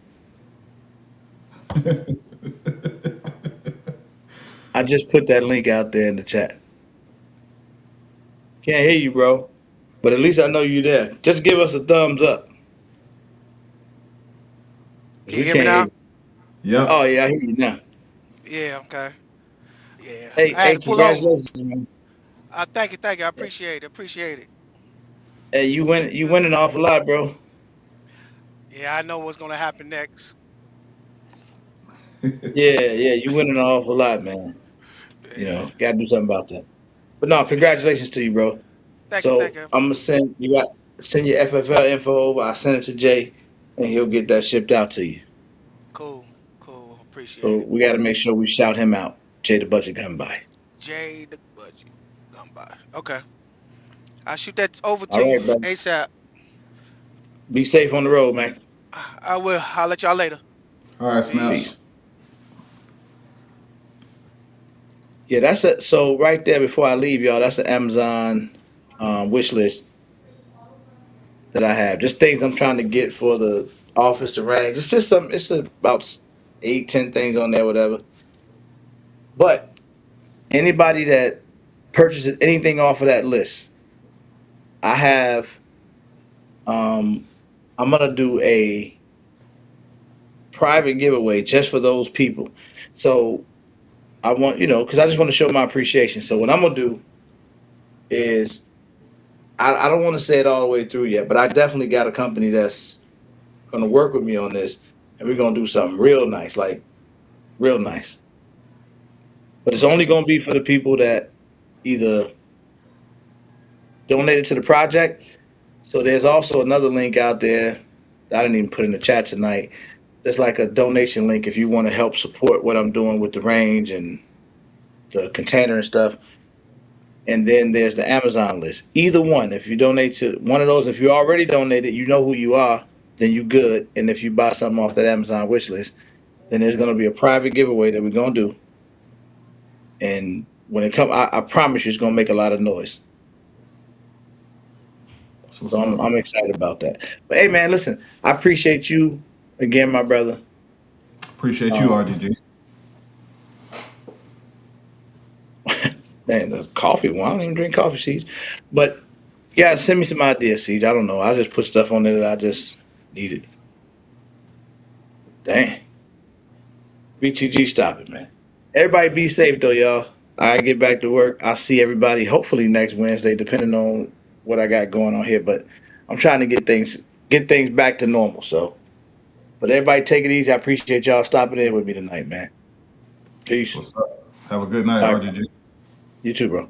A: I just put that link out there in the chat. Can't hear you, bro. But at least I know you there. Just give us a thumbs up. 'Cause
C: Can you
A: we
C: hear me
A: can't hear
C: now?
A: you.
B: Yep.
A: Oh yeah, I hear you now.
C: Yeah, okay. Yeah.
A: Hey,
C: I had
A: hey,
C: to pull over.
A: congratulations, man.
C: Thank you. I appreciate it. Appreciate it.
A: Hey, you
C: Listen,
A: winning off a lot, bro.
C: yeah, I know what's gonna happen next.
A: Yeah, yeah, you winning an awful lot, man. You
C: Yeah.
A: know, gotta do something about that. But no,
C: Yeah.
A: congratulations to you, bro.
C: Thank
A: So
C: you.
A: I'm gonna send your FFL info over. I send it to Jay, and he'll get that shipped out to you.
C: Cool. Cool.
A: So
C: Appreciate it.
A: we got to make sure we shout him out. Jay the Budget coming by.
C: Jay the budget. Come by. Okay. I'll shoot that over
A: All
C: to you
A: right, brother.
C: ASAP.
A: Be safe on the road, man.
C: I will. I'll let y'all later.
B: All right, Snap.
C: Peace.
A: Peace. Yeah, that's it. So right there, before I leave, y'all, that's the Amazon wish list that I have. Just things I'm trying to get for the office to range. It's just some. It's about 8, 10 things on there, whatever. But anybody that purchases anything off of that list, I have. Um, I'm gonna do a private giveaway just for those people. So I want because I just want to show my appreciation. So what I'm gonna do is I don't want to say it all the way through yet, but I definitely got a company that's gonna work with me on this, and we're gonna do something real nice, like real nice. But it's
B: That's
A: only
B: what's up.
A: gonna be for the people that either donated to the project. So there's also another link out there that I didn't even put in the chat tonight. There's like a donation link if you want to help support what I'm doing with the range and the container and stuff. And then there's the Amazon list. Either one, if you donate to one of those, if you already donated, you know who you are, then you good. And if you buy something off that Amazon wish list, then there's gonna be a private giveaway that we're gonna do. And when it comes, I promise you, it's gonna make a lot of noise.
B: That's
A: So
B: what's
A: I'm,
B: up.
A: I'm excited about that. But hey, man, listen, I appreciate you again, my brother.
B: Appreciate you,
A: Um,
B: RGG.
A: man, the coffee. Well, I don't even drink coffee seeds, but yeah, send me some ideas, seeds. I don't know. I just put stuff on there that I just needed. Dang, BTG, stop it, man. Everybody be safe though, y'all. I get back to work. I'll see everybody hopefully next Wednesday, depending on what I got going on here. But I'm trying to get things back to normal. So, but everybody take it easy. I appreciate y'all stopping in with me tonight, man.
B: That's
A: Peace.
B: what's up. Have a good night,
A: All right, bro.
B: RGG.
A: You too, bro.